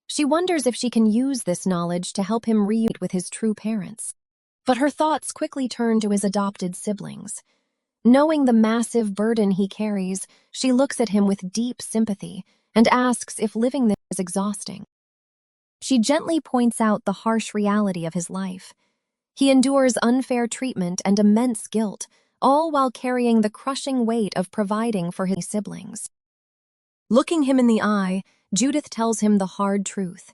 She wonders if she can use this knowledge to help him reunite with his true parents. But her thoughts quickly turn to his adopted siblings. Knowing the massive burden he carries, she looks at him with deep sympathy and asks if living this is exhausting. She gently points out the harsh reality of his life. He endures unfair treatment and immense guilt, all while carrying the crushing weight of providing for his siblings. Looking him in the eye, Judith tells him the hard truth.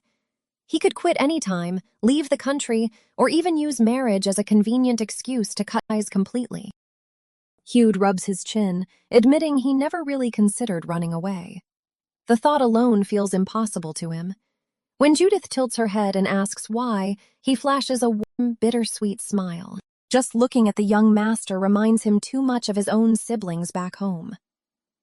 He could quit any time, leave the country, or even use marriage as a convenient excuse to cut ties completely. Hude rubs his chin, admitting he never really considered running away. The thought alone feels impossible to him. When Judith tilts her head and asks why, he flashes a warm, bittersweet smile. Just looking at the young master reminds him too much of his own siblings back home.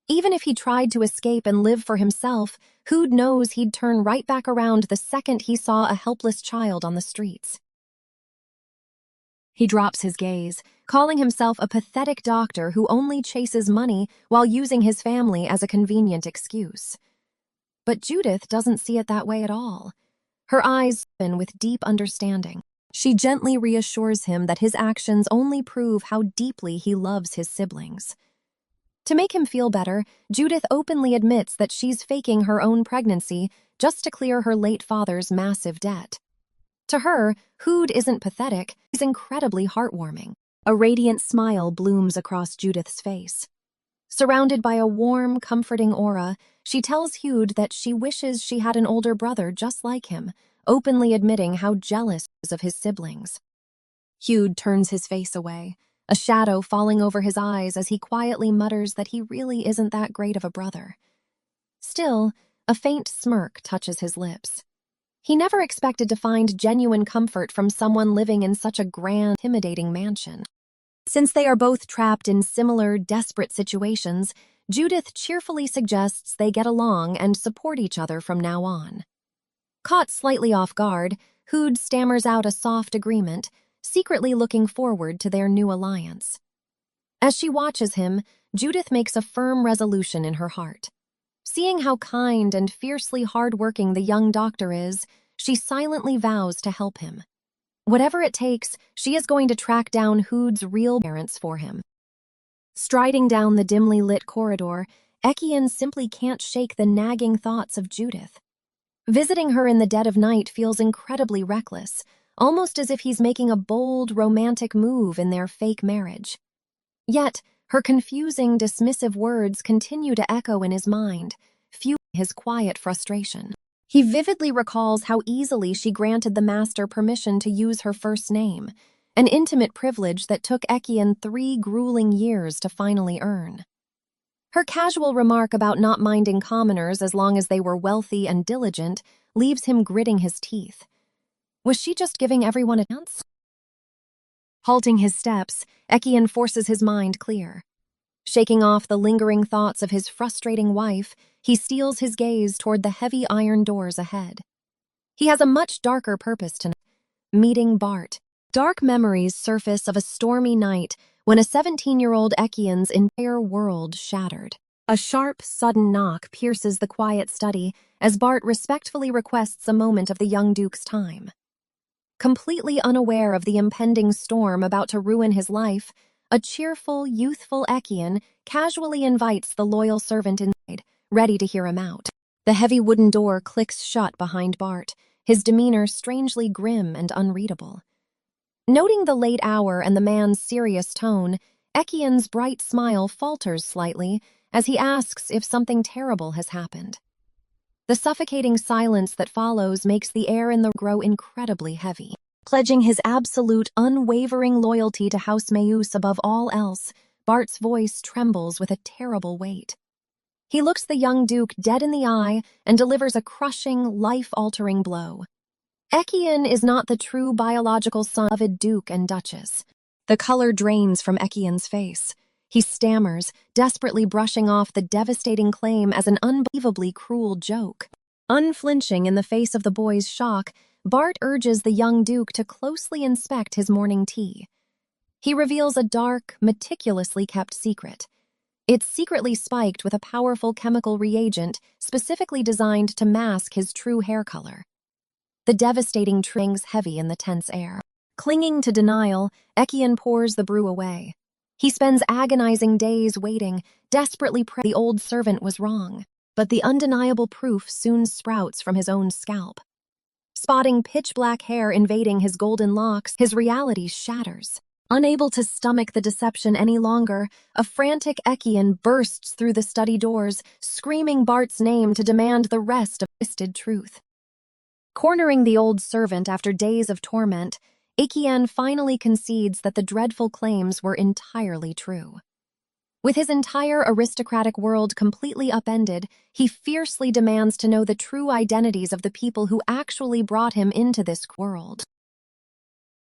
Even if he tried to escape and live for himself, Hude knows he'd turn right back around the second he saw a helpless child on the streets. He drops his gaze, calling himself a pathetic doctor who only chases money while using his family as a convenient excuse. But Judith doesn't see it that way at all. Her eyes open with deep understanding. She gently reassures him that his actions only prove how deeply he loves his siblings. To make him feel better, Judith openly admits that she's faking her own pregnancy just to clear her late father's massive debt. To her, Hude isn't pathetic, he's incredibly heartwarming. A radiant smile blooms across Judith's face. Surrounded by a warm, comforting aura, she tells Hude that she wishes she had an older brother just like him, openly admitting how jealous she is of his siblings. Hude turns his face away, a shadow falling over his eyes as he quietly mutters that he really isn't that great of a brother. Still, a faint smirk touches his lips. He never expected to find genuine comfort from someone living in such a grand, intimidating mansion. Since they are both trapped in similar, desperate situations, Judith cheerfully suggests they get along and support each other from now on. Caught slightly off guard, Hude stammers out a soft agreement, secretly looking forward to their new alliance. As she watches him, Judith makes a firm resolution in her heart. Seeing how kind and fiercely hard-working the young doctor is, she silently vows to help him. Whatever it takes, she is going to track down Hude's real parents for him. Striding down the dimly lit corridor, Ekian simply can't shake the nagging thoughts of Judith. Visiting her in the dead of night feels incredibly reckless, almost as if he's making a bold, romantic move in their fake marriage. Yet, her confusing, dismissive words continue to echo in his mind, fueling his quiet frustration. He vividly recalls how easily she granted the master permission to use her first name, an intimate privilege that took Ekian 3 grueling years to finally earn. Her casual remark about not minding commoners as long as they were wealthy and diligent leaves him gritting his teeth. Was she just giving everyone a chance? Halting his steps, Ekian forces his mind clear. Shaking off the lingering thoughts of his frustrating wife, he steals his gaze toward the heavy iron doors ahead. He has a much darker purpose tonight: meeting Bart. Dark memories surface of a stormy night when a 17-year-old Ekian's entire world shattered. A sharp, sudden knock pierces the quiet study as Bart respectfully requests a moment of the young duke's time. Completely unaware of the impending storm about to ruin his life, a cheerful, youthful Ekian casually invites the loyal servant inside, ready to hear him out. The heavy wooden door clicks shut behind Bart, his demeanor strangely grim and unreadable. Noting the late hour and the man's serious tone, Ekian's bright smile falters slightly as he asks if something terrible has happened. The suffocating silence that follows makes the air in the room grow incredibly heavy. Pledging his absolute, unwavering loyalty to House Mayus above all else, Bart's voice trembles with a terrible weight. He looks the young duke dead in the eye and delivers a crushing, life-altering blow. Ekian is not the true biological son of a duke and duchess. The color drains from Ekian's face. He stammers, desperately brushing off the devastating claim as an unbelievably cruel joke. Unflinching in the face of the boy's shock, Bart urges the young duke to closely inspect his morning tea. He reveals a dark, meticulously kept secret. It's secretly spiked with a powerful chemical reagent specifically designed to mask his true hair color. The devastating truth hangs heavy in the tense air. Clinging to denial, Ekian pours the brew away. He spends agonizing days waiting, desperately praying the old servant was wrong, but the undeniable proof soon sprouts from his own scalp. Spotting pitch-black hair invading his golden locks, his reality shatters. Unable to stomach the deception any longer, a frantic Ekian bursts through the study doors, screaming Bart's name to demand the rest of the twisted truth. Cornering the old servant after days of torment, Ekian finally concedes that the dreadful claims were entirely true. With his entire aristocratic world completely upended, he fiercely demands to know the true identities of the people who actually brought him into this world.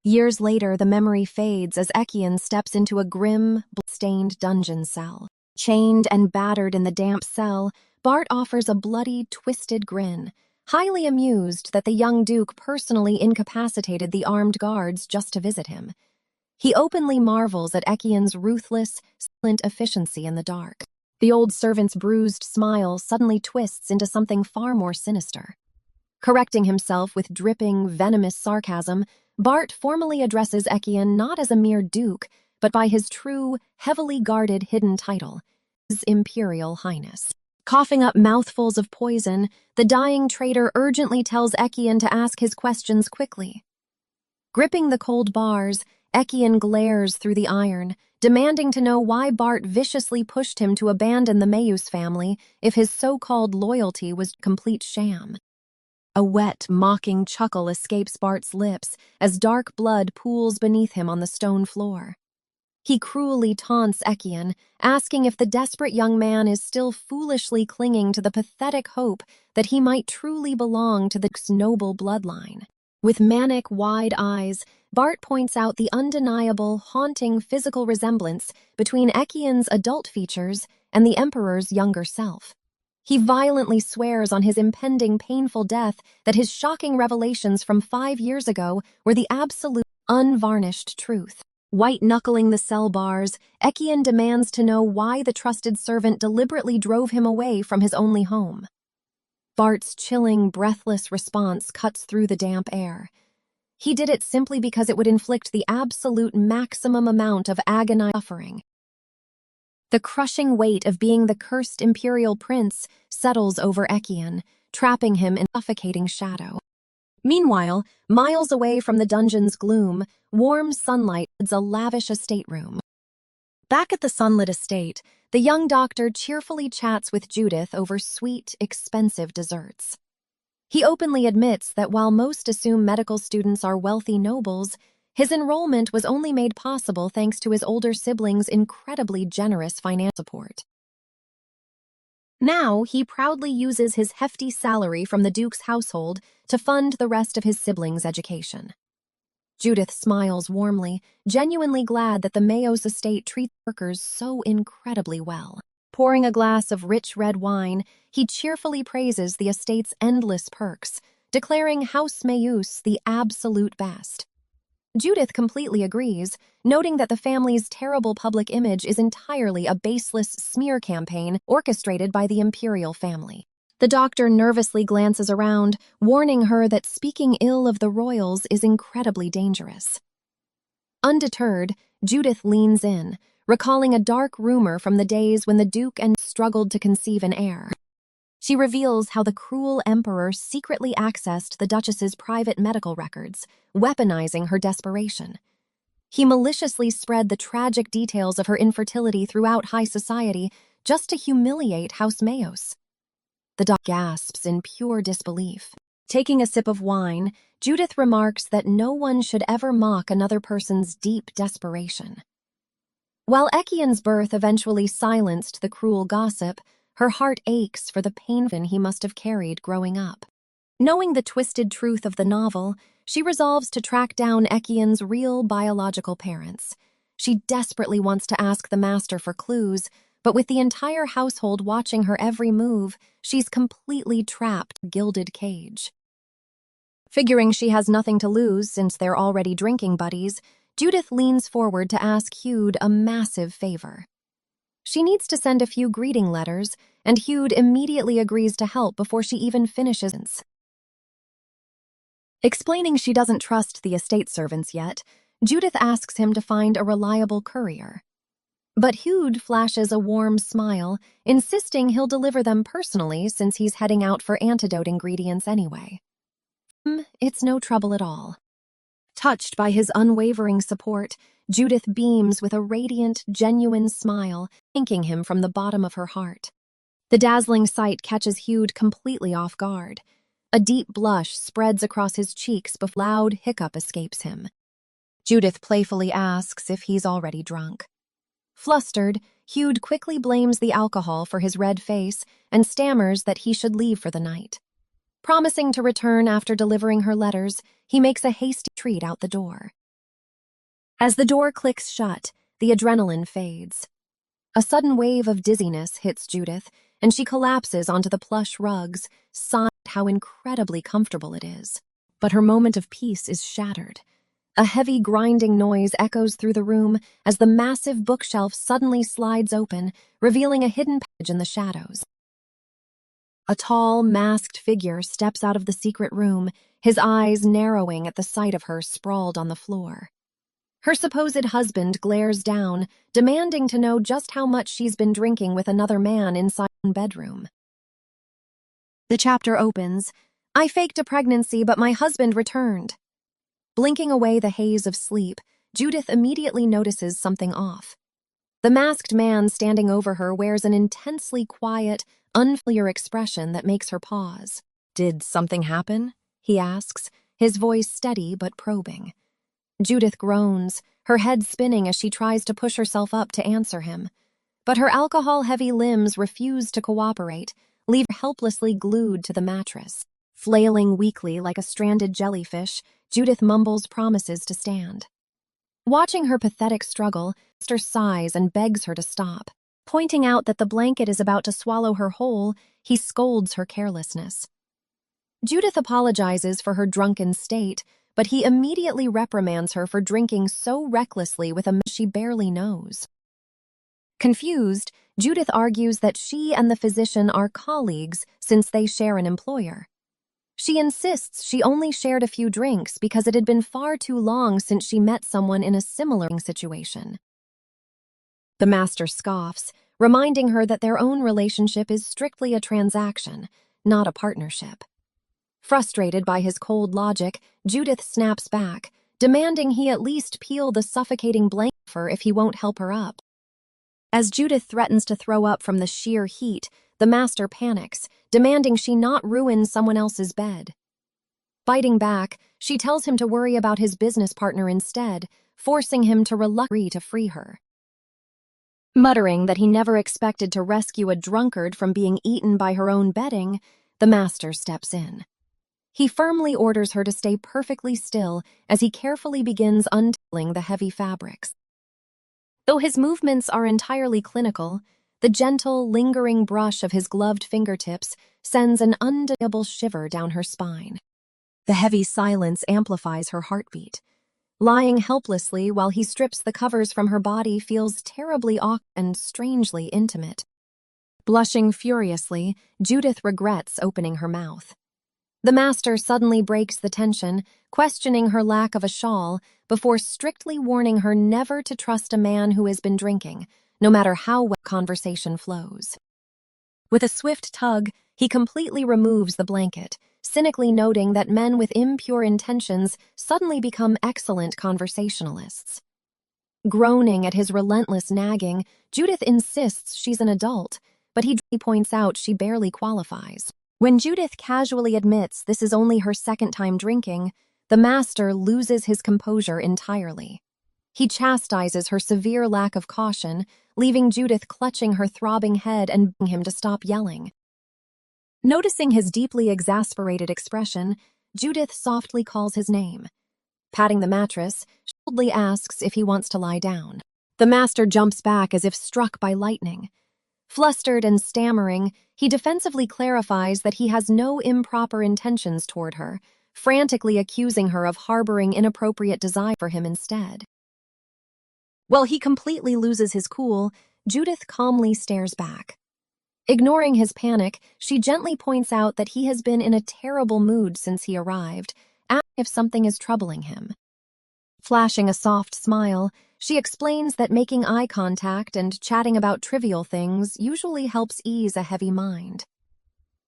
Years later, the memory fades as Ekian steps into a grim, blood-stained dungeon cell. Chained and battered in the damp cell, Bart offers a bloody, twisted grin, highly amused that the young duke personally incapacitated the armed guards just to visit him. He openly marvels at Ekian's ruthless, silent efficiency in the dark. The old servant's bruised smile suddenly twists into something far more sinister. Correcting himself with dripping, venomous sarcasm, Bart formally addresses Ekian not as a mere duke, but by his true, heavily guarded hidden title, His Imperial Highness. Coughing up mouthfuls of poison, the dying traitor urgently tells Ekian to ask his questions quickly. Gripping the cold bars, Ekian glares through the iron, demanding to know why Bart viciously pushed him to abandon the Mayus family if his so-called loyalty was a complete sham. A wet, mocking chuckle escapes Bart's lips as dark blood pools beneath him on the stone floor. He cruelly taunts Ekian, asking if the desperate young man is still foolishly clinging to the pathetic hope that he might truly belong to the noble bloodline. With manic, wide eyes, Bart points out the undeniable, haunting physical resemblance between Ekian's adult features and the Emperor's younger self. He violently swears on his impending painful death that his shocking revelations from 5 years ago were the absolute, unvarnished truth. White-knuckling the cell bars, Ekian demands to know why the trusted servant deliberately drove him away from his only home. Bart's chilling, breathless response cuts through the damp air. He did it simply because it would inflict the absolute maximum amount of agonizing suffering. The crushing weight of being the cursed imperial prince settles over Ekian, trapping him in suffocating shadow. Meanwhile, miles away from the dungeon's gloom, warm sunlight floods a lavish estate room. Back at the sunlit estate, the young doctor cheerfully chats with Judith over sweet, expensive desserts. He openly admits that while most assume medical students are wealthy nobles, his enrollment was only made possible thanks to his older siblings' incredibly generous financial support. Now, he proudly uses his hefty salary from the Duke's household to fund the rest of his siblings' education. Judith smiles warmly, genuinely glad that the Mayos estate treats workers so incredibly well. Pouring a glass of rich red wine, he cheerfully praises the estate's endless perks, declaring House Mayus the absolute best. Judith completely agrees, noting that the family's terrible public image is entirely a baseless smear campaign orchestrated by the imperial family. The doctor nervously glances around, warning her that speaking ill of the royals is incredibly dangerous. Undeterred, Judith leans in, recalling a dark rumor from the days when the Duke and struggled to conceive an heir. She reveals how the cruel emperor secretly accessed the Duchess's private medical records, weaponizing her desperation. He maliciously spread the tragic details of her infertility throughout high society just to humiliate House Mayos. The doctor gasps in pure disbelief. Taking a sip of wine, Judith remarks that no one should ever mock another person's deep desperation. While Ekian's birth eventually silenced the cruel gossip, her heart aches for the pain he must have carried growing up. Knowing the twisted truth of the novel, she resolves to track down Ekian's real biological parents. She desperately wants to ask the master for clues, but with the entire household watching her every move, she's completely trapped in a gilded cage. Figuring she has nothing to lose since they're already drinking buddies, Judith leans forward to ask Hude a massive favor. She needs to send a few greeting letters, and Hude immediately agrees to help before she even finishes. Explaining she doesn't trust the estate servants yet, Judith asks him to find a reliable courier. But Hude flashes a warm smile, insisting he'll deliver them personally since he's heading out for antidote ingredients anyway. It's no trouble at all. Touched by his unwavering support, Judith beams with a radiant, genuine smile, thanking him from the bottom of her heart. The dazzling sight catches Hude completely off guard. A deep blush spreads across his cheeks before a loud hiccup escapes him. Judith playfully asks if he's already drunk. Flustered, Hude quickly blames the alcohol for his red face and stammers that he should leave for the night. Promising to return after delivering her letters, he makes a hasty retreat out the door. As the door clicks shut, the adrenaline fades. A sudden wave of dizziness hits Judith, and she collapses onto the plush rugs, sighing how incredibly comfortable it is. But her moment of peace is shattered. A heavy grinding noise echoes through the room as the massive bookshelf suddenly slides open, revealing a hidden passage in the shadows. A tall, masked figure steps out of the secret room, his eyes narrowing at the sight of her sprawled on the floor. Her supposed husband glares down, demanding to know just how much she's been drinking with another man inside her bedroom. The chapter opens. I faked a pregnancy, but my husband returned. Blinking away the haze of sleep, Judith immediately notices something off. The masked man standing over her wears an intensely quiet, unfamiliar expression that makes her pause. "Did something happen?" he asks, his voice steady but probing. Judith groans, her head spinning as she tries to push herself up to answer him. But her alcohol-heavy limbs refuse to cooperate, leaving her helplessly glued to the mattress. Flailing weakly like a stranded jellyfish, Judith mumbles promises to stand. Watching her pathetic struggle, Esther sighs and begs her to stop. Pointing out that the blanket is about to swallow her whole, he scolds her carelessness. Judith apologizes for her drunken state, but he immediately reprimands her for drinking so recklessly with a man she barely knows. Confused, Judith argues that she and the physician are colleagues since they share an employer. She insists she only shared a few drinks because it had been far too long since she met someone in a similar situation. The master scoffs, reminding her that their own relationship is strictly a transaction, not a partnership. Frustrated by his cold logic, Judith snaps back, demanding he at least peel the suffocating blanket off her if he won't help her up. As Judith threatens to throw up from the sheer heat, the master panics, demanding she not ruin someone else's bed. Fighting back, she tells him to worry about his business partner instead, forcing him to reluctantly to free her. Muttering that he never expected to rescue a drunkard from being eaten by her own bedding, the master steps in. He firmly orders her to stay perfectly still as he carefully begins untangling the heavy fabrics. Though his movements are entirely clinical, the gentle, lingering brush of his gloved fingertips sends an undeniable shiver down her spine. The heavy silence amplifies her heartbeat. Lying helplessly while he strips the covers from her body feels terribly awkward and strangely intimate. Blushing furiously, Judith regrets opening her mouth. The master suddenly breaks the tension, questioning her lack of a shawl before strictly warning her never to trust a man who has been drinking, no matter how well conversation flows. With a swift tug, he completely removes the blanket, cynically noting that men with impure intentions suddenly become excellent conversationalists. Groaning at his relentless nagging, Judith insists she's an adult, but he points out she barely qualifies. When Judith casually admits this is only her second time drinking, the master loses his composure entirely. He chastises her severe lack of caution, leaving Judith clutching her throbbing head and begging him to stop yelling. Noticing his deeply exasperated expression, Judith softly calls his name. Patting the mattress, she coldly asks if he wants to lie down. The master jumps back as if struck by lightning. Flustered and stammering, he defensively clarifies that he has no improper intentions toward her, frantically accusing her of harboring inappropriate desire for him instead. While he completely loses his cool, Judith calmly stares back. Ignoring his panic, she gently points out that he has been in a terrible mood since he arrived, asking if something is troubling him. Flashing a soft smile, she explains that making eye contact and chatting about trivial things usually helps ease a heavy mind.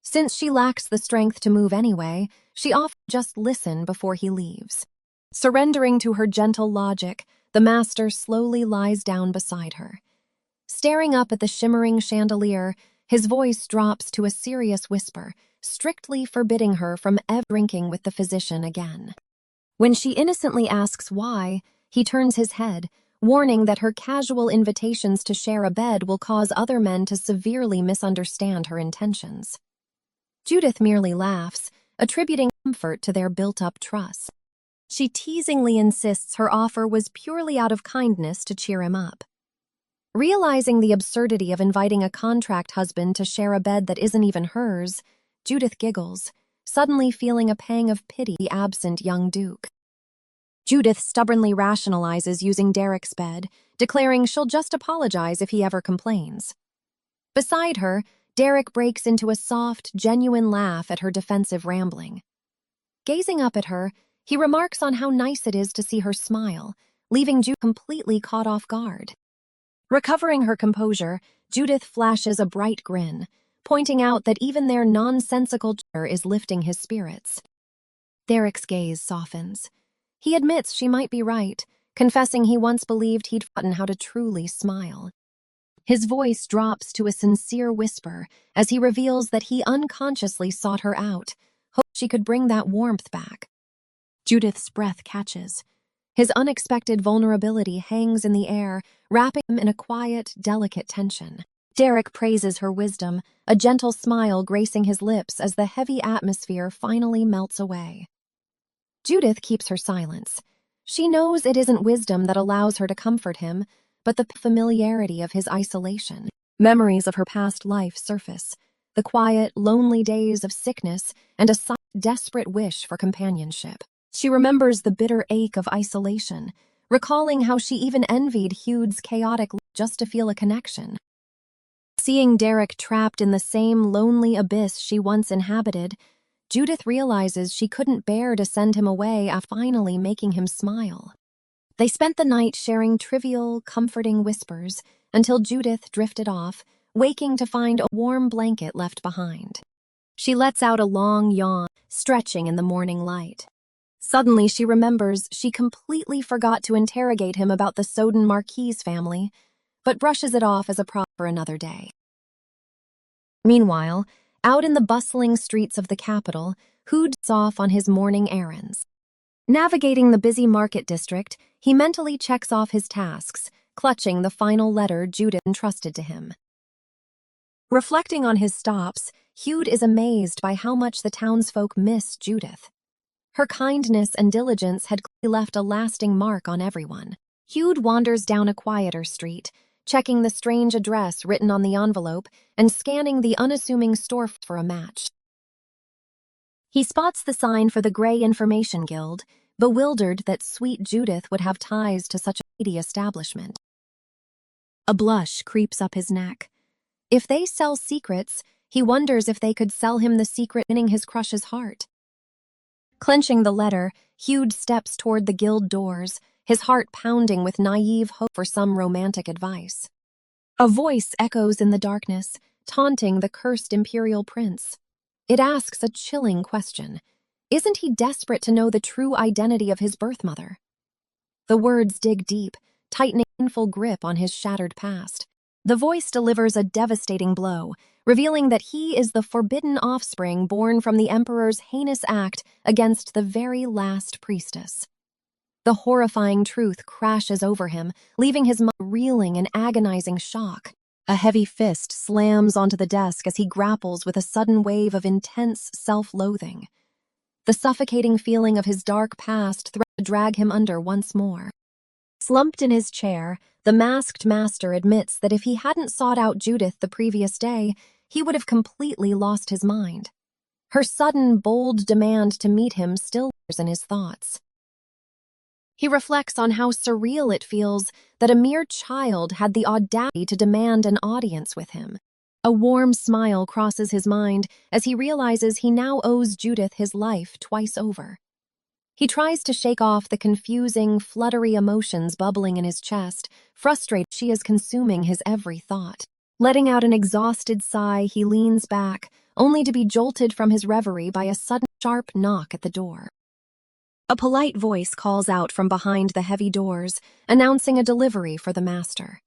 Since she lacks the strength to move anyway, she offers just listen before he leaves. Surrendering to her gentle logic, the master slowly lies down beside her. Staring up at the shimmering chandelier, his voice drops to a serious whisper, strictly forbidding her from ever drinking with the physician again. When she innocently asks why, he turns his head, warning that her casual invitations to share a bed will cause other men to severely misunderstand her intentions. Judith merely laughs, attributing comfort to their built-up trust. She teasingly insists her offer was purely out of kindness to cheer him up. Realizing the absurdity of inviting a contract husband to share a bed that isn't even hers, Judith giggles, suddenly feeling a pang of pity for the absent young duke. Judith stubbornly rationalizes using Derek's bed, declaring she'll just apologize if he ever complains. Beside her, Derek breaks into a soft, genuine laugh at her defensive rambling. Gazing up at her, he remarks on how nice it is to see her smile, leaving Judith completely caught off guard. Recovering her composure, Judith flashes a bright grin, pointing out that even their nonsensical chatter is lifting his spirits. Derek's gaze softens. He admits she might be right, confessing he once believed he'd forgotten how to truly smile. His voice drops to a sincere whisper as he reveals that he unconsciously sought her out, hoping she could bring that warmth back. Judith's breath catches. His unexpected vulnerability hangs in the air, wrapping him in a quiet, delicate tension. Derek praises her wisdom, a gentle smile gracing his lips as the heavy atmosphere finally melts away. Judith keeps her silence. She knows it isn't wisdom that allows her to comfort him, but the familiarity of his isolation. Memories of her past life surface, the quiet, lonely days of sickness and a desperate wish for companionship. She remembers the bitter ache of isolation, recalling how she even envied Hugh's chaotic life just to feel a connection. Seeing Derek trapped in the same lonely abyss she once inhabited, Judith realizes she couldn't bear to send him away after finally making him smile. They spent the night sharing trivial, comforting whispers until Judith drifted off, waking to find a warm blanket left behind. She lets out a long yawn, stretching in the morning light. Suddenly she remembers she completely forgot to interrogate him about the Soden Marquise family, but brushes it off as a prop for another day. Meanwhile, out in the bustling streets of the capital, Hoods off on his morning errands. Navigating the busy market district, he mentally checks off his tasks, clutching the final letter Judith entrusted to him. Reflecting on his stops, Hugh is amazed by how much the townsfolk miss Judith. Her kindness and diligence had clearly left a lasting mark on everyone. Hugh wanders down a quieter street, checking the strange address written on the envelope and scanning the unassuming store for a match. He spots the sign for the Grey Information Guild, bewildered that sweet Judith would have ties to such a seedy establishment. A blush creeps up his neck. If they sell secrets, he wonders if they could sell him the secret winning his crush's heart. Clenching the letter, Hugh steps toward the guild doors, his heart pounding with naive hope for some romantic advice. A voice echoes in the darkness, taunting the cursed imperial prince. It asks a chilling question. Isn't he desperate to know the true identity of his birth mother? The words dig deep, tightening a painful grip on his shattered past. The voice delivers a devastating blow, revealing that he is the forbidden offspring born from the Emperor's heinous act against the very last priestess. The horrifying truth crashes over him, leaving his mind reeling in agonizing shock. A heavy fist slams onto the desk as he grapples with a sudden wave of intense self-loathing. The suffocating feeling of his dark past threatens to drag him under once more. Slumped in his chair, the masked master admits that if he hadn't sought out Judith the previous day, he would have completely lost his mind. Her sudden, bold demand to meet him still lingers in his thoughts. He reflects on how surreal it feels that a mere child had the audacity to demand an audience with him. A warm smile crosses his mind as he realizes he now owes Judith his life twice over. He tries to shake off the confusing, fluttery emotions bubbling in his chest, frustrated she is consuming his every thought. Letting out an exhausted sigh, he leans back, only to be jolted from his reverie by a sudden, sharp knock at the door. A polite voice calls out from behind the heavy doors, announcing a delivery for the master.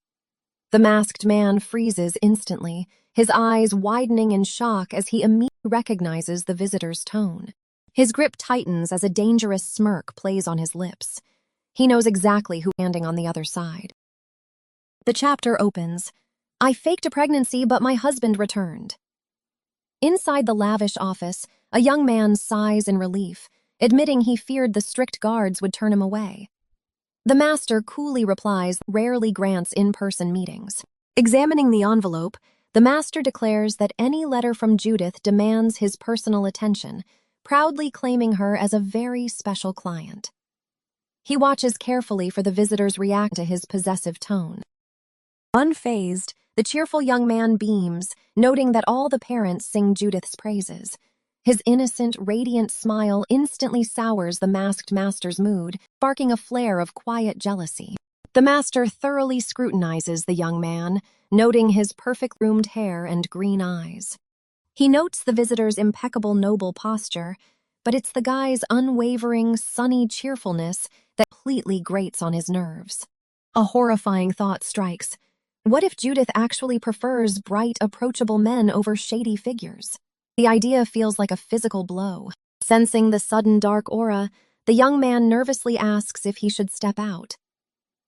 The masked man freezes instantly, his eyes widening in shock as he immediately recognizes the visitor's tone. His grip tightens as a dangerous smirk plays on his lips. He knows exactly who's standing on the other side. The chapter opens. I faked a pregnancy, but my husband returned. Inside the lavish office, a young man sighs in relief, admitting he feared the strict guards would turn him away. The master coolly replies, rarely grants in-person meetings. Examining the envelope, the master declares that any letter from Judith demands his personal attention, proudly claiming her as a very special client. He watches carefully for the visitor's reaction to his possessive tone. Unfazed, the cheerful young man beams, noting that all the parents sing Judith's praises. His innocent, radiant smile instantly sours the masked master's mood, sparking a flare of quiet jealousy. The master thoroughly scrutinizes the young man, noting his perfect groomed hair and green eyes. He notes the visitor's impeccable noble posture, but it's the guy's unwavering, sunny cheerfulness that completely grates on his nerves. A horrifying thought strikes. What if Judith actually prefers bright, approachable men over shady figures? The idea feels like a physical blow. Sensing the sudden dark aura, the young man nervously asks if he should step out.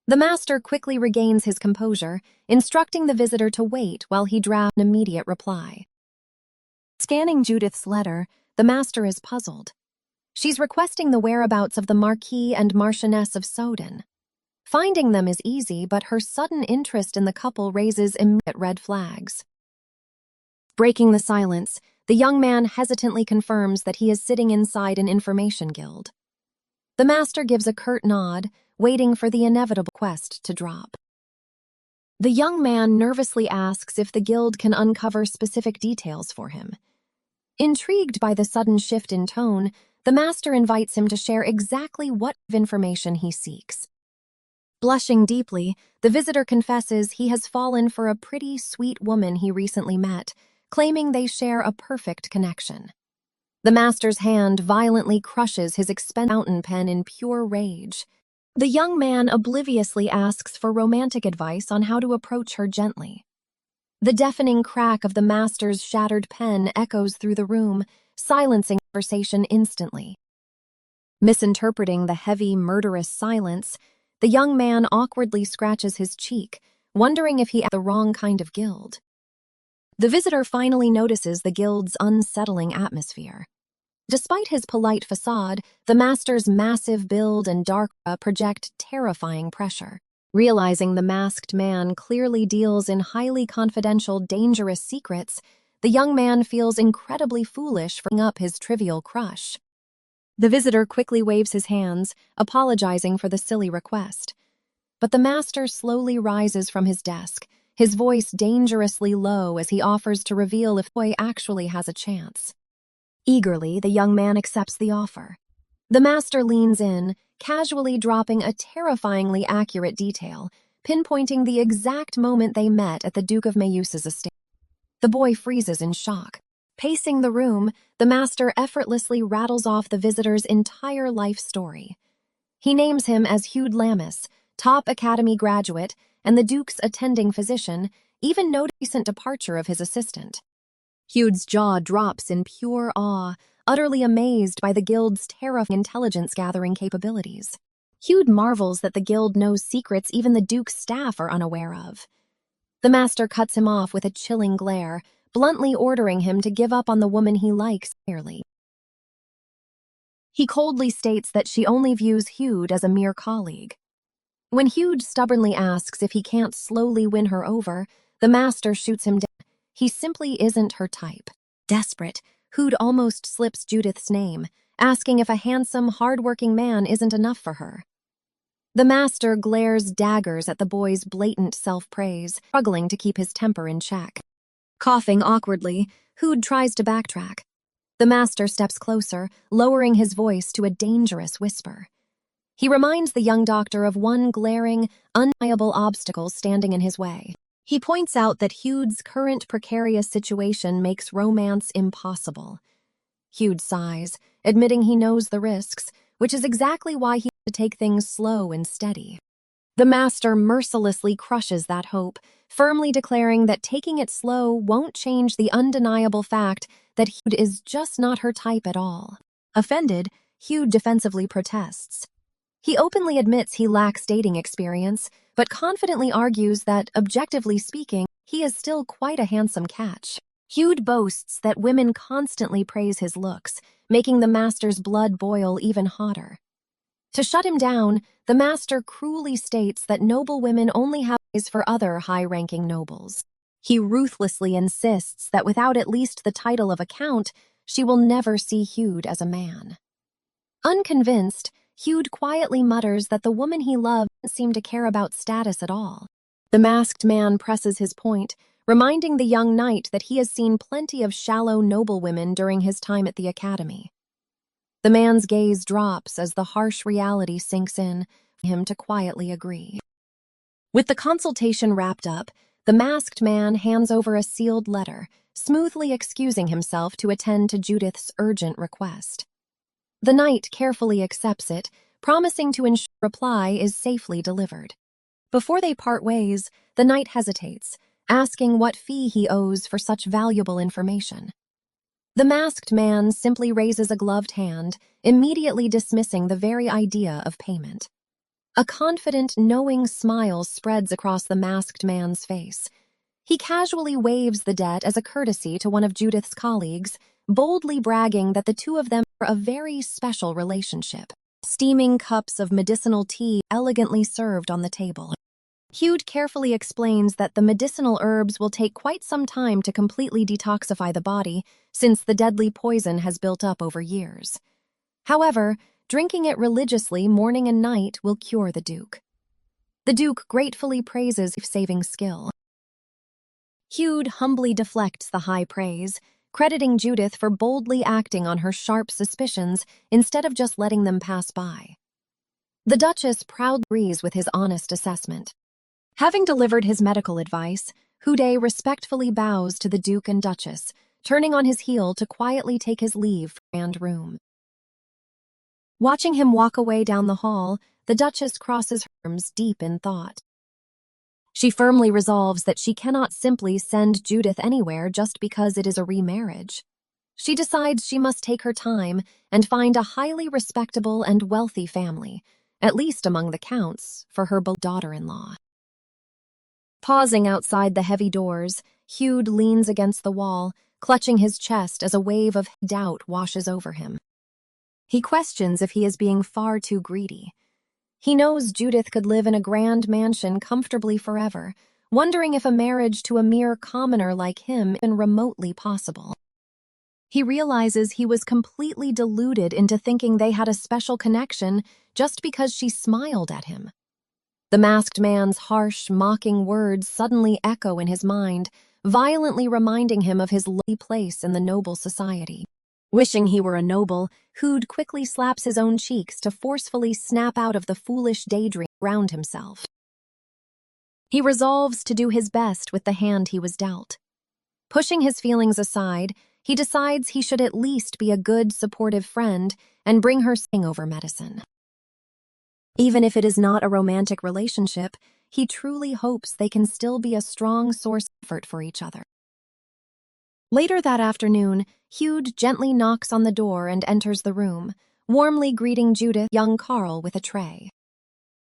The master quickly regains his composure, instructing the visitor to wait while he drafts an immediate reply. Scanning Judith's letter, the master is puzzled. She's requesting the whereabouts of the Marquis and Marchioness of Soden. Finding them is easy, but her sudden interest in the couple raises immediate red flags. Breaking the silence, the young man hesitantly confirms that he is sitting inside an information guild. The master gives a curt nod, waiting for the inevitable quest to drop. The young man nervously asks if the guild can uncover specific details for him. Intrigued by the sudden shift in tone, the master invites him to share exactly what information he seeks. Blushing deeply, the visitor confesses he has fallen for a pretty, sweet woman he recently met, claiming they share a perfect connection. The master's hand violently crushes his expensive fountain pen in pure rage. The young man obliviously asks for romantic advice on how to approach her gently. The deafening crack of the master's shattered pen echoes through the room, silencing conversation instantly. Misinterpreting the heavy, murderous silence, the young man awkwardly scratches his cheek, wondering if he had the wrong kind of guild. The visitor finally notices the guild's unsettling atmosphere. Despite his polite facade, the master's massive build and dark aura project terrifying pressure. Realizing the masked man clearly deals in highly confidential, dangerous secrets, the young man feels incredibly foolish for giving up his trivial crush. The visitor quickly waves his hands, apologizing for the silly request. But the master slowly rises from his desk, his voice dangerously low as he offers to reveal if the boy actually has a chance. Eagerly, the young man accepts the offer. The master leans in, casually dropping a terrifyingly accurate detail, pinpointing the exact moment they met at the Duke of Mayus's estate. The boy freezes in shock. Pacing the room, the master effortlessly rattles off the visitor's entire life story. He names him as Hugh Lammas, top academy graduate, and the Duke's attending physician, even noting the recent departure of his assistant. Hugh's jaw drops in pure awe, utterly amazed by the guild's terrifying intelligence-gathering capabilities. Hugh marvels that the guild knows secrets even the Duke's staff are unaware of. The master cuts him off with a chilling glare, bluntly ordering him to give up on the woman he likes entirely. He coldly states that she only views Hugh as a mere colleague. When Hugh stubbornly asks if he can't slowly win her over, the master shoots him down. He simply isn't her type. Desperate, Hugh almost slips Judith's name, asking if a handsome, hard-working man isn't enough for her. The master glares daggers at the boy's blatant self-praise, struggling to keep his temper in check. Coughing awkwardly, Hugh tries to backtrack. The master steps closer, lowering his voice to a dangerous whisper. He reminds the young doctor of one glaring, undeniable obstacle standing in his way. He points out that Hugh's current precarious situation makes romance impossible. Hugh sighs, admitting he knows the risks, which is exactly why he has to take things slow and steady. The master mercilessly crushes that hope, firmly declaring that taking it slow won't change the undeniable fact that Hugh is just not her type at all. Offended, Hugh defensively protests. He openly admits he lacks dating experience, but confidently argues that, objectively speaking, he is still quite a handsome catch. Hugh boasts that women constantly praise his looks, making the master's blood boil even hotter. To shut him down, the master cruelly states that noble women only have eyes for other high-ranking nobles. He ruthlessly insists that without at least the title of a count, she will never see Hugh as a man. Unconvinced, Hugh quietly mutters that the woman he loves doesn't seem to care about status at all. The masked man presses his point, reminding the young knight that he has seen plenty of shallow noblewomen during his time at the academy. The man's gaze drops as the harsh reality sinks in for him to quietly agree. With the consultation wrapped up, the masked man hands over a sealed letter, smoothly excusing himself to attend to Judith's urgent request. The knight carefully accepts it, promising to ensure reply is safely delivered. Before they part ways, the knight hesitates, asking what fee he owes for such valuable information. The masked man simply raises a gloved hand, immediately dismissing the very idea of payment. A confident, knowing smile spreads across the masked man's face. He casually waives the debt as a courtesy to one of Judith's colleagues, boldly bragging that the two of them are a very special relationship. Steaming cups of medicinal tea elegantly served on the table. Hugh carefully explains that the medicinal herbs will take quite some time to completely detoxify the body, since the deadly poison has built up over years. However, drinking it religiously morning and night will cure the Duke. The Duke gratefully praises saving skill. Hugh humbly deflects the high praise, crediting Judith for boldly acting on her sharp suspicions instead of just letting them pass by. The Duchess proudly agrees with his honest assessment. Having delivered his medical advice, Houdet respectfully bows to the Duke and Duchess, turning on his heel to quietly take his leave from the grand room. Watching him walk away down the hall, the Duchess crosses her arms deep in thought. She firmly resolves that she cannot simply send Judith anywhere just because it is a remarriage. She decides she must take her time and find a highly respectable and wealthy family, at least among the counts, for her beloved daughter-in-law. Pausing outside the heavy doors, Hugh leans against the wall, clutching his chest as a wave of doubt washes over him. He questions if he is being far too greedy. He knows Judith could live in a grand mansion comfortably forever, wondering if a marriage to a mere commoner like him is even remotely possible. He realizes he was completely deluded into thinking they had a special connection just because she smiled at him. The masked man's harsh, mocking words suddenly echo in his mind, violently reminding him of his lowly place in the noble society. Wishing he were a noble, Houdet quickly slaps his own cheeks to forcefully snap out of the foolish daydream around himself. He resolves to do his best with the hand he was dealt. Pushing his feelings aside, he decides he should at least be a good, supportive friend and bring her hangover medicine. Even if it is not a romantic relationship, he truly hopes they can still be a strong source of comfort for each other. Later that afternoon, Hugh gently knocks on the door and enters the room, warmly greeting Judith, young Carl, with a tray.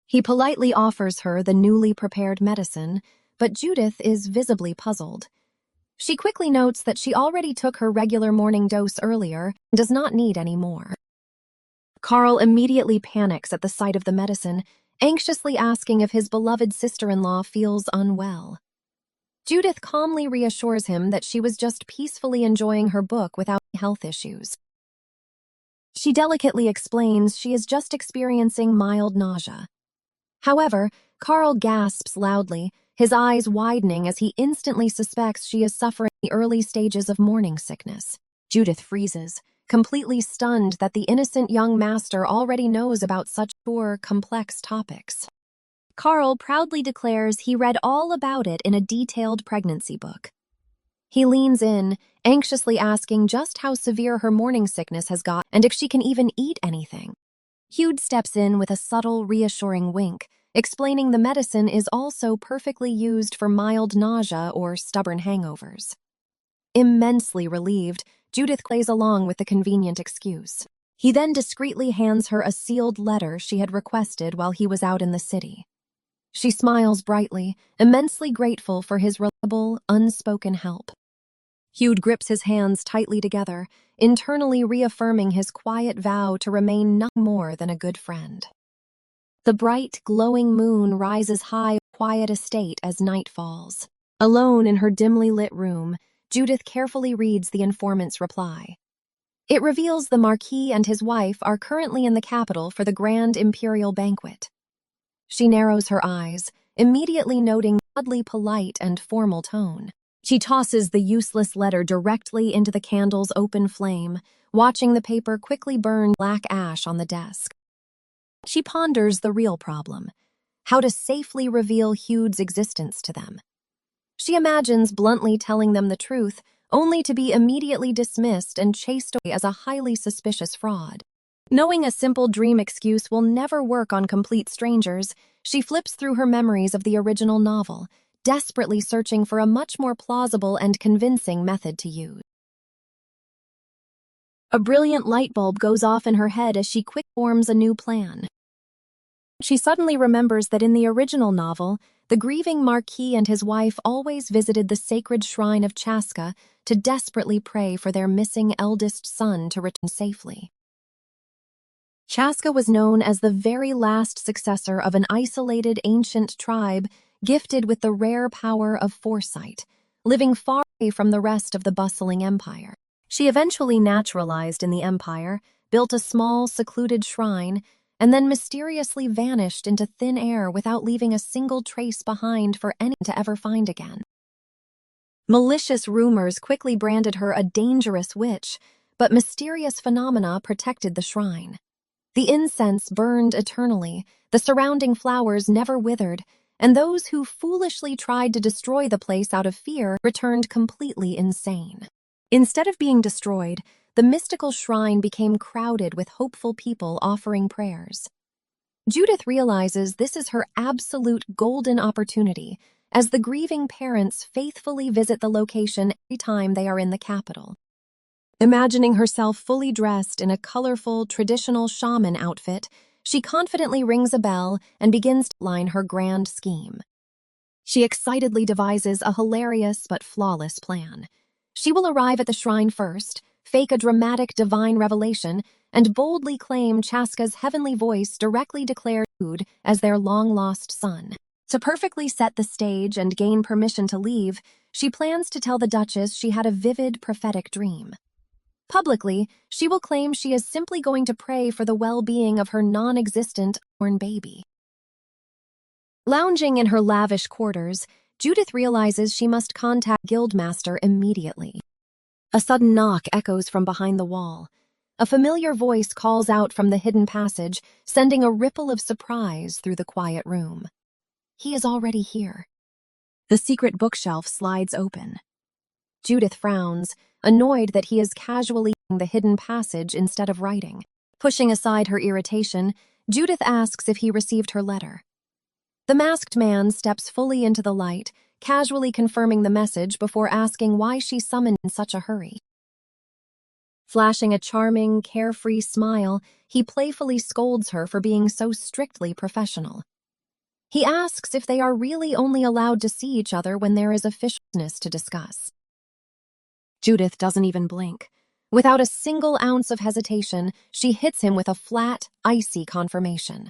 He politely offers her the newly prepared medicine, but Judith is visibly puzzled. She quickly notes that she already took her regular morning dose earlier and does not need any more. Carl immediately panics at the sight of the medicine, anxiously asking if his beloved sister-in-law feels unwell. Judith calmly reassures him that she was just peacefully enjoying her book without health issues. She delicately explains she is just experiencing mild nausea. However, Carl gasps loudly, his eyes widening as he instantly suspects she is suffering the early stages of morning sickness. Judith freezes, completely stunned that the innocent young master already knows about such complex topics. Carl proudly declares he read all about it in a detailed pregnancy book. He leans in, anxiously asking just how severe her morning sickness has got and if she can even eat anything. Hugh steps in with a subtle, reassuring wink, explaining the medicine is also perfectly used for mild nausea or stubborn hangovers. Immensely relieved, Judith plays along with the convenient excuse. He then discreetly hands her a sealed letter she had requested while he was out in the city. She smiles brightly, immensely grateful for his reliable, unspoken help. Hugh grips his hands tightly together, internally reaffirming his quiet vow to remain nothing more than a good friend. The bright, glowing moon rises high on the quiet estate as night falls. Alone in her dimly lit room, Judith carefully reads the informant's reply. It reveals the Marquis and his wife are currently in the capital for the grand imperial banquet. She narrows her eyes, immediately noting the oddly polite and formal tone. She tosses the useless letter directly into the candle's open flame, watching the paper quickly burn black ash on the desk. She ponders the real problem: how to safely reveal Hugh's existence to them. She imagines bluntly telling them the truth, only to be immediately dismissed and chased away as a highly suspicious fraud. Knowing a simple dream excuse will never work on complete strangers, she flips through her memories of the original novel, desperately searching for a much more plausible and convincing method to use. A brilliant light bulb goes off in her head as she quickly forms a new plan. She suddenly remembers that in the original novel, the grieving Marquis and his wife always visited the sacred shrine of Chaska to desperately pray for their missing eldest son to return safely. Chaska was known as the very last successor of an isolated ancient tribe gifted with the rare power of foresight, living far away from the rest of the bustling empire. She eventually naturalized in the empire, built a small, secluded shrine, and then mysteriously vanished into thin air without leaving a single trace behind for anyone to ever find again. Malicious rumors quickly branded her a dangerous witch, but mysterious phenomena protected the shrine. The incense burned eternally, the surrounding flowers never withered, and those who foolishly tried to destroy the place out of fear returned completely insane. Instead of being destroyed, the mystical shrine became crowded with hopeful people offering prayers. Judith realizes this is her absolute golden opportunity, as the grieving parents faithfully visit the location every time they are in the capital. Imagining herself fully dressed in a colorful, traditional shaman outfit, she confidently rings a bell and begins to outline her grand scheme. She excitedly devises a hilarious but flawless plan. She will arrive at the shrine first, fake a dramatic divine revelation, and boldly claim Chaska's heavenly voice directly declared Jude as their long-lost son. To perfectly set the stage and gain permission to leave, she plans to tell the Duchess she had a vivid prophetic dream. Publicly, she will claim she is simply going to pray for the well-being of her non-existent unborn baby. Lounging in her lavish quarters, Judith realizes she must contact Guildmaster immediately. A sudden knock echoes from behind the wall. A familiar voice calls out from the hidden passage, sending a ripple of surprise through the quiet room. He is already here. The secret bookshelf slides open. Judith frowns, annoyed that he is casually using the hidden passage instead of writing. Pushing aside her irritation, Judith asks if he received her letter. The masked man steps fully into the light, casually confirming the message before asking why she summoned in such a hurry. Flashing a charming, carefree smile, he playfully scolds her for being so strictly professional. He asks if they are really only allowed to see each other when there is official business to discuss. Judith doesn't even blink. Without a single ounce of hesitation, she hits him with a flat, icy confirmation.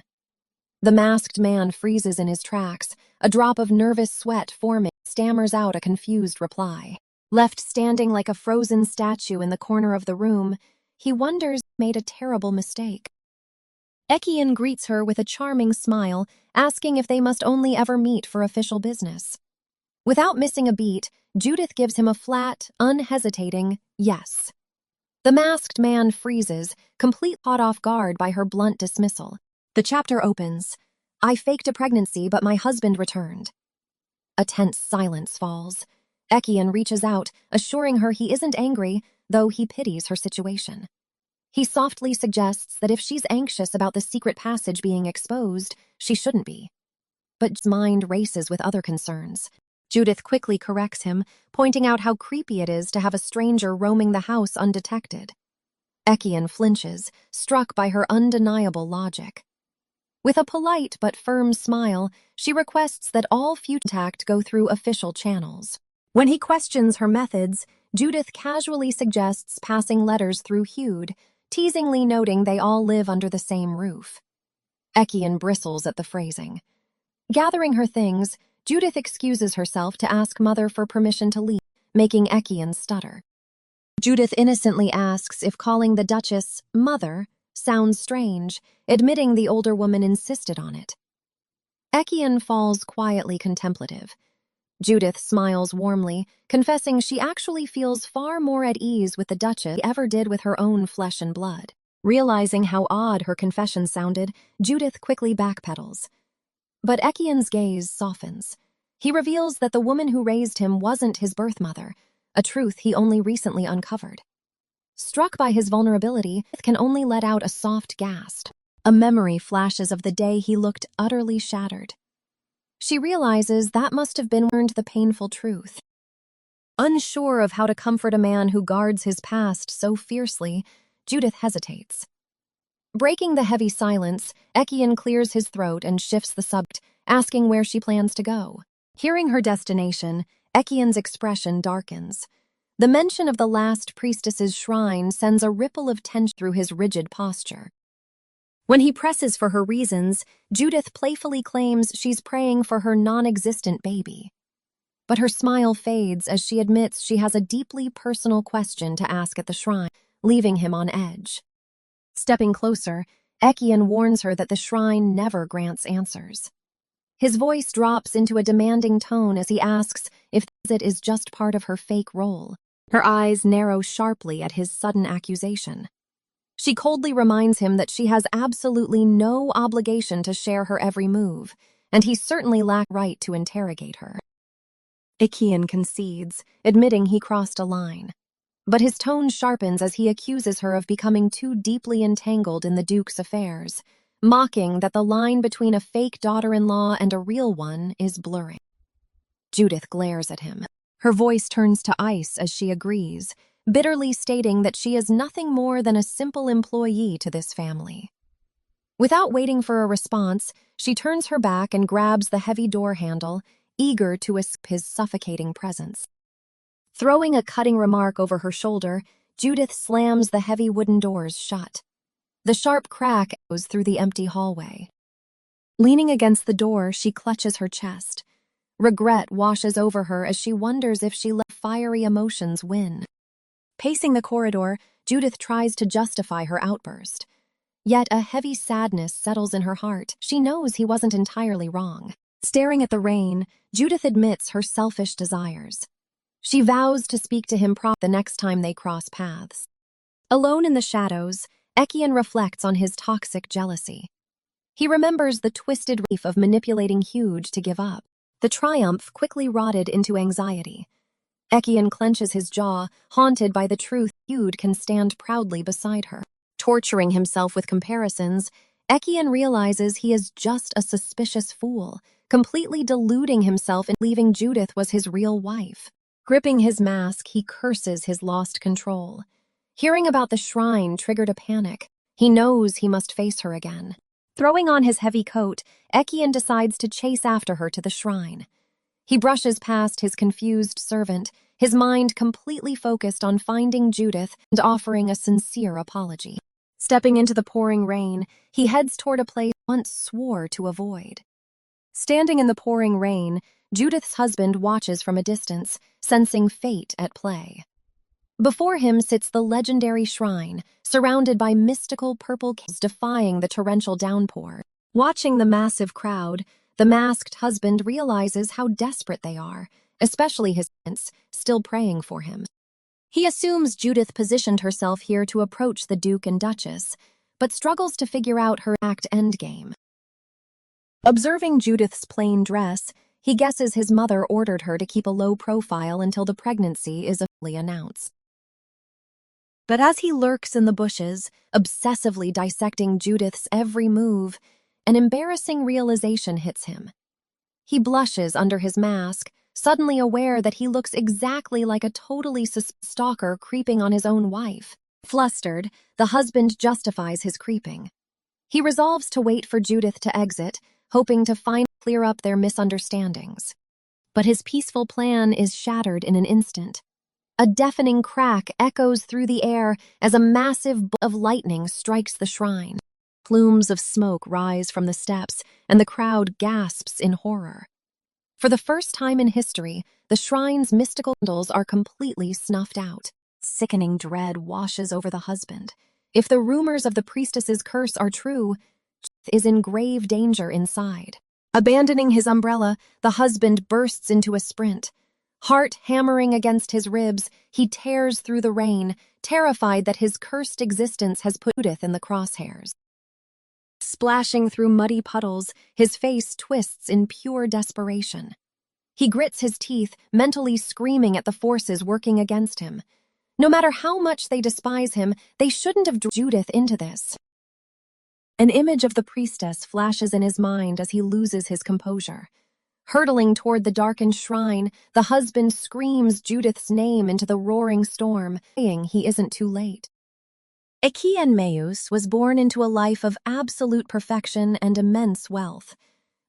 The masked man freezes in his tracks, a drop of nervous sweat forming, stammers out a confused reply. Left standing like a frozen statue in the corner of the room, he wonders if he made a terrible mistake. Ekian greets her with a charming smile, asking if they must only ever meet for official business. Without missing a beat, Judith gives him a flat, unhesitating yes. The masked man freezes, completely caught off guard by her blunt dismissal. The chapter opens. I faked a pregnancy, but my husband returned. A tense silence falls. Ekian reaches out, assuring her he isn't angry, though he pities her situation. He softly suggests that if she's anxious about the secret passage being exposed, she shouldn't be. But his mind races with other concerns. Judith quickly corrects him, pointing out how creepy it is to have a stranger roaming the house undetected. Ekian flinches, struck by her undeniable logic. With a polite but firm smile, she requests that all future contact go through official channels. When he questions her methods, Judith casually suggests passing letters through Hude, teasingly noting they all live under the same roof. Ekian bristles at the phrasing. Gathering her things, Judith excuses herself to ask Mother for permission to leave, making Ekian stutter. Judith innocently asks if calling the Duchess Mother sounds strange, admitting the older woman insisted on it. Ekian falls quietly contemplative. Judith smiles warmly, confessing she actually feels far more at ease with the Duchess than she ever did with her own flesh and blood. Realizing how odd her confession sounded, Judith quickly backpedals. But Ekian's gaze softens. He reveals that the woman who raised him wasn't his birth mother, a truth he only recently uncovered. Struck by his vulnerability, Judith can only let out a soft gasp. A memory flashes of the day he looked utterly shattered. She realizes that must have been learned the painful truth. Unsure of how to comfort a man who guards his past so fiercely, Judith hesitates. Breaking the heavy silence, Ekian clears his throat and shifts the subject, asking where she plans to go. Hearing her destination, Ekian's expression darkens. The mention of the last priestess's shrine sends a ripple of tension through his rigid posture. When he presses for her reasons, Judith playfully claims she's praying for her non-existent baby. But her smile fades as she admits she has a deeply personal question to ask at the shrine, leaving him on edge. Stepping closer, Ekian warns her that the shrine never grants answers. His voice drops into a demanding tone as he asks if the visit is just part of her fake role. Her eyes narrow sharply at his sudden accusation. She coldly reminds him that she has absolutely no obligation to share her every move, and he certainly lacks the right to interrogate her. Ekian concedes, admitting he crossed a line. But his tone sharpens as he accuses her of becoming too deeply entangled in the Duke's affairs, mocking that the line between a fake daughter-in-law and a real one is blurring. Judith glares at him. Her voice turns to ice as she agrees, bitterly stating that she is nothing more than a simple employee to this family. Without waiting for a response, she turns her back and grabs the heavy door handle, eager to escape his suffocating presence. Throwing a cutting remark over her shoulder, Judith slams the heavy wooden doors shut. The sharp crack echoes through the empty hallway. Leaning against the door, she clutches her chest. Regret washes over her as she wonders if she let fiery emotions win. Pacing the corridor, Judith tries to justify her outburst. Yet a heavy sadness settles in her heart. She knows he wasn't entirely wrong. Staring at the rain, Judith admits her selfish desires. She vows to speak to him the next time they cross paths. Alone in the shadows, Ekian reflects on his toxic jealousy. He remembers the twisted reef of manipulating Huge to give up. The triumph quickly rotted into anxiety. Ekian clenches his jaw, haunted by the truth Huge can stand proudly beside her. Torturing himself with comparisons, Ekian realizes he is just a suspicious fool, completely deluding himself in believing Judith was his real wife. Gripping his mask, he curses his lost control. Hearing about the shrine triggered a panic. He knows he must face her again. Throwing on his heavy coat, Ekian decides to chase after her to the shrine. He brushes past his confused servant, his mind completely focused on finding Judith and offering a sincere apology. Stepping into the pouring rain, he heads toward a place he once swore to avoid. Standing in the pouring rain, Judith's husband watches from a distance, sensing fate at play. Before him sits the legendary shrine, surrounded by mystical purple candles defying the torrential downpour. Watching the massive crowd, the masked husband realizes how desperate they are, especially his parents, still praying for him. He assumes Judith positioned herself here to approach the Duke and Duchess, but struggles to figure out her exact endgame. Observing Judith's plain dress, he guesses his mother ordered her to keep a low profile until the pregnancy is officially announced. But as he lurks in the bushes, obsessively dissecting Judith's every move, an embarrassing realization hits him. He blushes under his mask, suddenly aware that he looks exactly like a totally stalker creeping on his own wife. Flustered, the husband justifies his creeping. He resolves to wait for Judith to exit, hoping to finally clear up their misunderstandings. But his peaceful plan is shattered in an instant. A deafening crack echoes through the air as a massive bolt of lightning strikes the shrine. Plumes of smoke rise from the steps, and the crowd gasps in horror. For the first time in history, the shrine's mystical candles are completely snuffed out. Sickening dread washes over the husband. If the rumors of the priestess's curse are true, Judith is in grave danger inside. Abandoning his umbrella, the husband bursts into a sprint. Heart hammering against his ribs, he tears through the rain, terrified that his cursed existence has put Judith in the crosshairs. Splashing through muddy puddles, his face twists in pure desperation. He grits his teeth, mentally screaming at the forces working against him. No matter how much they despise him, they shouldn't have drawn Judith into this. An image of the priestess flashes in his mind as he loses his composure. Hurtling toward the darkened shrine, the husband screams Judith's name into the roaring storm, saying he isn't too late. Ekian Meus was born into a life of absolute perfection and immense wealth.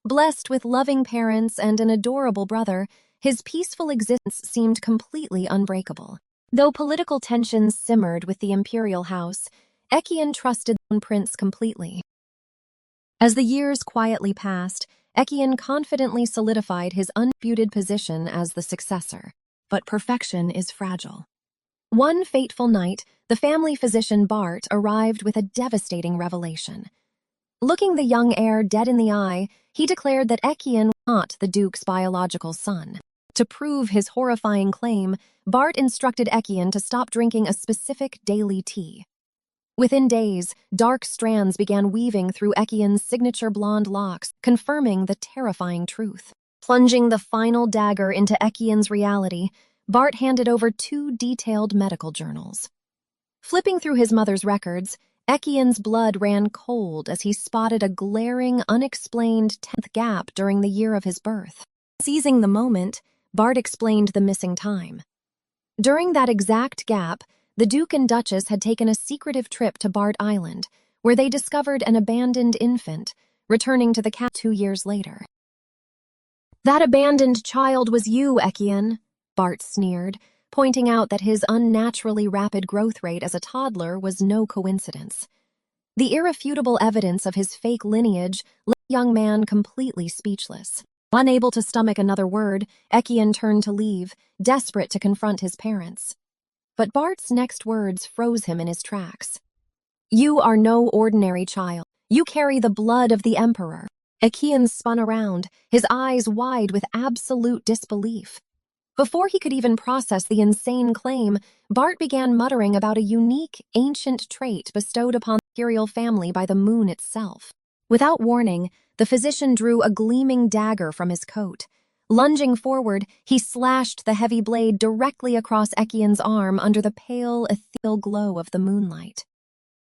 Blessed with loving parents and an adorable brother, his peaceful existence seemed completely unbreakable. Though political tensions simmered with the imperial house, Ekian trusted the prince completely. As the years quietly passed, Ekian confidently solidified his undisputed position as the successor. But perfection is fragile. One fateful night, the family physician Bart arrived with a devastating revelation. Looking the young heir dead in the eye, he declared that Ekian was not the Duke's biological son. To prove his horrifying claim, Bart instructed Ekian to stop drinking a specific daily tea. Within days, dark strands began weaving through Ekian's signature blonde locks, confirming the terrifying truth. Plunging the final dagger into Ekian's reality, Bart handed over 2 detailed medical journals. Flipping through his mother's records, Ekian's blood ran cold as he spotted a glaring, unexplained 10th gap during the year of his birth. Seizing the moment, Bart explained the missing time. During that exact gap, the Duke and Duchess had taken a secretive trip to Bart Island, where they discovered an abandoned infant, returning to the camp 2 years later. "That abandoned child was you, Ekian," Bart sneered, pointing out that his unnaturally rapid growth rate as a toddler was no coincidence. The irrefutable evidence of his fake lineage left the young man completely speechless. Unable to stomach another word, Ekian turned to leave, desperate to confront his parents. But Bart's next words froze him in his tracks. "You are no ordinary child. You carry the blood of the Emperor." Ekian spun around, his eyes wide with absolute disbelief. Before he could even process the insane claim, Bart began muttering about a unique, ancient trait bestowed upon the imperial family by the moon itself. Without warning, the physician drew a gleaming dagger from his coat. Lunging forward, he slashed the heavy blade directly across Ekian's arm under the pale, ethereal glow of the moonlight.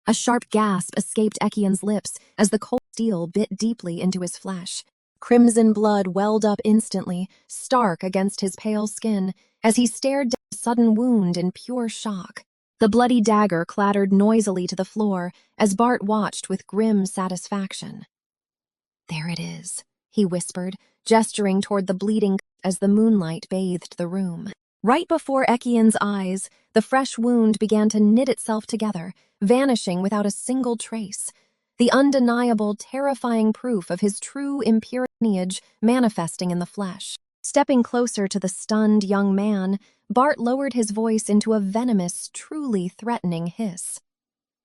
A sharp gasp escaped Ekian's lips as the cold steel bit deeply into his flesh. Crimson blood welled up instantly, stark against his pale skin, as he stared down a sudden wound in pure shock. The bloody dagger clattered noisily to the floor as Bart watched with grim satisfaction. "There it is," he whispered, gesturing toward the bleeding as the moonlight bathed the room. Right before Ekian's eyes, the fresh wound began to knit itself together, vanishing without a single trace. The undeniable, terrifying proof of his true imperial lineage manifesting in the flesh. Stepping closer to the stunned young man, Bart lowered his voice into a venomous, truly threatening hiss.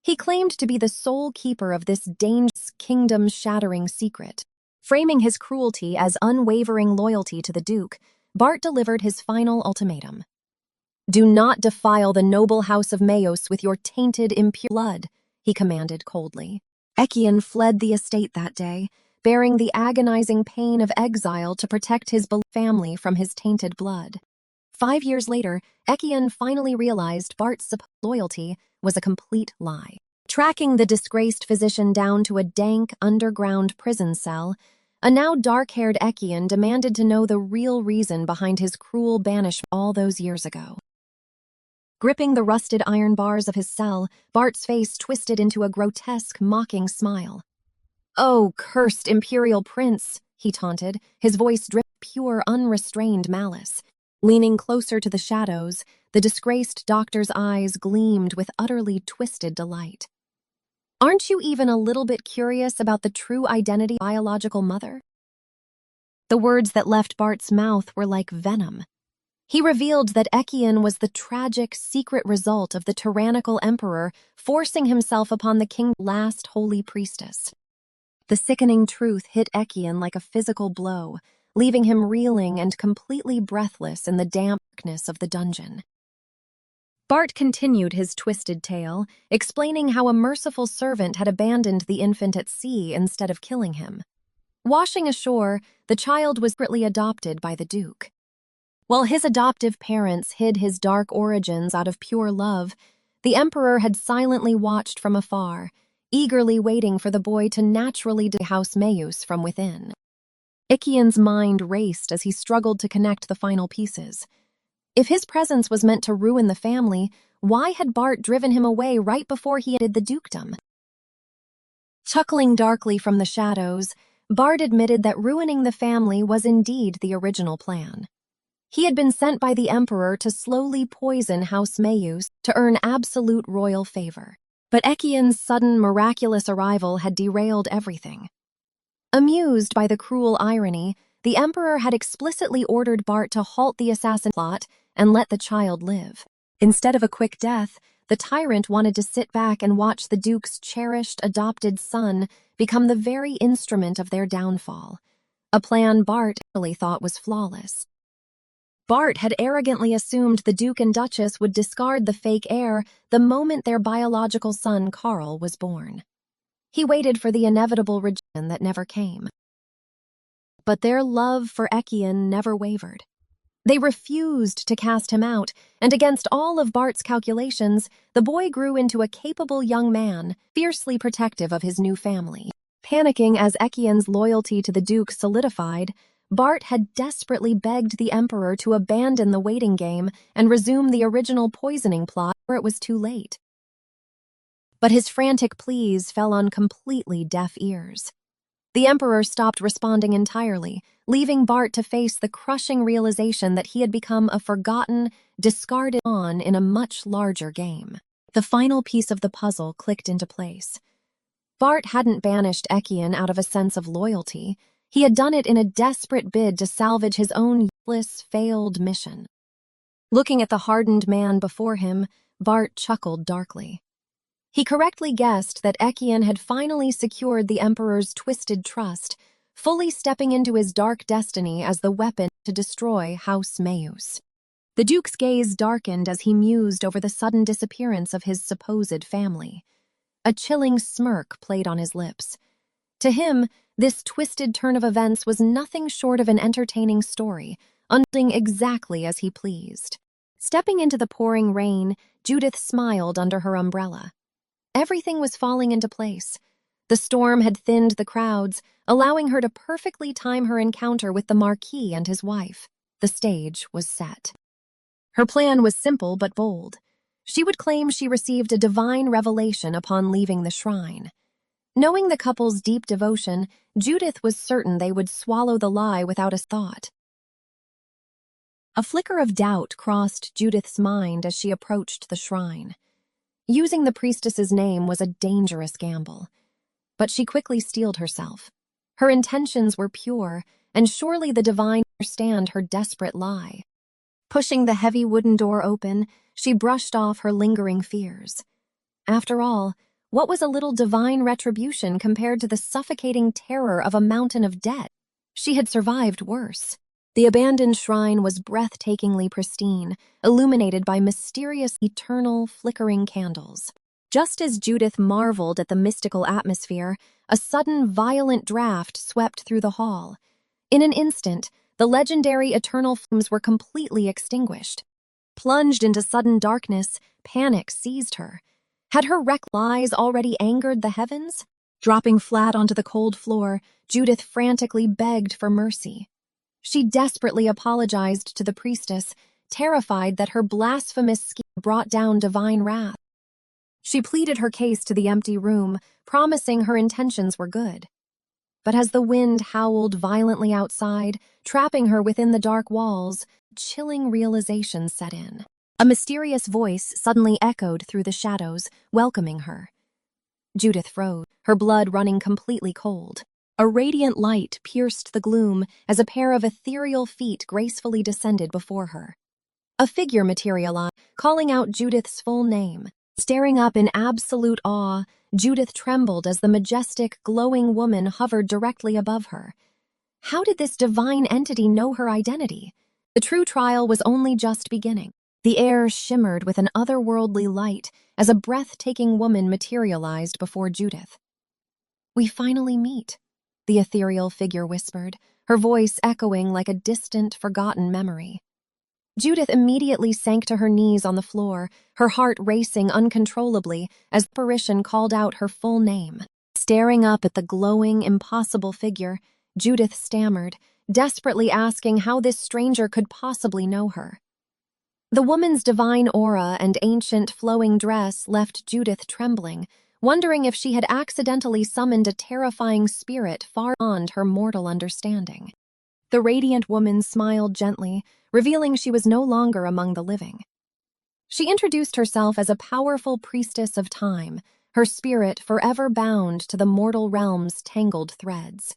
He claimed to be the sole keeper of this dangerous, kingdom-shattering secret. Framing his cruelty as unwavering loyalty to the Duke, Bart delivered his final ultimatum. "Do not defile the noble house of Meos with your tainted impure blood," he commanded coldly. Ekian fled the estate that day, bearing the agonizing pain of exile to protect his beloved family from his tainted blood. 5 years later, Ekian finally realized Bart's supposed loyalty was a complete lie. Tracking the disgraced physician down to a dank, underground prison cell, a now dark-haired Ekian demanded to know the real reason behind his cruel banishment all those years ago. Gripping the rusted iron bars of his cell, Bart's face twisted into a grotesque, mocking smile. "Oh, cursed imperial prince," he taunted, his voice dripping pure, unrestrained malice. Leaning closer to the shadows, the disgraced doctor's eyes gleamed with utterly twisted delight. "Aren't you even a little bit curious about the true identity of your biological mother?" The words that left Bart's mouth were like venom. He revealed that Ekian was the tragic, secret result of the tyrannical emperor forcing himself upon the king's last holy priestess. The sickening truth hit Ekian like a physical blow, leaving him reeling and completely breathless in the dampness of the dungeon. Bart continued his twisted tale, explaining how a merciful servant had abandoned the infant at sea instead of killing him. Washing ashore, the child was secretly adopted by the Duke. While his adoptive parents hid his dark origins out of pure love, the emperor had silently watched from afar, eagerly waiting for the boy to naturally House Mayus from within. Ikian's mind raced as he struggled to connect the final pieces. If his presence was meant to ruin the family, why had Bart driven him away right before he ended the dukedom? Chuckling darkly from the shadows, Bart admitted that ruining the family was indeed the original plan. He had been sent by the emperor to slowly poison House Mayus to earn absolute royal favor. But Ekian's sudden, miraculous arrival had derailed everything. Amused by the cruel irony, the emperor had explicitly ordered Bart to halt the assassin plot and let the child live. Instead of a quick death, the tyrant wanted to sit back and watch the duke's cherished, adopted son become the very instrument of their downfall. A plan Bart really thought was flawless. Bart had arrogantly assumed the Duke and Duchess would discard the fake heir the moment their biological son, Carl, was born. He waited for the inevitable rejection that never came. But their love for Ekian never wavered. They refused to cast him out, and against all of Bart's calculations, the boy grew into a capable young man, fiercely protective of his new family. Panicking as Ekian's loyalty to the Duke solidified, Bart had desperately begged the Emperor to abandon the waiting game and resume the original poisoning plot before it was too late. But his frantic pleas fell on completely deaf ears. The Emperor stopped responding entirely, leaving Bart to face the crushing realization that he had become a forgotten, discarded pawn in a much larger game. The final piece of the puzzle clicked into place. Bart hadn't banished Ekian out of a sense of loyalty. He had done it in a desperate bid to salvage his own useless, failed mission. Looking at the hardened man before him, Bart chuckled darkly. He correctly guessed that Ekian had finally secured the Emperor's twisted trust, fully stepping into his dark destiny as the weapon to destroy House Mayus. The Duke's gaze darkened as he mused over the sudden disappearance of his supposed family. A chilling smirk played on his lips. To him, this twisted turn of events was nothing short of an entertaining story, unfolding exactly as he pleased. Stepping into the pouring rain, Judith smiled under her umbrella. Everything was falling into place. The storm had thinned the crowds, allowing her to perfectly time her encounter with the Marquis and his wife. The stage was set. Her plan was simple but bold. She would claim she received a divine revelation upon leaving the shrine. Knowing the couple's deep devotion, Judith was certain they would swallow the lie without a thought. A flicker of doubt crossed Judith's mind as she approached the shrine. Using the priestess's name was a dangerous gamble. But she quickly steeled herself. Her intentions were pure, and surely the divine would understand her desperate lie. Pushing the heavy wooden door open, she brushed off her lingering fears. After all, what was a little divine retribution compared to the suffocating terror of a mountain of debt? She had survived worse. The abandoned shrine was breathtakingly pristine, illuminated by mysterious, eternal, flickering candles. Just as Judith marveled at the mystical atmosphere, a sudden, violent draft swept through the hall. In an instant, the legendary eternal flames were completely extinguished. Plunged into sudden darkness, panic seized her. Had her reckless lies already angered the heavens? Dropping flat onto the cold floor, Judith frantically begged for mercy. She desperately apologized to the priestess, terrified that her blasphemous scheme brought down divine wrath. She pleaded her case to the empty room, promising her intentions were good. But as the wind howled violently outside, trapping her within the dark walls, chilling realization set in. A mysterious voice suddenly echoed through the shadows, welcoming her. Judith froze, her blood running completely cold. A radiant light pierced the gloom as a pair of ethereal feet gracefully descended before her. A figure materialized, calling out Judith's full name. Staring up in absolute awe, Judith trembled as the majestic, glowing woman hovered directly above her. How did this divine entity know her identity? The true trial was only just beginning. The air shimmered with an otherworldly light as a breathtaking woman materialized before Judith. "We finally meet," the ethereal figure whispered, her voice echoing like a distant, forgotten memory. Judith immediately sank to her knees on the floor, her heart racing uncontrollably as the apparition called out her full name. Staring up at the glowing, impossible figure, Judith stammered, desperately asking how this stranger could possibly know her. The woman's divine aura and ancient flowing dress left Judith trembling, wondering if she had accidentally summoned a terrifying spirit far beyond her mortal understanding. The radiant woman smiled gently, revealing she was no longer among the living. She introduced herself as a powerful priestess of time, her spirit forever bound to the mortal realm's tangled threads.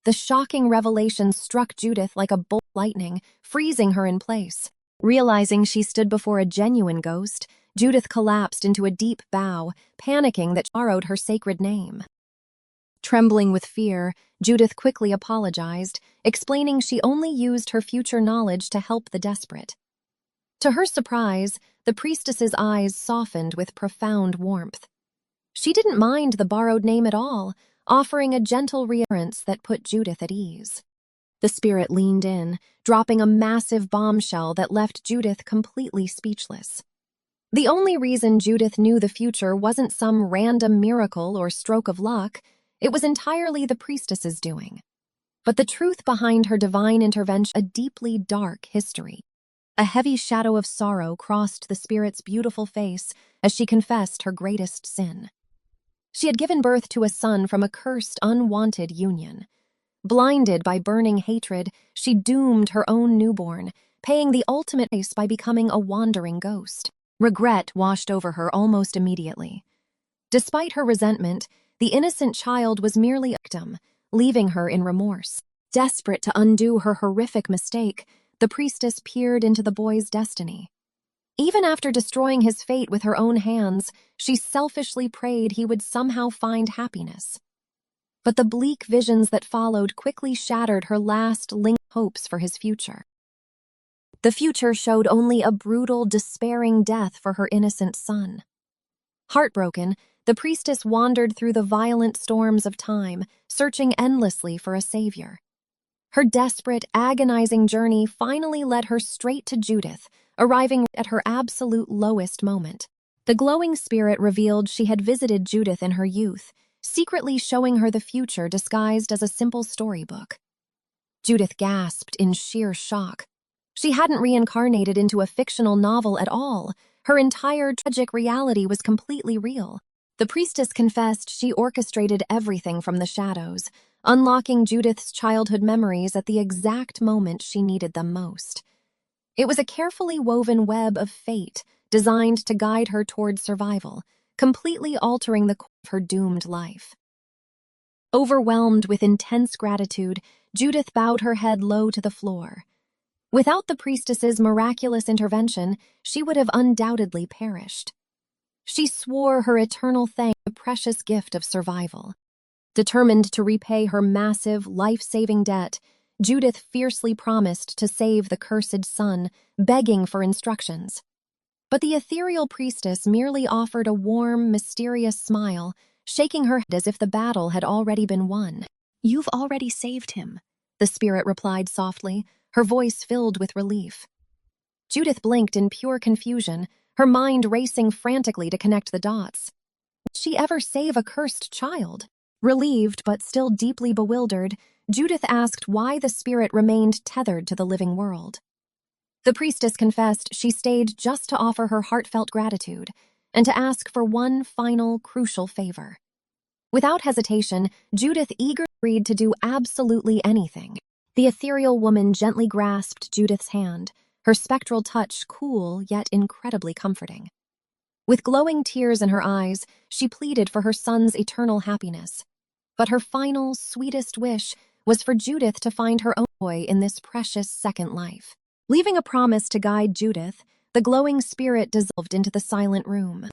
The shocking revelation struck Judith like a bolt of lightning, freezing her in place. Realizing she stood before a genuine ghost, Judith collapsed into a deep bow, panicking that she borrowed her sacred name. Trembling with fear, Judith quickly apologized, explaining she only used her future knowledge to help the desperate. To her surprise, the priestess's eyes softened with profound warmth. She didn't mind the borrowed name at all, offering a gentle reassurance that put Judith at ease. The spirit leaned in, dropping a massive bombshell that left Judith completely speechless. The only reason Judith knew the future wasn't some random miracle or stroke of luck, it was entirely the priestess's doing. But the truth behind her divine intervention, a deeply dark history. A heavy shadow of sorrow crossed the spirit's beautiful face as she confessed her greatest sin. She had given birth to a son from a cursed, unwanted union. Blinded by burning hatred, she doomed her own newborn, paying the ultimate price by becoming a wandering ghost. Regret washed over her almost immediately. Despite her resentment, the innocent child was merely a victim, leaving her in remorse. Desperate to undo her horrific mistake, the priestess peered into the boy's destiny. Even after destroying his fate with her own hands, she selfishly prayed he would somehow find happiness. But the bleak visions that followed quickly shattered her last lingering hopes for his future. The future showed only a brutal, despairing death for her innocent son. Heartbroken, the priestess wandered through the violent storms of time, searching endlessly for a savior. Her desperate, agonizing journey finally led her straight to Judith, arriving at her absolute lowest moment. The glowing spirit revealed she had visited Judith in her youth, secretly showing her the future disguised as a simple storybook. Judith gasped in sheer shock. She hadn't reincarnated into a fictional novel at all. Her entire tragic reality was completely real. The priestess confessed she orchestrated everything from the shadows, unlocking Judith's childhood memories at the exact moment she needed them most. It was a carefully woven web of fate designed to guide her toward survival, completely altering the course of her doomed life. Overwhelmed with intense gratitude, Judith bowed her head low to the floor. Without the priestess's miraculous intervention, she would have undoubtedly perished. She swore her eternal thanks for the precious gift of survival. Determined to repay her massive, life-saving debt, Judith fiercely promised to save the cursed son, begging for instructions. But the ethereal priestess merely offered a warm, mysterious smile, shaking her head as if the battle had already been won. "You've already saved him," the spirit replied softly, her voice filled with relief. Judith blinked in pure confusion, her mind racing frantically to connect the dots. Would she ever save a cursed child? Relieved but still deeply bewildered, Judith asked why the spirit remained tethered to the living world. The priestess confessed she stayed just to offer her heartfelt gratitude and to ask for one final, crucial favor. Without hesitation, Judith eagerly agreed to do absolutely anything. The ethereal woman gently grasped Judith's hand, her spectral touch cool yet incredibly comforting. With glowing tears in her eyes, she pleaded for her son's eternal happiness. But her final, sweetest wish was for Judith to find her own joy in this precious second life. Leaving a promise to guide Judith, the glowing spirit dissolved into the silent room.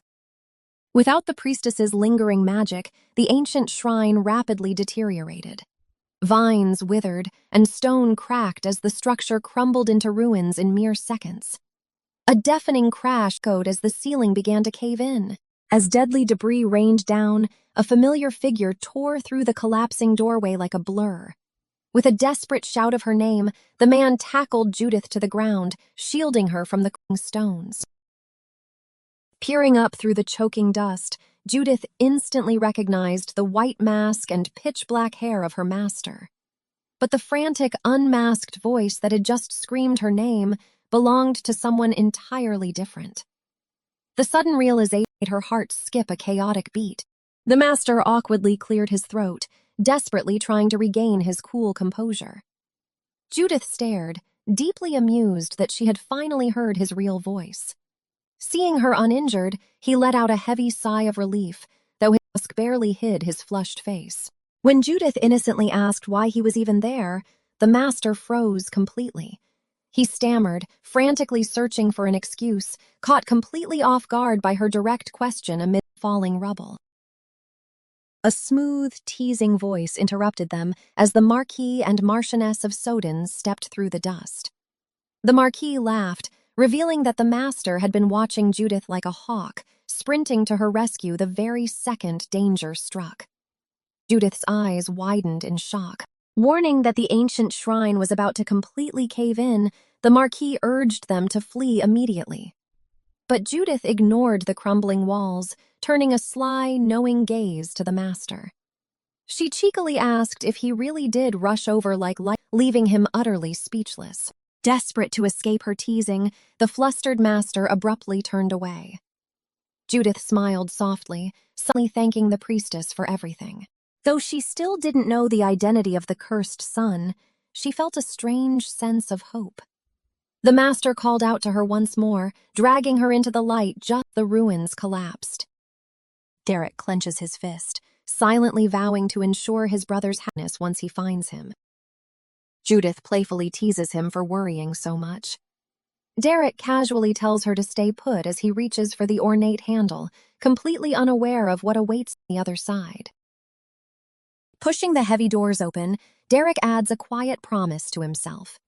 Without the priestess's lingering magic, the ancient shrine rapidly deteriorated. Vines withered, and stone cracked as the structure crumbled into ruins in mere seconds. A deafening crash echoed as the ceiling began to cave in. As deadly debris rained down, a familiar figure tore through the collapsing doorway like a blur. With a desperate shout of her name, the man tackled Judith to the ground, shielding her from the stones. Peering up through the choking dust, Judith instantly recognized the white mask and pitch-black hair of her master. But the frantic, unmasked voice that had just screamed her name belonged to someone entirely different. The sudden realization made her heart skip a chaotic beat. The master awkwardly cleared his throat, desperately trying to regain his cool composure. Judith stared, deeply amused that she had finally heard his real voice. Seeing her uninjured, he let out a heavy sigh of relief, though his mask barely hid his flushed face. When Judith innocently asked why he was even there, the master froze completely. He stammered, frantically searching for an excuse, caught completely off guard by her direct question amid falling rubble. A smooth, teasing voice interrupted them as the Marquis and Marchioness of Soden stepped through the dust. The Marquis laughed, revealing that the master had been watching Judith like a hawk, sprinting to her rescue the very second danger struck. Judith's eyes widened in shock. Warning that the ancient shrine was about to completely cave in, the Marquis urged them to flee immediately. But Judith ignored the crumbling walls, turning a sly, knowing gaze to the master. She cheekily asked if he really did rush over like light, leaving him utterly speechless. Desperate to escape her teasing, the flustered master abruptly turned away. Judith smiled softly, suddenly thanking the priestess for everything. Though she still didn't know the identity of the cursed son, she felt a strange sense of hope. The master called out to her once more, dragging her into the light just as the ruins collapsed. Derek clenches his fist, silently vowing to ensure his brother's happiness once he finds him. Judith playfully teases him for worrying so much. Derek casually tells her to stay put as he reaches for the ornate handle, completely unaware of what awaits on the other side. Pushing the heavy doors open, Derek adds a quiet promise to himself.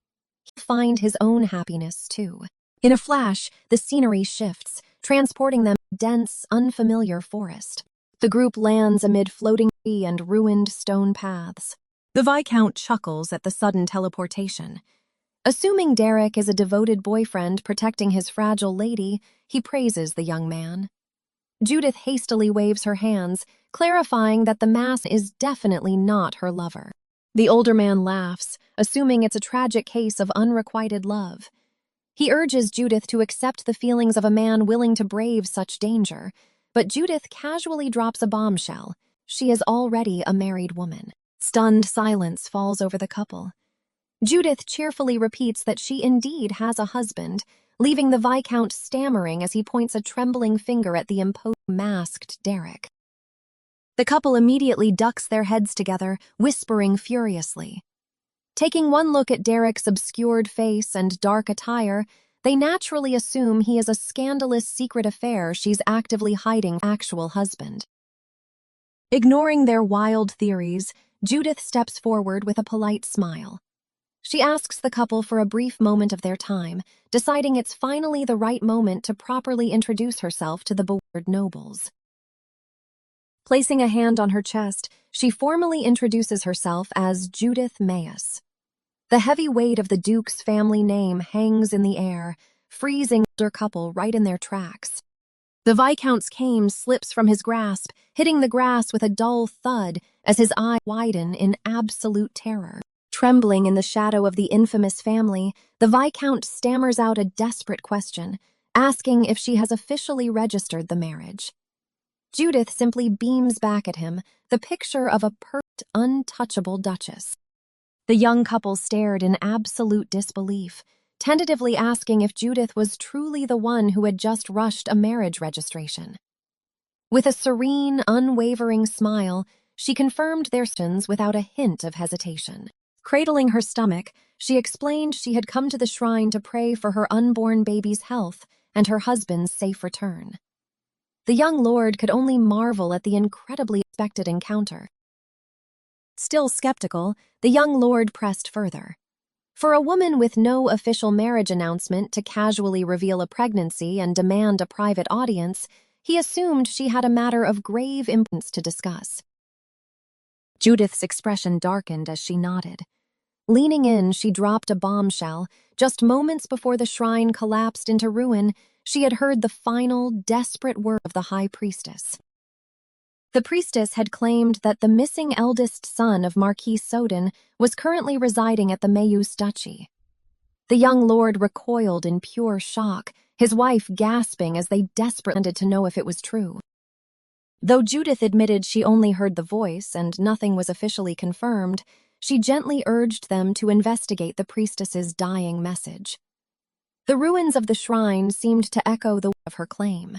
He'll find his own happiness, too. In a flash, the scenery shifts, transporting them to a dense, unfamiliar forest. The group lands amid floating tree and ruined stone paths. The Viscount chuckles at the sudden teleportation. Assuming Derek is a devoted boyfriend protecting his fragile lady, he praises the young man. Judith hastily waves her hands, clarifying that the mask is definitely not her lover. The older man laughs, assuming it's a tragic case of unrequited love. He urges Judith to accept the feelings of a man willing to brave such danger, but Judith casually drops a bombshell. She is already a married woman. Stunned silence falls over the couple. Judith cheerfully repeats that she indeed has a husband, leaving the Viscount stammering as he points a trembling finger at the imposing masked Derek. The couple immediately ducks their heads together, whispering furiously. Taking one look at Derek's obscured face and dark attire, they naturally assume he is a scandalous secret affair she's actively hiding from her actual husband. Ignoring their wild theories, Judith steps forward with a polite smile. She asks the couple for a brief moment of their time, deciding it's finally the right moment to properly introduce herself to the bewildered nobles. Placing a hand on her chest, she formally introduces herself as Judith Mayes. The heavy weight of the Duke's family name hangs in the air, freezing the older couple right in their tracks. The Viscount's cane slips from his grasp, hitting the grass with a dull thud as his eyes widen in absolute terror. Trembling in the shadow of the infamous family, the Viscount stammers out a desperate question, asking if she has officially registered the marriage. Judith simply beams back at him, the picture of a perfect, untouchable duchess. The young couple stared in absolute disbelief, tentatively asking if Judith was truly the one who had just rushed a marriage registration. With a serene, unwavering smile, she confirmed their sins without a hint of hesitation. Cradling her stomach, she explained she had come to the shrine to pray for her unborn baby's health and her husband's safe return. The young lord could only marvel at the incredibly unexpected encounter. Still skeptical, the young lord pressed further. For a woman with no official marriage announcement to casually reveal a pregnancy and demand a private audience, he assumed she had a matter of grave importance to discuss. Judith's expression darkened as she nodded. Leaning in, she dropped a bombshell. Just moments before the shrine collapsed into ruin, she had heard the final, desperate word of the high priestess. The priestess had claimed that the missing eldest son of Marquis Soden was currently residing at the Mayus Duchy. The young lord recoiled in pure shock, his wife gasping as they desperately wanted to know if it was true. Though Judith admitted she only heard the voice and nothing was officially confirmed, she gently urged them to investigate the priestess's dying message. The ruins of the shrine seemed to echo the of her claim.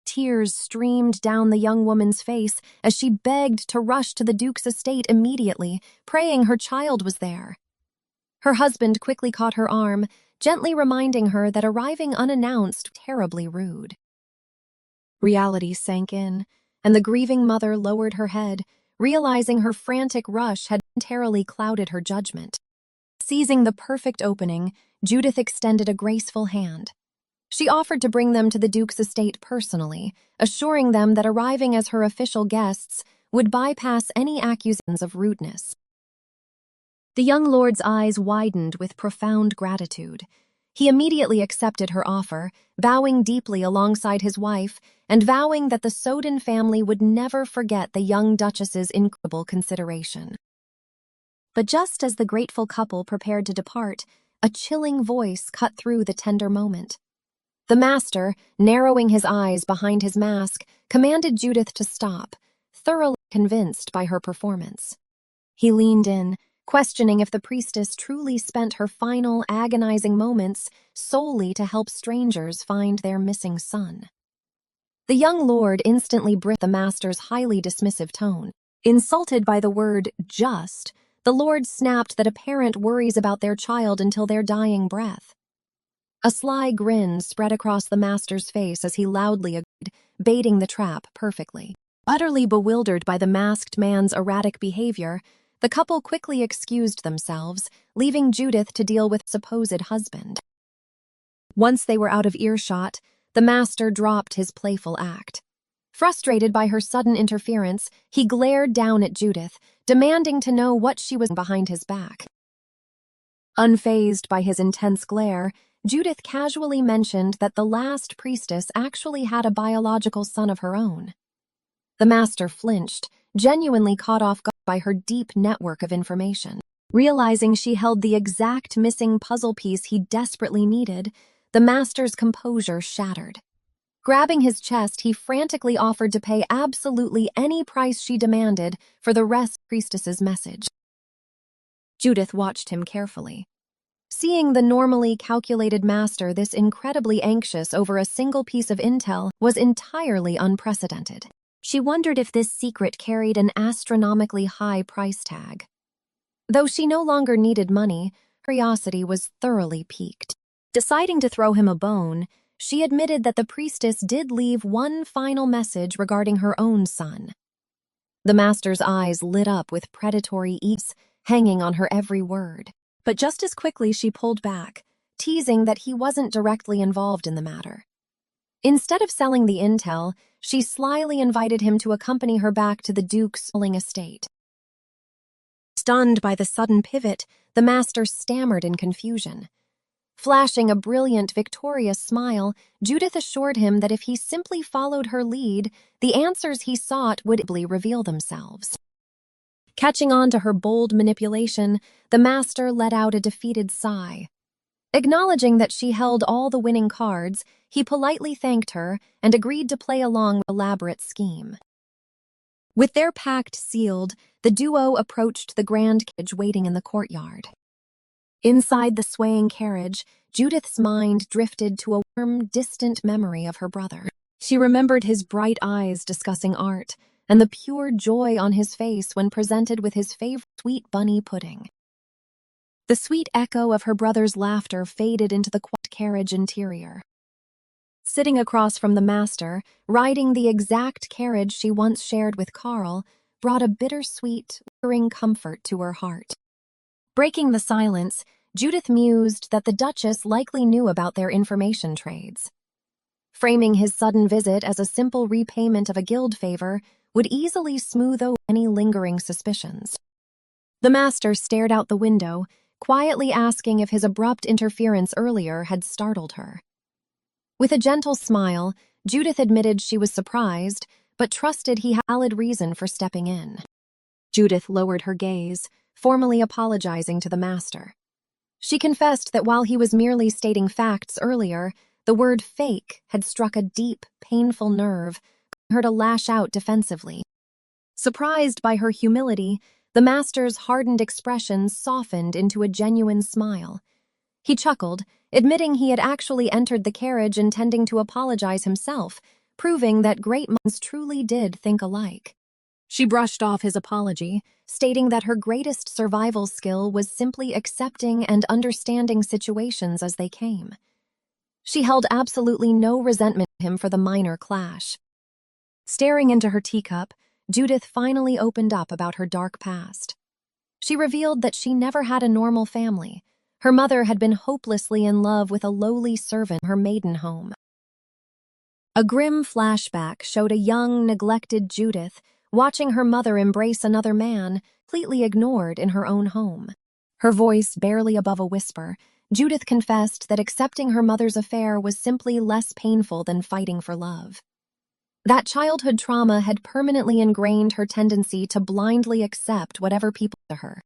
Tears streamed down the young woman's face as she begged to rush to the Duke's estate immediately, praying her child was there. Her husband quickly caught her arm, gently reminding her that arriving unannounced was terribly rude. Reality sank in, and the grieving mother lowered her head, realizing her frantic rush had momentarily clouded her judgment. Seizing the perfect opening, Judith extended a graceful hand. She offered to bring them to the Duke's estate personally, assuring them that arriving as her official guests would bypass any accusations of rudeness. The young lord's eyes widened with profound gratitude. He immediately accepted her offer, bowing deeply alongside his wife and vowing that the Soden family would never forget the young duchess's incredible consideration. But just as the grateful couple prepared to depart, a chilling voice cut through the tender moment. The master, narrowing his eyes behind his mask, commanded Judith to stop, thoroughly convinced by her performance. He leaned in, questioning if the priestess truly spent her final, agonizing moments solely to help strangers find their missing son. The young lord instantly bricked the master's highly dismissive tone. Insulted by the word just, the lord snapped that a parent worries about their child until their dying breath. A sly grin spread across the master's face as he loudly agreed, baiting the trap perfectly. Utterly bewildered by the masked man's erratic behavior, the couple quickly excused themselves, leaving Judith to deal with supposed husband. Once they were out of earshot, the master dropped his playful act. Frustrated by her sudden interference, he glared down at Judith, demanding to know what she was behind his back. Unfazed by his intense glare, Judith casually mentioned that the last priestess actually had a biological son of her own. The master flinched, genuinely caught off guard by her deep network of information. Realizing she held the exact missing puzzle piece he desperately needed, the master's composure shattered. Grabbing his chest, he frantically offered to pay absolutely any price she demanded for the rest of the priestess's message. Judith watched him carefully. Seeing the normally calculated master this incredibly anxious over a single piece of intel was entirely unprecedented. She wondered if this secret carried an astronomically high price tag. Though she no longer needed money, curiosity was thoroughly piqued. Deciding to throw him a bone, she admitted that the priestess did leave one final message regarding her own son. The master's eyes lit up with predatory ease, hanging on her every word. But just as quickly she pulled back, teasing that he wasn't directly involved in the matter. Instead of selling the intel, she slyly invited him to accompany her back to the Duke's estate. Stunned by the sudden pivot, the master stammered in confusion. Flashing a brilliant, victorious smile, Judith assured him that if he simply followed her lead, the answers he sought would inevitably reveal themselves. Catching on to her bold manipulation, the master let out a defeated sigh. Acknowledging that she held all the winning cards, he politely thanked her and agreed to play along with the elaborate scheme. With their pact sealed, the duo approached the grand carriage waiting in the courtyard. Inside the swaying carriage, Judith's mind drifted to a warm, distant memory of her brother. She remembered his bright eyes discussing art, and the pure joy on his face when presented with his favorite sweet bunny pudding. The sweet echo of her brother's laughter faded into the quiet carriage interior. Sitting across from the master, riding the exact carriage she once shared with Carl, brought a bittersweet, lingering comfort to her heart. Breaking the silence, Judith mused that the Duchess likely knew about their information trades. Framing his sudden visit as a simple repayment of a guild favor would easily smooth over any lingering suspicions. The master stared out the window, quietly asking if his abrupt interference earlier had startled her. With a gentle smile, Judith admitted she was surprised, but trusted he had valid reason for stepping in. Judith lowered her gaze, formally apologizing to the master. She confessed that while he was merely stating facts earlier, the word fake had struck a deep, painful nerve, causing her to lash out defensively. Surprised by her humility, the master's hardened expression softened into a genuine smile. He chuckled, admitting he had actually entered the carriage intending to apologize himself, proving that great minds truly did think alike. She brushed off his apology, stating that her greatest survival skill was simply accepting and understanding situations as they came. She held absolutely no resentment for him for the minor clash. Staring into her teacup, Judith finally opened up about her dark past. She revealed that she never had a normal family. Her mother had been hopelessly in love with a lowly servant in her maiden home. A grim flashback showed a young, neglected Judith watching her mother embrace another man, completely ignored in her own home. Her voice barely above a whisper, Judith confessed that accepting her mother's affair was simply less painful than fighting for love. That childhood trauma had permanently ingrained her tendency to blindly accept whatever people to her.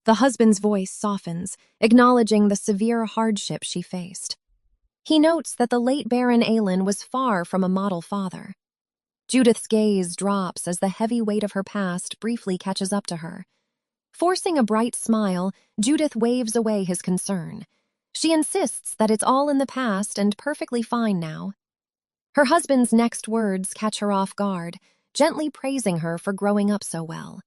The husband's voice softens, acknowledging the severe hardship she faced. He notes that the late Baron Aylin was far from a model father. Judith's gaze drops as the heavy weight of her past briefly catches up to her. Forcing a bright smile, Judith waves away his concern. She insists that it's all in the past and perfectly fine now. Her husband's next words catch her off guard, gently praising her for growing up so well.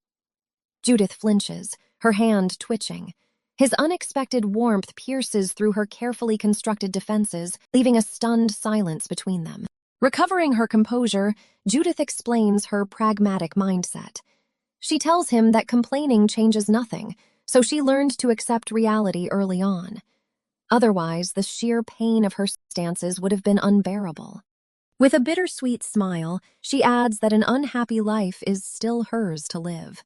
Judith flinches, her hand twitching. His unexpected warmth pierces through her carefully constructed defenses, leaving a stunned silence between them. Recovering her composure, Judith explains her pragmatic mindset. She tells him that complaining changes nothing, so she learned to accept reality early on. Otherwise, the sheer pain of her circumstances would have been unbearable. With a bittersweet smile, she adds that an unhappy life is still hers to live.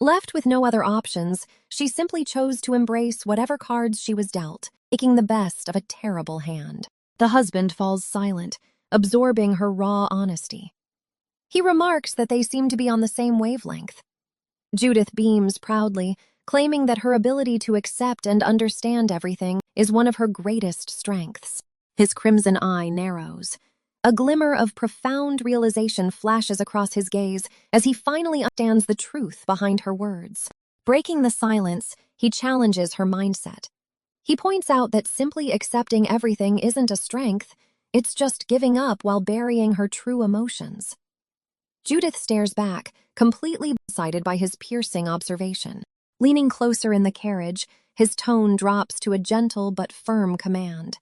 Left with no other options, she simply chose to embrace whatever cards she was dealt, making the best of a terrible hand. The husband falls silent, absorbing her raw honesty. He remarks that they seem to be on the same wavelength. Judith beams proudly, claiming that her ability to accept and understand everything is one of her greatest strengths. His crimson eye narrows. A glimmer of profound realization flashes across his gaze as he finally understands the truth behind her words. Breaking the silence, he challenges her mindset. He points out that simply accepting everything isn't a strength, it's just giving up while burying her true emotions. Judith stares back, completely blindsided by his piercing observation. Leaning closer in the carriage, his tone drops to a gentle but firm command.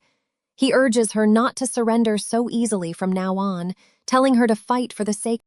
He urges her not to surrender so easily from now on, telling her to fight for the sake